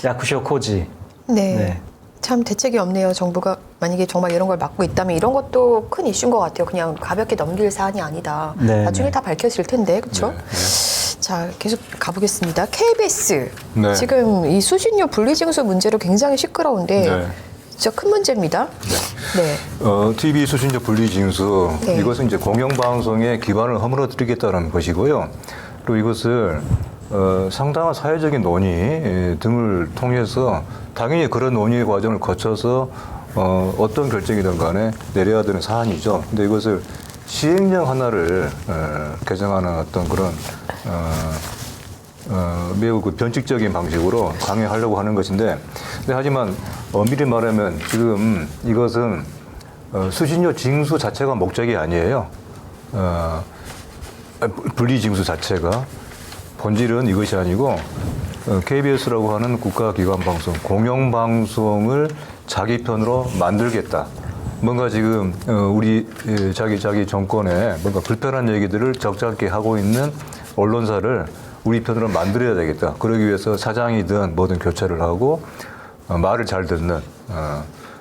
Speaker 3: 야쿠쇼 코지.
Speaker 1: 네.
Speaker 3: 네.
Speaker 1: 참 대책이 없네요. 정부가 만약에 정말 이런 걸 막고 있다면 이런 것도 큰 이슈인 것 같아요. 그냥 가볍게 넘길 사안이 아니다.
Speaker 3: 네,
Speaker 1: 나중에
Speaker 3: 네.
Speaker 1: 다 밝혀질 텐데, 그렇죠? 자, 계속 가보겠습니다. KBS
Speaker 2: 네.
Speaker 1: 지금 이 수신료 분리징수 문제로 굉장히 시끄러운데
Speaker 2: 네.
Speaker 1: 진짜 큰 문제입니다. 네.
Speaker 2: TV 수신료 분리징수
Speaker 1: 네.
Speaker 2: 이것은 이제 공영방송의 기반을 허물어뜨리겠다는 것이고요. 그리고 이것을 상당한 사회적인 논의 등을 통해서 당연히 그런 논의의 과정을 거쳐서 어떤 결정이든 간에 내려야 되는 사안이죠. 근데 이것을 시행령 하나를 개정하는 어떤 그런 매우 그 변칙적인 방식으로 강행하려고 하는 것인데, 근데 하지만 엄밀히 말하면 지금 이것은 수신료 징수 자체가 목적이 아니에요. 분리징수 자체가 본질은 이것이 아니고 KBS라고 하는 국가기관 방송, 공영방송을 자기 편으로 만들겠다. 뭔가 지금 우리 자기 정권에 뭔가 불편한 얘기들을 적잖게 하고 있는 언론사를 우리 편으로 만들어야 되겠다. 그러기 위해서 사장이든 뭐든 교체를 하고 말을 잘 듣는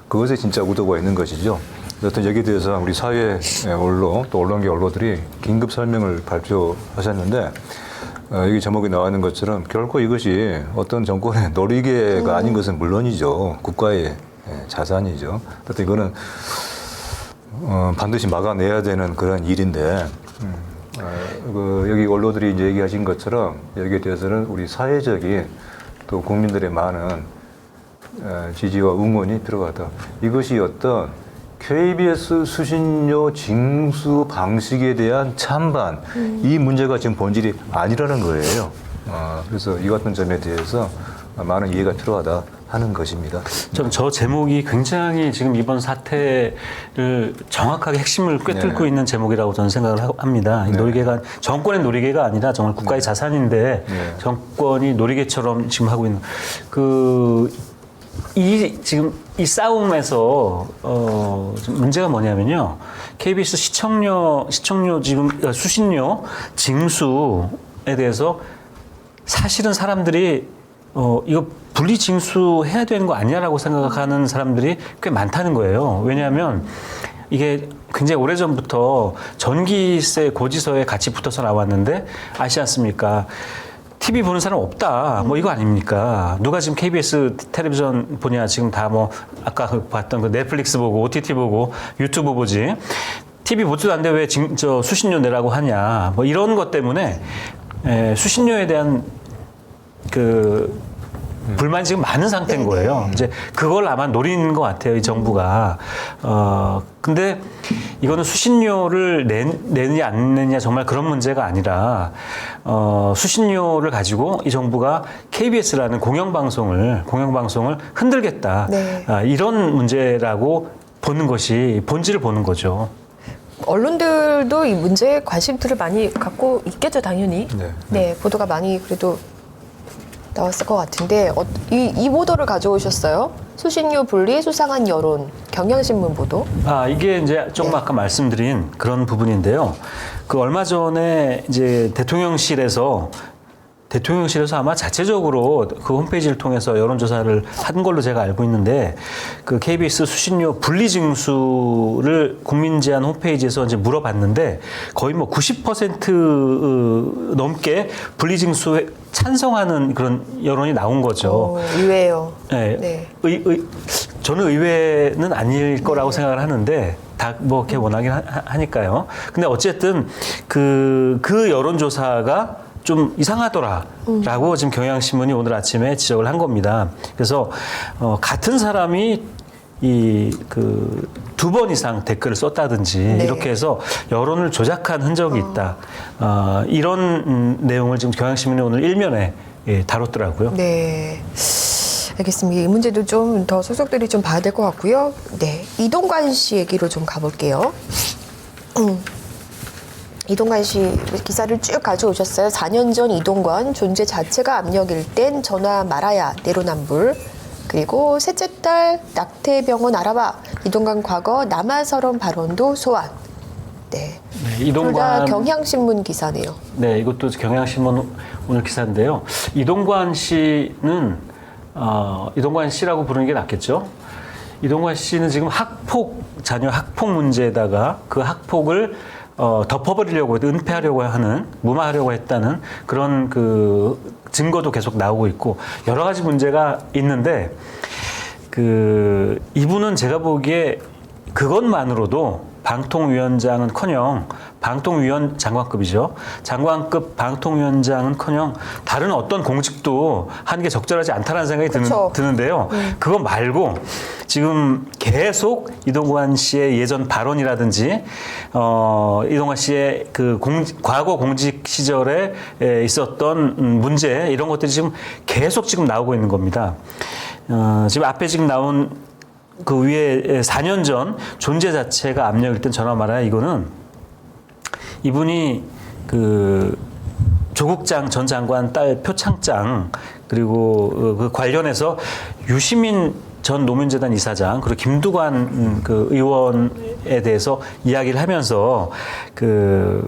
Speaker 2: 그것에 진짜 의도가 있는 것이죠. 어떤 여기에 대해서 우리 사회 언론 또 언론계 언론들이 긴급 설명을 발표하셨는데 여기 제목에 나와 있는 것처럼 결코 이것이 어떤 정권의 놀이개가 아닌 것은 물론이죠. 국가의 자산이죠. 하여튼 이거는 반드시 막아내야 되는 그런 일인데 여기 언론들이 이제 얘기하신 것처럼 여기에 대해서는 우리 사회적인 또 국민들의 많은 지지와 응원이 들어가다. 이것이 어떤 KBS 수신료 징수 방식에 대한 찬반, 이 문제가 지금 본질이 아니라는 거예요. 그래서 이 같은 점에 대해서 많은 이해가 필요하다 하는 것입니다.
Speaker 3: 저 제목이 굉장히 지금 이번 사태를 정확하게 핵심을 꿰뚫고
Speaker 2: 네.
Speaker 3: 있는 제목이라고 저는 생각을 합니다. 이
Speaker 2: 네.
Speaker 3: 놀이개가 정권의 놀이개가 아니라 정말 국가의 자산인데
Speaker 2: 네.
Speaker 3: 정권이 놀이개처럼 지금 하고 있는 지금 이 싸움에서 좀 문제가 뭐냐면요. KBS 시청료 지금 수신료 징수에 대해서 사실은 사람들이 이거 분리 징수해야 되는 거 아니냐라고 생각하는 사람들이 꽤 많다는 거예요. 왜냐하면 이게 굉장히 오래전부터 전기세 고지서에 같이 붙어서 나왔는데 아시지 않습니까? TV 보는 사람 없다. 뭐 이거 아닙니까? 누가 지금 KBS 텔레비전 보냐? 지금 다 뭐 아까 봤던 그 넷플릭스 보고 OTT 보고 유튜브 보지. TV 보지도 않는데 왜 수신료 내라고 하냐? 뭐 이런 것 때문에 수신료에 대한 불만이 지금 많은 상태인 거예요. 이제 그걸 아마 노리는 것 같아요, 이 정부가. 근데 이거는 수신료를 내느냐 안 내느냐 정말 그런 문제가 아니라, 수신료를 가지고 이 정부가 KBS라는 공영방송을 흔들겠다.
Speaker 1: 네.
Speaker 3: 이런 문제라고 보는 것이 본질을 보는 거죠.
Speaker 1: 언론들도 이 문제에 관심들을 많이 갖고 있겠죠, 당연히. 네, 보도가 많이 그래도 나왔을 것 같은데 이 보도를 가져오셨어요? 수신료 분리 수상한 여론, 경향신문 보도.
Speaker 3: 이게 이제 조금 아까 말씀드린 그런 부분인데요. 그 얼마 전에 이제 대통령실에서 아마 자체적으로 그 홈페이지를 통해서 여론조사를 한 걸로 제가 알고 있는데, 그 KBS 수신료 분리징수를 국민제한 홈페이지에서 이제 물어봤는데 거의 뭐 90% 넘게 분리징수에 찬성하는 그런 여론이 나온 거죠.
Speaker 1: 의외예요.
Speaker 3: 네. 저는 의외는 아닐 거라고 생각을 하는데 다 뭐 이렇게 원하긴 하니까요. 근데 어쨌든 그 여론조사가 좀 이상하더라라고 지금 경향신문이 오늘 아침에 지적을 한 겁니다. 그래서 같은 사람이 두 번 이상 댓글을 썼다든지 이렇게 해서 여론을 조작한 흔적이 있다. 이런 내용을 지금 경향신문이 오늘 일면에 다뤘더라고요.
Speaker 1: 네. 알겠습니다. 이 문제도 좀 더 소속들이 좀 봐야 될 것 같고요. 네. 이동관 씨 얘기로 좀 가볼게요. 이동관 씨 기사를 쭉 가져오셨어요. 4년 전 이동관 존재 자체가 압력일 땐 전화 말아야 내로남불. 그리고 셋째 딸 낙태병원 알아봐. 이동관 과거 남아설원 발언도 소환. 네.
Speaker 3: 네,
Speaker 1: 둘 다
Speaker 3: 이동관
Speaker 1: 경향신문 기사네요.
Speaker 3: 네, 이것도 경향신문 오늘 기사인데요. 이동관 씨는 이동관 씨라고 부르는 게 낫겠죠. 이동관 씨는 지금 자녀 학폭 문제에다가 그 학폭을 덮어버리려고, 은폐하려고 하는, 무마하려고 했다는 그런 그 증거도 계속 나오고 있고 여러 가지 문제가 있는데 이분은 제가 보기에 그것만으로도 방통위원장은커녕 방통위원 장관급이죠. 장관급 방통위원장은커녕 다른 어떤 공직도 하는 게 적절하지 않다는 생각이 드는데요. 그거 말고 지금 계속 이동관 씨의 예전 발언이라든지 이동관 씨의 그 과거 공직 시절에 있었던 문제 이런 것들이 지금 계속 지금 나오고 있는 겁니다. 지금 앞에 지금 나온 그 위에 4년 전 존재 자체가 압력일 땐 전화 말아야 이거는 이분이 그 조국장 전 장관 딸 표창장 그리고 그 관련해서 유시민 전 노무현재단 이사장 그리고 김두관 그 의원에 대해서 이야기를 하면서 그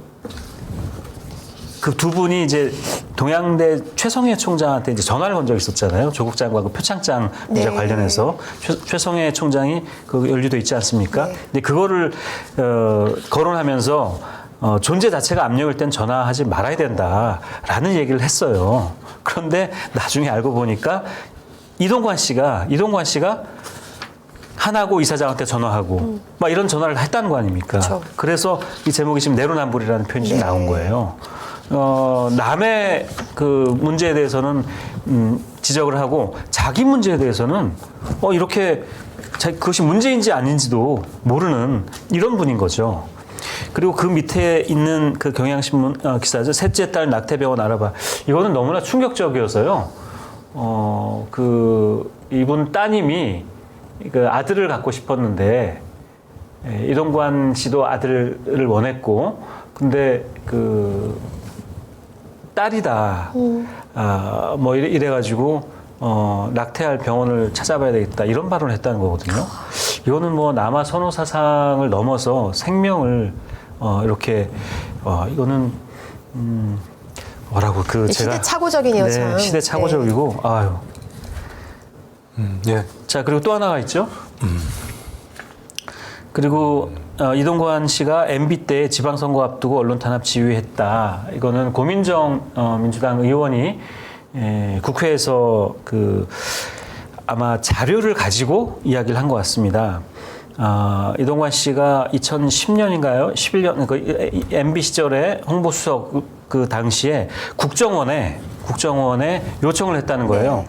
Speaker 3: 두 분이 이제 동양대 최성해 총장한테 이제 전화를 건 적이 있었잖아요. 조국 장관 그 표창장 문제 관련해서 최성해 총장이 그 연루돼 있지 않습니까? 근데 그거를 거론하면서 존재 자체가 압력일 땐 전화하지 말아야 된다라는 얘기를 했어요. 그런데 나중에 알고 보니까 이동관 씨가 하나고 이사장한테 전화하고 막 이런 전화를 했다는 거 아닙니까? 그렇죠. 그래서 이 제목이 지금 내로남불이라는 표현이 지금 나온 거예요. 남의 그 문제에 대해서는 지적을 하고 자기 문제에 대해서는 이렇게 그것이 문제인지 아닌지도 모르는 이런 분인 거죠. 그리고 그 밑에 있는 그 경향신문 기사죠. 셋째 딸 낙태병원 알아봐. 이거는 너무나 충격적이어서요. 이분 따님이 그 아들을 갖고 싶었는데 이동관 씨도 아들을 원했고 근데 그 딸이다. 뭐 이래가지고 낙태할 병원을 찾아봐야 되겠다. 이런 발언을 했다는 거거든요. 이거는 뭐 남아 선호 사상을 넘어서 생명을 이렇게 이거는 뭐라고 제가
Speaker 1: 시대착오적이네요.
Speaker 3: 네,
Speaker 1: 참.
Speaker 3: 시대착오적이고 아유.
Speaker 2: 예.
Speaker 3: 자 그리고 또 하나가 있죠. 그리고 이동관 씨가 MB 때 지방선거 앞두고 언론 탄압 지휘했다. 이거는 고민정 민주당 의원이 국회에서 아마 자료를 가지고 이야기를 한 것 같습니다. 이동관 씨가 2010년인가요? 11년 그 MB 시절에 홍보수석 그 당시에 국정원에 요청을 했다는 거예요.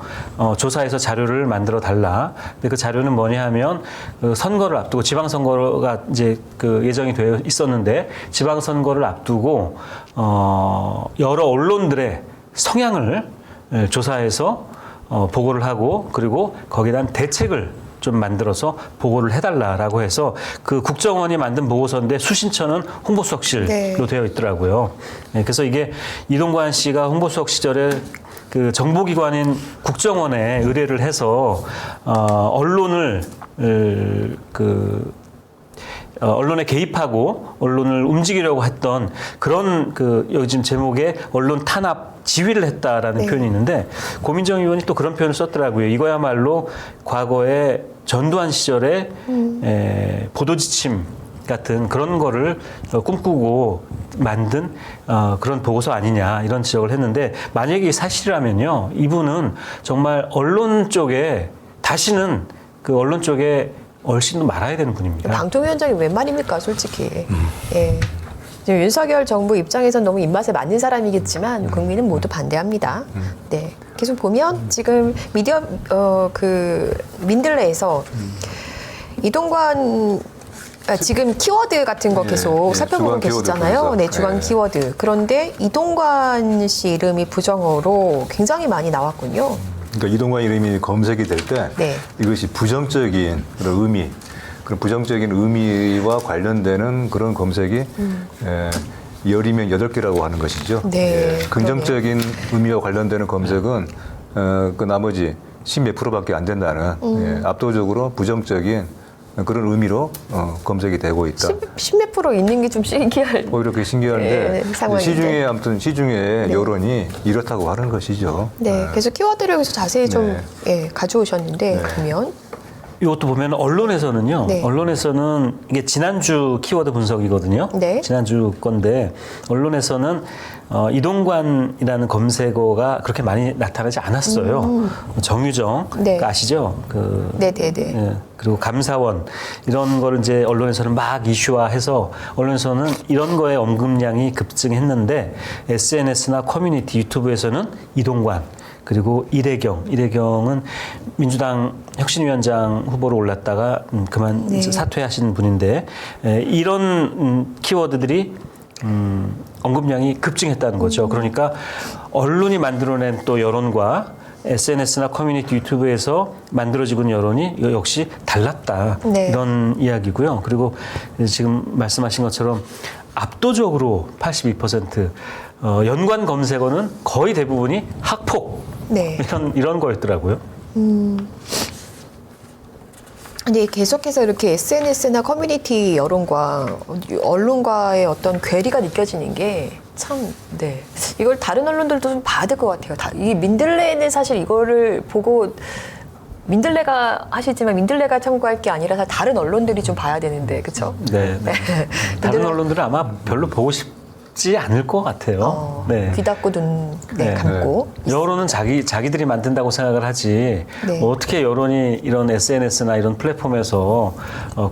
Speaker 3: 조사해서 자료를 만들어 달라. 근데 그 자료는 뭐냐 하면 그 선거를 앞두고 지방선거가 이제 그 예정이 되어 있었는데 지방선거를 앞두고 여러 언론들의 성향을 조사해서 보고를 하고 그리고 거기에 대한 대책을 좀 만들어서 보고를 해달라라고 해서 그 국정원이 만든 보고서인데 수신처는 홍보수석실로 되어 있더라고요. 그래서 이게 이동관 씨가 홍보수석 시절에 그 정보기관인 국정원에 의뢰를 해서 언론에 개입하고 언론을 움직이려고 했던 그런 요즘 제목에 언론 탄압 지휘를 했다라는 표현이 있는데 고민정 의원이 또 그런 표현을 썼더라고요. 이거야말로 과거에 전두환 시절에 보도지침 같은 그런 거를 꿈꾸고 만든 그런 보고서 아니냐 이런 지적을 했는데 만약에 이게 사실이라면요. 이분은 정말 언론 쪽에 다시는 그 언론 쪽에 얼씬도 말아야 되는 분입니다.
Speaker 1: 방통위원장이 웬 말입니까, 솔직히. 예. 지금 윤석열 정부 입장에선 너무 입맛에 맞는 사람이겠지만 국민은 모두 반대합니다. 네. 계속 보면 지금 미디어 민들레에서 이동관 지금 키워드 같은 거 계속 살펴보고 계시잖아요. 네, 주간 키워드. 그런데 이동관 씨 이름이 부정어로 굉장히 많이 나왔군요.
Speaker 2: 그러니까 이동관 이름이 검색이 될 때 이것이 부정적인 그런 의미, 그런 부정적인 의미와 관련되는 그런 검색이 10이면 8개라고 하는 것이죠.
Speaker 1: 네,
Speaker 2: 긍정적인 의미와 관련되는 검색은 그 나머지 10몇 프로밖에 안 된다는 예, 압도적으로 부정적인 그런 의미로 검색이 되고 있다.
Speaker 1: 10몇 프로 있는 게 좀 신기할.
Speaker 2: 오히려 그게 신기한데
Speaker 1: 네, 상황인데.
Speaker 2: 시중에 아무튼 시중에 여론이 이렇다고 하는 것이죠.
Speaker 1: 네, 그래서 키워드를 여기서 자세히 좀
Speaker 2: 네.
Speaker 1: 예, 가져오셨는데
Speaker 2: 네.
Speaker 1: 그러면
Speaker 3: 이것도 보면 언론에서는요.
Speaker 1: 네.
Speaker 3: 언론에서는 이게 지난주 키워드 분석이거든요.
Speaker 1: 네.
Speaker 3: 지난주 건데 언론에서는 이동관이라는 검색어가 그렇게 많이 나타나지 않았어요. 정유정
Speaker 1: 네.
Speaker 3: 그 아시죠?
Speaker 1: 네네네.
Speaker 3: 예, 그리고 감사원 이런 거를 이제 언론에서는 막 이슈화해서 언론에서는 이런 거에 언급량이 급증했는데 SNS나 커뮤니티 유튜브에서는 이동관 그리고 이래경은 민주당 혁신위원장 후보로 올랐다가 그만
Speaker 1: 네.
Speaker 3: 사퇴하신 분인데 이런 키워드들이 언급량이 급증했다는 거죠. 그러니까 언론이 만들어낸 또 여론과 SNS나 커뮤니티 유튜브에서 만들어지고 있는 여론이 역시 달랐다.
Speaker 1: 네.
Speaker 3: 이런 이야기고요. 그리고 지금 말씀하신 것처럼 압도적으로 82% 연관 검색어는 거의 대부분이 학폭
Speaker 1: 네.
Speaker 3: 이런 거였더라고요.
Speaker 1: 근데 계속해서 이렇게 SNS나 커뮤니티 여론과 언론과의 어떤 괴리가 느껴지는 게 참, 네. 이걸 다른 언론들도 좀 봐야 될 것 같아요. 이 민들레는 사실 이거를 보고 민들레가 하시지만 민들레가 청구할 게 아니라 다른 언론들이 좀 봐야 되는데, 그렇죠?
Speaker 3: 네. 다른 언론들은 아마 별로 보고 싶지 않을 것 같아요. 네.
Speaker 1: 귀 닫고 눈
Speaker 3: 네.
Speaker 1: 감고.
Speaker 3: 여론은 자기들이 만든다고 생각을 하지.
Speaker 1: 네.
Speaker 3: 어떻게 여론이 이런 SNS나 이런 플랫폼에서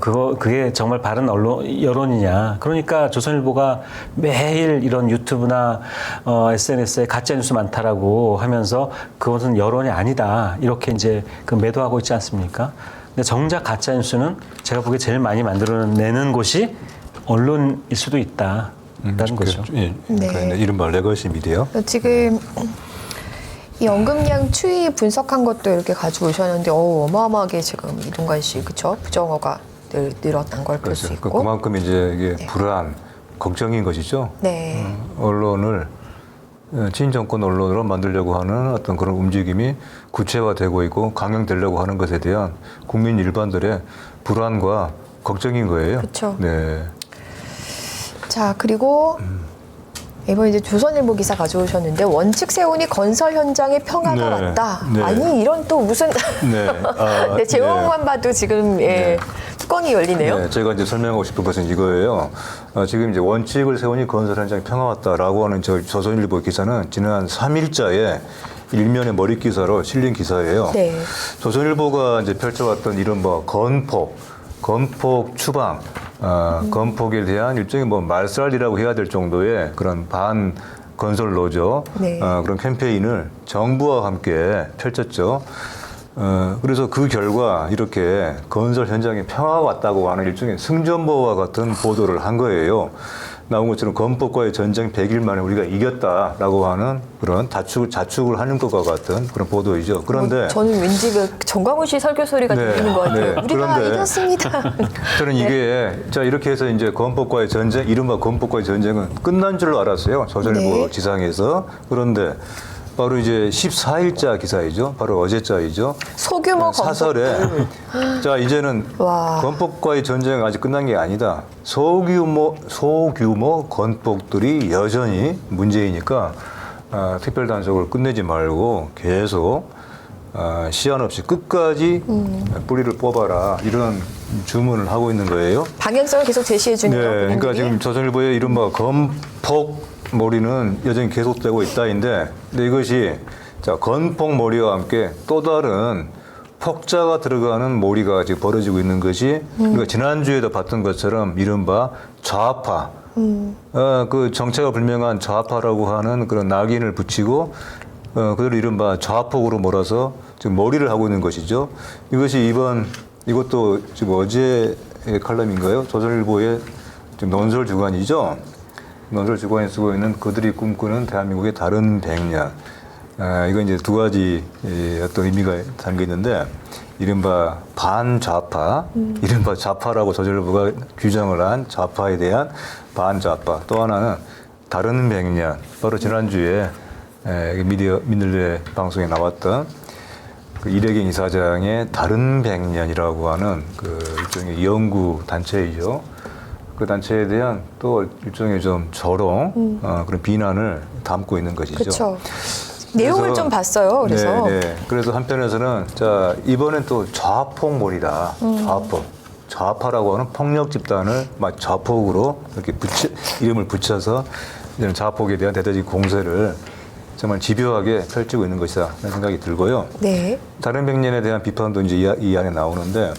Speaker 3: 그게 정말 바른 여론이냐. 그러니까 조선일보가 매일 이런 유튜브나 SNS에 가짜 뉴스 많다라고 하면서 그것은 여론이 아니다. 이렇게 이제 매도하고 있지 않습니까? 근데 정작 가짜 뉴스는 제가 보기에 제일 많이 만들어내는 곳이 언론일 수도 있다. 라는 거죠.
Speaker 2: 예, 그러니까
Speaker 1: 네.
Speaker 2: 이른바 레거시 미디어.
Speaker 1: 지금 이 언급량 추이 분석한 것도 이렇게 가지고 오셨는데 어마어마하게 지금 이동관 씨 그렇죠? 부정어가 늘어난 걸 볼 수
Speaker 2: 그렇죠.
Speaker 1: 있고.
Speaker 2: 그만큼 이제 이게
Speaker 1: 네.
Speaker 2: 불안, 걱정인 것이죠.
Speaker 1: 네.
Speaker 2: 언론을 친정권 언론으로 만들려고 하는 어떤 그런 움직임이 구체화되고 있고 강행되려고 하는 것에 대한 국민 일반들의 불안과 걱정인 거예요.
Speaker 1: 그렇죠.
Speaker 2: 네.
Speaker 1: 자, 그리고 이번 이제 조선일보 기사 가져오셨는데 원칙 세우니 건설 현장에 평화가
Speaker 2: 네.
Speaker 1: 왔다.
Speaker 2: 네.
Speaker 1: 아니 이런 또 무슨
Speaker 2: 네.
Speaker 1: 네, 제목만 봐도 지금 뚜껑이 열리네요.
Speaker 2: 네, 제가 이제 설명하고 싶은 것은 이거예요. 지금 이제 원칙을 세우니 건설 현장에 평화 왔다라고 하는 조선일보 기사는 지난 3일자에 일면의 머릿 기사로 실린 기사예요.
Speaker 1: 네.
Speaker 2: 조선일보가 이제 펼쳐왔던 이런 건폭 추방, 건폭에 대한 일종의 말살이라고 해야 될 정도의 그런 반 건설 노조
Speaker 1: 네.
Speaker 2: 그런 캠페인을 정부와 함께 펼쳤죠. 그래서 그 결과 이렇게 건설 현장에 평화가 왔다고 하는 일종의 승전보와 같은 보도를 한 거예요. 나온 것처럼 건폭과의 전쟁 100일 만에 우리가 이겼다라고 하는 그런 자축을 하는 것과 같은 그런 보도이죠. 그런데
Speaker 1: 저는 왠지 그 정광훈 씨 설교 소리가
Speaker 2: 네,
Speaker 1: 들리는 것 같아요.
Speaker 2: 네.
Speaker 1: 우리가
Speaker 2: 그런데
Speaker 1: 이겼습니다.
Speaker 2: 저는 이게 자 이렇게 해서 이제 건폭과의 전쟁, 이른바 건폭과의 전쟁은 끝난 줄로 알았어요. 조선일보
Speaker 1: 네.
Speaker 2: 지상에서. 그런데 바로 이제 14일자 기사이죠. 바로 어제자이죠.
Speaker 1: 소규모
Speaker 2: 사설에 자 이제는
Speaker 1: 와.
Speaker 2: 건폭과의 전쟁은 아직 끝난 게 아니다. 소규모 건폭들이 여전히 문제이니까 특별 단속을 끝내지 말고 계속 시한 없이 끝까지 뿌리를 뽑아라 이런 주문을 하고 있는 거예요.
Speaker 1: 방향성을 계속 제시해 주는
Speaker 2: 네,
Speaker 1: 거.
Speaker 2: 그러니까 지금 조선일보의 이른바 건폭 몰이는 여전히 계속되고 있다인데, 근데 이것이 자 건폭 몰이와 함께 또 다른 폭자가 들어가는 몰이가 지금 벌어지고 있는 것이 우리가 지난주에도 봤던 것처럼 이른바 좌파, 그 정체가 불명한 좌파라고 하는 그런 낙인을 붙이고 그들을 이른바 좌폭으로 몰아서 지금 몰이를 하고 있는 것이죠. 이것이 이것도 지금 어제의 칼럼인가요? 조선일보의 지금 논설 주간이죠. 논설 주간에 쓰고 있는 그들이 꿈꾸는 대한민국의 다른 100년. 이건 이제 두 가지 어떤 의미가 담겨 있는데, 이른바 반좌파, 이른바 좌파라고 조선일보가 규정을 한 좌파에 대한 반좌파. 또 하나는 다른 100년. 바로 지난주에 민들레 방송에 나왔던 그 이래경 이사장의 다른 100년이라고 하는 그 일종의 연구 단체이죠. 그 단체에 대한 또 일종의 좀 조롱, 그런 비난을 담고 있는 것이죠.
Speaker 1: 그렇죠. 내용을 좀 봤어요. 그래서
Speaker 2: 네. 그래서 한편에서는 자 이번엔 또 좌폭몰이다. 좌폭. 좌파라고 하는 폭력 집단을 막 좌폭으로 이렇게 이름을 붙여서 이제는 좌폭에 대한 대대적 공세를 정말 집요하게 펼치고 있는 것이다 라는 생각이 들고요.
Speaker 1: 네.
Speaker 2: 다른 100년에 대한 비판도 이제 이 안에 나오는데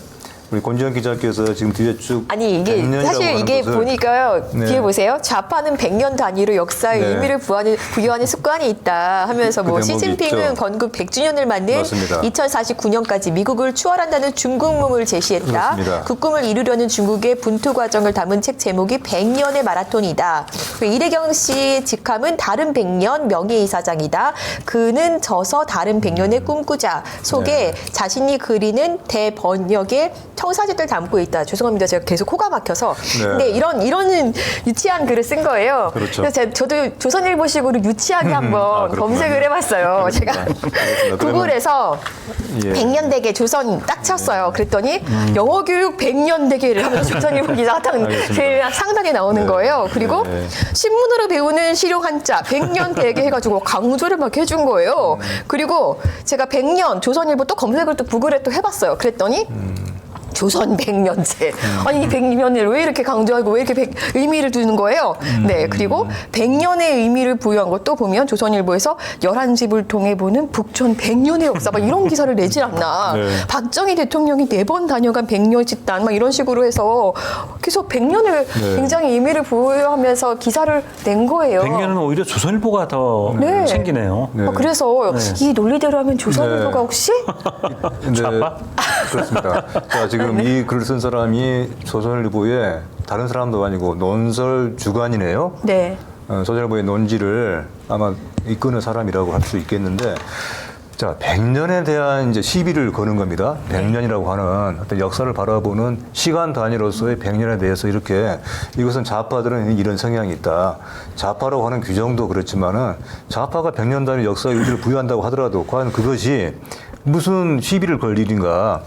Speaker 2: 우리 권지현 기자께서 지금 뒤에 쭉
Speaker 1: 아니 이게
Speaker 2: 100년이라고
Speaker 1: 사실
Speaker 2: 하는
Speaker 1: 이게
Speaker 2: 것을
Speaker 1: 보니까요.
Speaker 2: 네.
Speaker 1: 뒤에 보세요. 좌파는 100년 단위로 역사의
Speaker 2: 네.
Speaker 1: 의미를 부여하는 습관이 있다 하면서 뭐
Speaker 2: 그 대목이
Speaker 1: 시진핑은
Speaker 2: 있죠.
Speaker 1: 건국 100주년을 맞는
Speaker 2: 맞습니다.
Speaker 1: 2049년까지 미국을 추월한다는 중국夢을 제시했다.
Speaker 2: 그렇습니다.
Speaker 1: 그 꿈을 이루려는 중국의 분투 과정을 담은 책 제목이 100년의 마라톤이다. 이래경 씨 직함은 다른 100년 명예이사장이다. 그는 져서 다른 100년의 꿈꾸자 속에 자신이 그리는 대번역의 청사진들 담고 있다. 죄송합니다. 제가 계속 코가 막혀서.
Speaker 2: 네.
Speaker 1: 근데 이런 유치한 글을 쓴 거예요.
Speaker 2: 그렇죠.
Speaker 1: 그래서 저도 조선일보식으로 유치하게 한번
Speaker 2: 그렇구나.
Speaker 1: 검색을 해봤어요. 제가
Speaker 2: 알겠습니다.
Speaker 1: 구글에서
Speaker 2: 예.
Speaker 1: 100년 대계 조선 딱 쳤어요. 그랬더니 영어 교육 100년 대계를 하면서 조선일보 기사가 딱
Speaker 2: 알겠습니다.
Speaker 1: 제일 상단에 나오는
Speaker 2: 네.
Speaker 1: 거예요. 그리고
Speaker 2: 네.
Speaker 1: 신문으로 배우는 실용 한자 100년 대계 해가지고 강조를 막 해준 거예요. 그리고 제가 100년 조선일보 또 검색을 또 구글에 또 해봤어요. 그랬더니 조선 100년제. 아니, 이 100년을 왜 이렇게 강조하고 왜 이렇게 의미를 두는 거예요? 네. 그리고 100년의 의미를 부여한 것도 보면 조선일보에서 11집을 통해 보는 북촌 100년의 역사 막 이런 기사를 내질 않나.
Speaker 2: 네.
Speaker 1: 박정희 대통령이 4번 다녀간 100년 집단 막 이런 식으로 해서 계속 100년을
Speaker 2: 네.
Speaker 1: 굉장히 의미를 부여하면서 기사를 낸 거예요.
Speaker 3: 100년은 오히려 조선일보가 더
Speaker 1: 네.
Speaker 3: 생기네요.
Speaker 2: 네.
Speaker 1: 그래서 이 논리대로 하면 조선일보가
Speaker 2: 네.
Speaker 1: 혹시
Speaker 2: 네, 그렇습니다. 자, 지금 이 글을 쓴 사람이 조선일보의 다른 사람도 아니고 논설 주간이네요.
Speaker 1: 네.
Speaker 2: 조선일보의 논지를 아마 이끄는 사람이라고 할 수 있겠는데, 자, 100년에 대한 이제 시비를 거는 겁니다. 100년이라고 하는 어떤 역사를 바라보는 시간 단위로서의 100년에 대해서 이렇게 이것은 좌파들은 이런 성향이 있다. 좌파라고 하는 규정도 그렇지만은 좌파가 100년 단위 역사의 의미를 부여한다고 하더라도 과연 그것이 무슨 시비를 걸 일인가.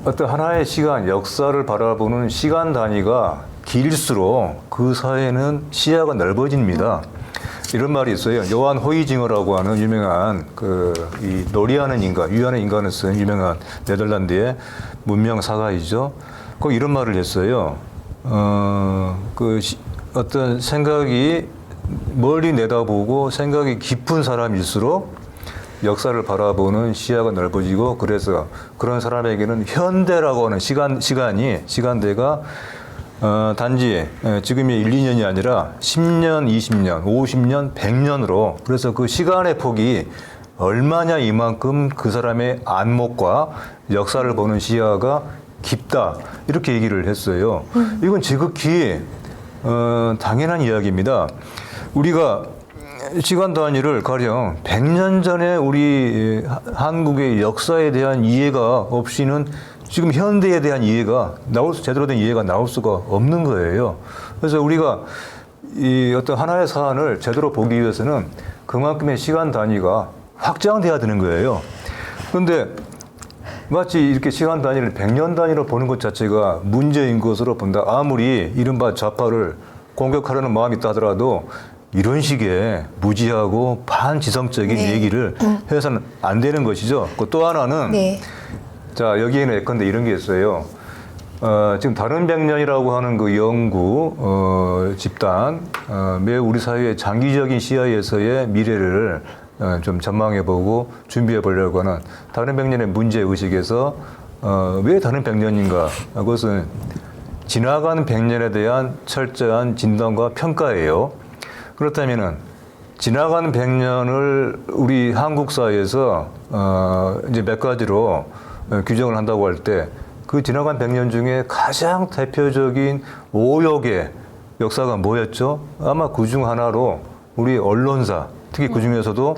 Speaker 2: 어떤 하나의 시간, 역사를 바라보는 시간 단위가 길수록 그 사회는 시야가 넓어집니다. 이런 말이 있어요. 요한 호이징어라고 하는 유명한 이 놀이하는 인간, 유한의 인간을 쓴 유명한 네덜란드의 문명 사가이죠. 꼭 이런 말을 했어요. 어떤 생각이 멀리 내다보고 생각이 깊은 사람일수록 역사를 바라보는 시야가 넓어지고 그래서 그런 사람에게는 현대라고 하는 시간대가 단지 지금의 1, 2년이 아니라 10년, 20년, 50년, 100년으로 그래서 그 시간의 폭이 얼마냐 이만큼 그 사람의 안목과 역사를 보는 시야가 깊다 이렇게 얘기를 했어요. 이건 지극히 당연한 이야기입니다. 우리가 시간 단위를 가령 100년 전에 우리 한국의 역사에 대한 이해가 없이는 지금 현대에 대한 이해가 제대로 된 이해가 나올 수가 없는 거예요. 그래서 우리가 이 어떤 하나의 사안을 제대로 보기 위해서는 그만큼의 시간 단위가 확장돼야 되는 거예요. 그런데 마치 이렇게 시간 단위를 100년 단위로 보는 것 자체가 문제인 것으로 본다. 아무리 이른바 좌파를 공격하려는 마음이 있다 하더라도 이런 식의 무지하고 반지성적인 얘기를 해서는 안 되는 것이죠. 또 하나는 자 여기에는 예컨대 이런 게 있어요. 지금 다른 100년이라고 하는 그 연구 집단 매우 우리 사회의 장기적인 시야에서의 미래를 좀 전망해보고 준비해보려고 하는 다른 100년의 문제의식에서 왜 다른 100년인가? 그것은 지나간 100년에 대한 철저한 진단과 평가예요. 그렇다면은 지나간 100년을 우리 한국 사회에서 이제 몇 가지로 규정을 한다고 할 때 그 지나간 100년 중에 가장 대표적인 오역의 역사가 뭐였죠? 아마 그 중 하나로 우리 언론사, 특히 그 중에서도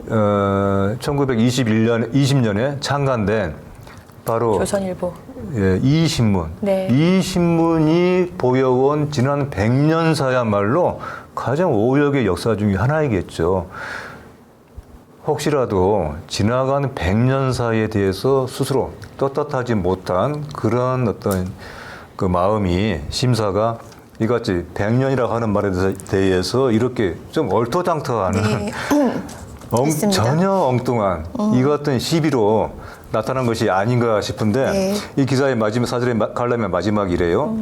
Speaker 2: 1920년에 창간된 바로
Speaker 1: 조선일보.
Speaker 2: 예, 이 신문.
Speaker 1: 네.
Speaker 2: 이 신문이 보여온 지난 100년사야말로 가장 오역의 역사 중에 하나이겠죠. 혹시라도 지나간 100년 사에 대해서 스스로 떳떳하지 못한 그런 어떤 그 마음이 심사가 이같이 100년이라고 하는 말에 대해서 이렇게 좀 얼토당토하는
Speaker 1: 네. 있습니다.
Speaker 2: 전혀 엉뚱한 이 같은 시비로 나타난 것이 아닌가 싶은데
Speaker 1: 네.
Speaker 2: 이 기사의 마지막 사절의 칼럼의 마지막이래요.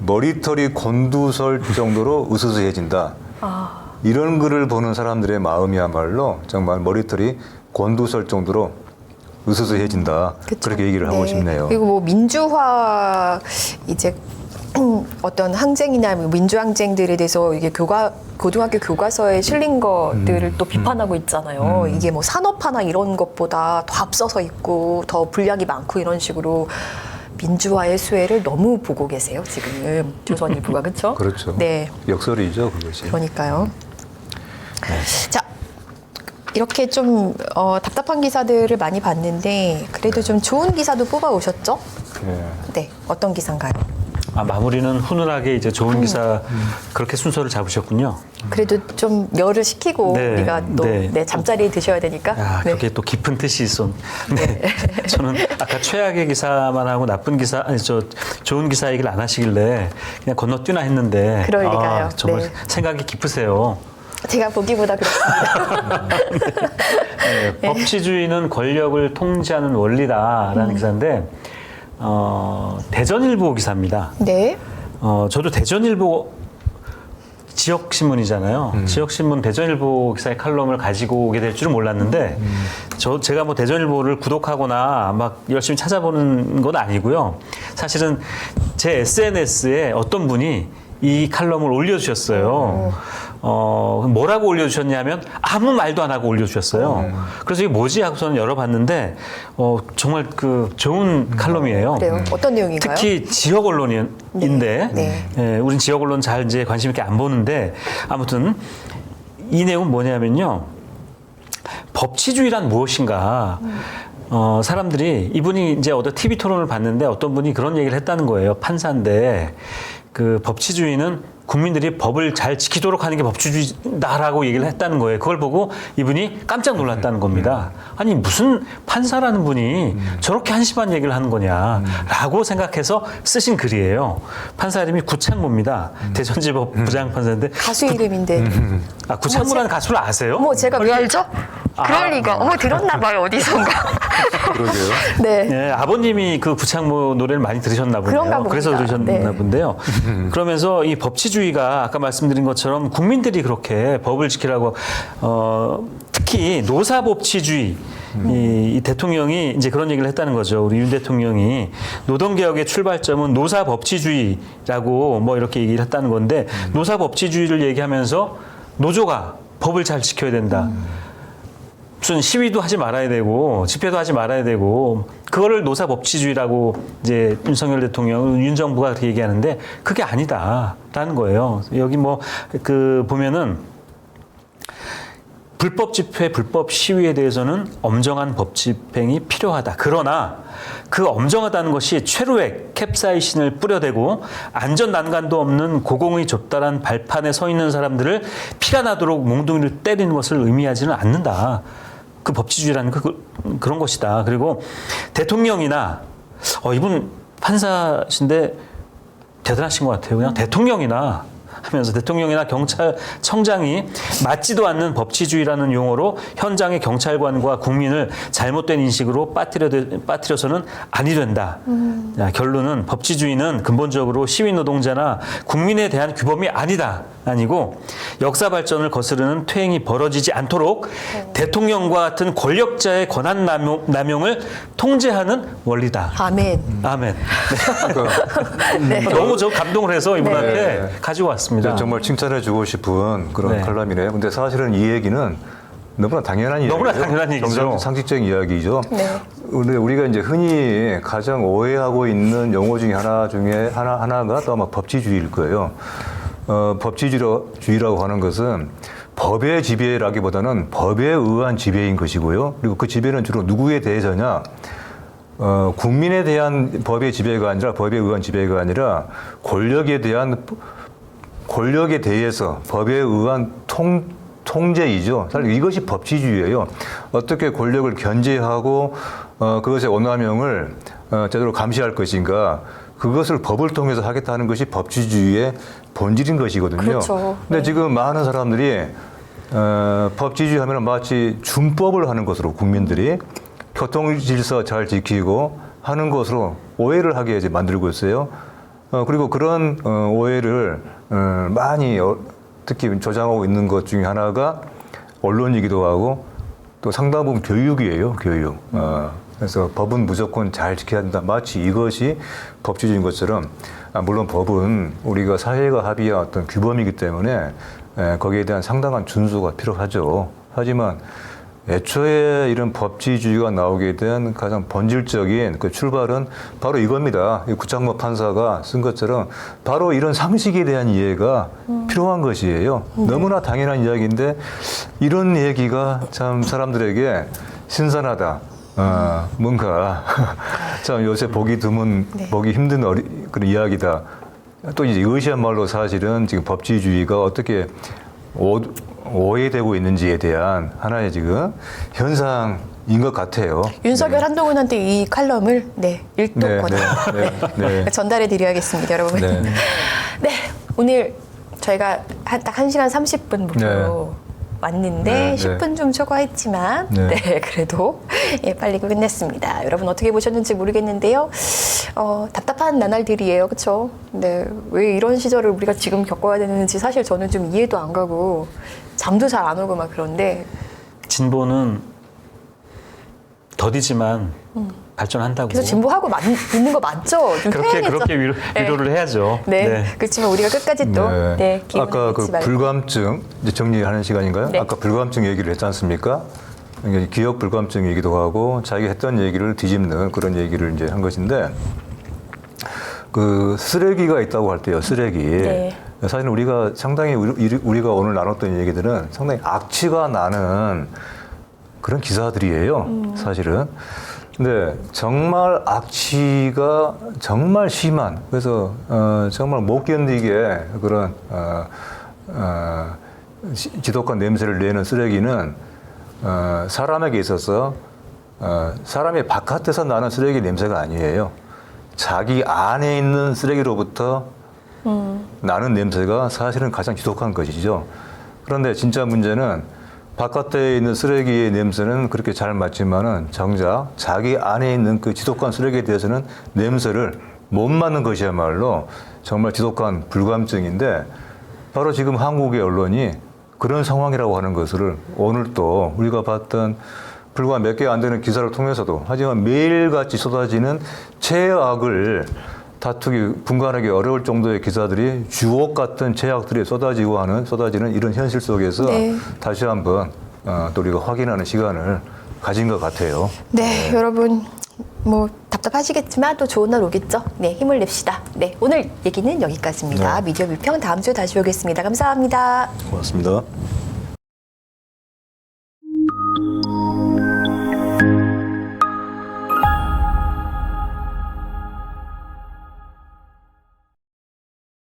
Speaker 2: 머리털이 곤두설 정도로 으스스해진다. 이런 글을 보는 사람들의 마음이야말로 정말 머리털이 곤두설 정도로 으스스해진다.
Speaker 1: 그쵸.
Speaker 2: 그렇게 얘기를 하고
Speaker 1: 네.
Speaker 2: 싶네요.
Speaker 1: 그리고 뭐 민주화 이제 어떤 항쟁이나 민주항쟁들에 대해서 이게 고등학교 교과서에 실린 것들을 또 비판하고 있잖아요. 이게 뭐 산업화나 이런 것보다 더 앞서서 있고 더 분량이 많고 이런 식으로 민주화의 수혜를 너무 보고 계세요, 지금 조선일보가. 그렇죠?
Speaker 2: 그렇죠.
Speaker 1: 네.
Speaker 2: 역설이죠, 그것이.
Speaker 1: 그러니까요. 자, 이렇게 좀 답답한 기사들을 많이 봤는데 그래도 좀 좋은 기사도 뽑아 오셨죠?
Speaker 2: 예.
Speaker 1: 네, 어떤 기사인가요?
Speaker 3: 마무리는 훈훈하게 이제 좋은 기사 그렇게 순서를 잡으셨군요.
Speaker 1: 그래도 좀 열을 식히고
Speaker 3: 네,
Speaker 1: 우리가 또
Speaker 3: 네.
Speaker 1: 네, 잠자리에 드셔야 되니까.
Speaker 3: 야,
Speaker 1: 네.
Speaker 3: 그게 또 깊은 뜻이 있어. 네. 저는 아까 최악의 기사만 하고 나쁜 기사, 아니, 좋은 기사 얘기를 안 하시길래 그냥 건너뛰나 했는데.
Speaker 1: 그럴 리가요.
Speaker 3: 정말
Speaker 1: 네.
Speaker 3: 생각이 깊으세요.
Speaker 1: 제가 보기보다 그렇습니다.
Speaker 3: 네, 법치주의는 권력을 통제하는 원리다라는 기사인데, 대전일보 기사입니다.
Speaker 1: 네.
Speaker 3: 저도 대전일보 지역신문이잖아요. 지역신문 대전일보 기사의 칼럼을 가지고 오게 될 줄은 몰랐는데, 제가 뭐 대전일보를 구독하거나 막 열심히 찾아보는 건 아니고요. 사실은 제 SNS에 어떤 분이 이 칼럼을 올려주셨어요. 뭐라고 올려주셨냐면 아무 말도 안 하고 올려주셨어요. 그래서 이게 뭐지 하고 저는 열어봤는데 정말 그 좋은 칼럼이에요.
Speaker 1: 그래요. 어떤 내용인가요?
Speaker 3: 특히 지역 언론인데,
Speaker 1: 네.
Speaker 3: 예, 우린 지역 언론 잘 이제 관심 있게 안 보는데 아무튼 이 내용은 뭐냐면요. 법치주의란 무엇인가? 사람들이 이분이 이제 어떤 TV 토론을 봤는데 어떤 분이 그런 얘기를 했다는 거예요. 판사인데 그 법치주의는 국민들이 법을 잘 지키도록 하는 게 법치주의다라고 얘기를 했다는 거예요. 그걸 보고 이분이 깜짝 놀랐다는 겁니다. 아니 무슨 판사라는 분이 저렇게 한심한 얘기를 하는 거냐라고 생각해서 쓰신 글이에요. 판사 이름이 구창모입니다. 대전지법 부장판사인데
Speaker 1: 가수 이름인데.
Speaker 3: 구창모라는 가수를 아세요?
Speaker 1: 어머, 제가 왜 알죠? 그럴 리가. 어머, 들었나 봐요, 어디선가.
Speaker 2: 그러게요.
Speaker 1: 네.
Speaker 3: 예, 아버님이 그 구창모 노래를 많이 들으셨나 보네요.
Speaker 1: 그런가
Speaker 3: 그래서
Speaker 1: 봅니다.
Speaker 3: 들으셨나
Speaker 1: 네.
Speaker 3: 본데요. 그러면서 이 법치주의가 아까 말씀드린 것처럼 국민들이 그렇게 법을 지키라고 특히 노사법치주의 이 대통령이 이제 그런 얘기를 했다는 거죠. 우리 윤 대통령이 노동개혁의 출발점은 노사법치주의라고 뭐 이렇게 얘기를 했다는 건데 노사법치주의를 얘기하면서 노조가 법을 잘 지켜야 된다. 무슨 시위도 하지 말아야 되고 집회도 하지 말아야 되고 그거를 노사법치주의라고 이제 윤석열 대통령, 윤 정부가 그렇게 얘기하는데 그게 아니다라는 거예요. 여기 뭐 그 보면은 불법 집회, 불법 시위에 대해서는 엄정한 법 집행이 필요하다. 그러나 그 엄정하다는 것이 최루액 캡사이신을 뿌려대고 안전 난간도 없는 고공의 좁다란 발판에 서 있는 사람들을 피가 나도록 몽둥이를 때리는 것을 의미하지는 않는다. 그 법치주의라는 그런 것이다. 그리고 대통령이나 이분 판사신데 대단하신 것 같아요. 그냥 대통령이나 하면서 대통령이나 경찰청장이 맞지도 않는 법치주의라는 용어로 현장의 경찰관과 국민을 잘못된 인식으로 빠뜨려서는 아니 된다. 자, 결론은 법치주의는 근본적으로 시민노동자나 국민에 대한 규범이 아니고 역사 발전을 거스르는 퇴행이 벌어지지 않도록 대통령과 같은 권력자의 권한 남용을 통제하는 원리다.
Speaker 1: 아멘.
Speaker 3: 아멘.
Speaker 1: 네.
Speaker 3: 너무 저 감동을 해서 이분한테 가지고 왔습니다.
Speaker 2: 정말 칭찬해주고 싶은 그런
Speaker 3: 네.
Speaker 2: 칼럼이네요. 근데 사실은 이 얘기는 너무나 당연한 이야기죠.
Speaker 3: 너무나 당연한 얘기죠.
Speaker 2: 상식적인 이야기죠.
Speaker 1: 네.
Speaker 2: 근데 우리가 이제 흔히 가장 오해하고 있는 용어 중에 하나가 또 아마 법치주의일 거예요. 법치주의라고 하는 것은 법의 지배라기보다는 법에 의한 지배인 것이고요. 그리고 그 지배는 주로 누구에 대해서냐? 국민에 대한 법의 지배가 아니라 법에 의한 지배가 아니라 권력에 대해서 법에 의한 통제이죠. 사실 이것이 법치주의예요. 어떻게 권력을 견제하고 그것의 원함형을 제대로 감시할 것인가. 그것을 법을 통해서 하겠다는 것이 법치주의의 본질인 것이거든요.
Speaker 1: 그렇죠.
Speaker 2: 근데
Speaker 1: 네.
Speaker 2: 지금 많은 사람들이 법치주의 하면 마치 준법을 하는 것으로 국민들이 교통질서 잘 지키고 하는 것으로 오해를 하게 이제 만들고 있어요. 그리고 그런 오해를 많이 특히 조장하고 있는 것 중에 하나가 언론이기도 하고 또 상당 부분 교육이에요, 교육. 그래서 법은 무조건 잘 지켜야 된다. 마치 이것이 법치주의인 것처럼, 물론 법은 우리가 사회가 합의한 어떤 규범이기 때문에 거기에 대한 상당한 준수가 필요하죠. 하지만 애초에 이런 법치주의가 나오게 된 가장 본질적인 그 출발은 바로 이겁니다. 구창모 판사가 쓴 것처럼 바로 이런 상식에 대한 이해가 필요한 것이에요. 너무나 당연한 이야기인데 이런 얘기가 참 사람들에게 신선하다. 뭔가 참 요새 보기 드문, 보기 힘든 그런 이야기다. 또 이제 이것이야말로 사실은 지금 법치주의가 어떻게 오해되고 있는지에 대한 하나의 지금 현상인 것 같아요.
Speaker 1: 윤석열 한동훈한테 이 칼럼을 읽도거나 전달해 드려야겠습니다, 여러분.
Speaker 2: 네.
Speaker 1: 네, 오늘 저희가 딱 1시간 30분 목표로 왔는데 10분 좀 초과했지만 그래도 빨리 끝냈습니다. 여러분 어떻게 보셨는지 모르겠는데요. 답답한 나날들이에요. 그렇죠? 네, 왜 이런 시절을 우리가 지금 겪어야 되는지 사실 저는 좀 이해도 안 가고 잠도 잘 안 오고 막 그런데
Speaker 3: 진보는 더디지만 발전한다고.
Speaker 1: 그래서 진보하고 있는 거 맞죠? 좀
Speaker 3: 그렇게 위로를 해야죠.
Speaker 1: 네. 그렇지만 우리가 끝까지 또 기분을
Speaker 2: 아까 그
Speaker 1: 잃지 말고.
Speaker 2: 불감증 이제 정리하는 시간인가요?
Speaker 1: 네.
Speaker 2: 아까 불감증 얘기를 했지 않습니까? 이게 기억 불감증이기도 하고 자기가 했던 얘기를 뒤집는 그런 얘기를 이제 한 것인데 그 쓰레기가 있다고 할 때요. 쓰레기. 사실 우리가 상당히 우리가 오늘 나눴던 얘기들은 상당히 악취가 나는 그런 기사들이에요. 사실은. 근데 정말 악취가 정말 심한 그래서 정말 못 견디게 그런 지독한 냄새를 내는 쓰레기는 사람에게 있어서 사람의 바깥에서 나는 쓰레기 냄새가 아니에요. 자기 안에 있는 쓰레기로부터 나는 냄새가 사실은 가장 지독한 것이죠. 그런데 진짜 문제는 바깥에 있는 쓰레기의 냄새는 그렇게 잘 맡지만은 정작 자기 안에 있는 그 지독한 쓰레기에 대해서는 냄새를 못 맡는 것이야말로 정말 지독한 불감증인데 바로 지금 한국의 언론이 그런 상황이라고 하는 것을 오늘 또 우리가 봤던 불과 몇 개 안 되는 기사를 통해서도 하지만 매일같이 쏟아지는 최악을 다투기 분간하기 어려울 정도의 기사들이 주옥 같은 제약들이 쏟아지는 이런 현실 속에서 다시 한번 또 우리가 확인하는 시간을 가진 것 같아요.
Speaker 1: 네, 여러분 뭐 답답하시겠지만 또 좋은 날 오겠죠. 네, 힘을 냅시다. 네, 오늘 얘기는 여기까지입니다. 미디어 비평 다음 주에 다시 오겠습니다. 감사합니다.
Speaker 2: 고맙습니다.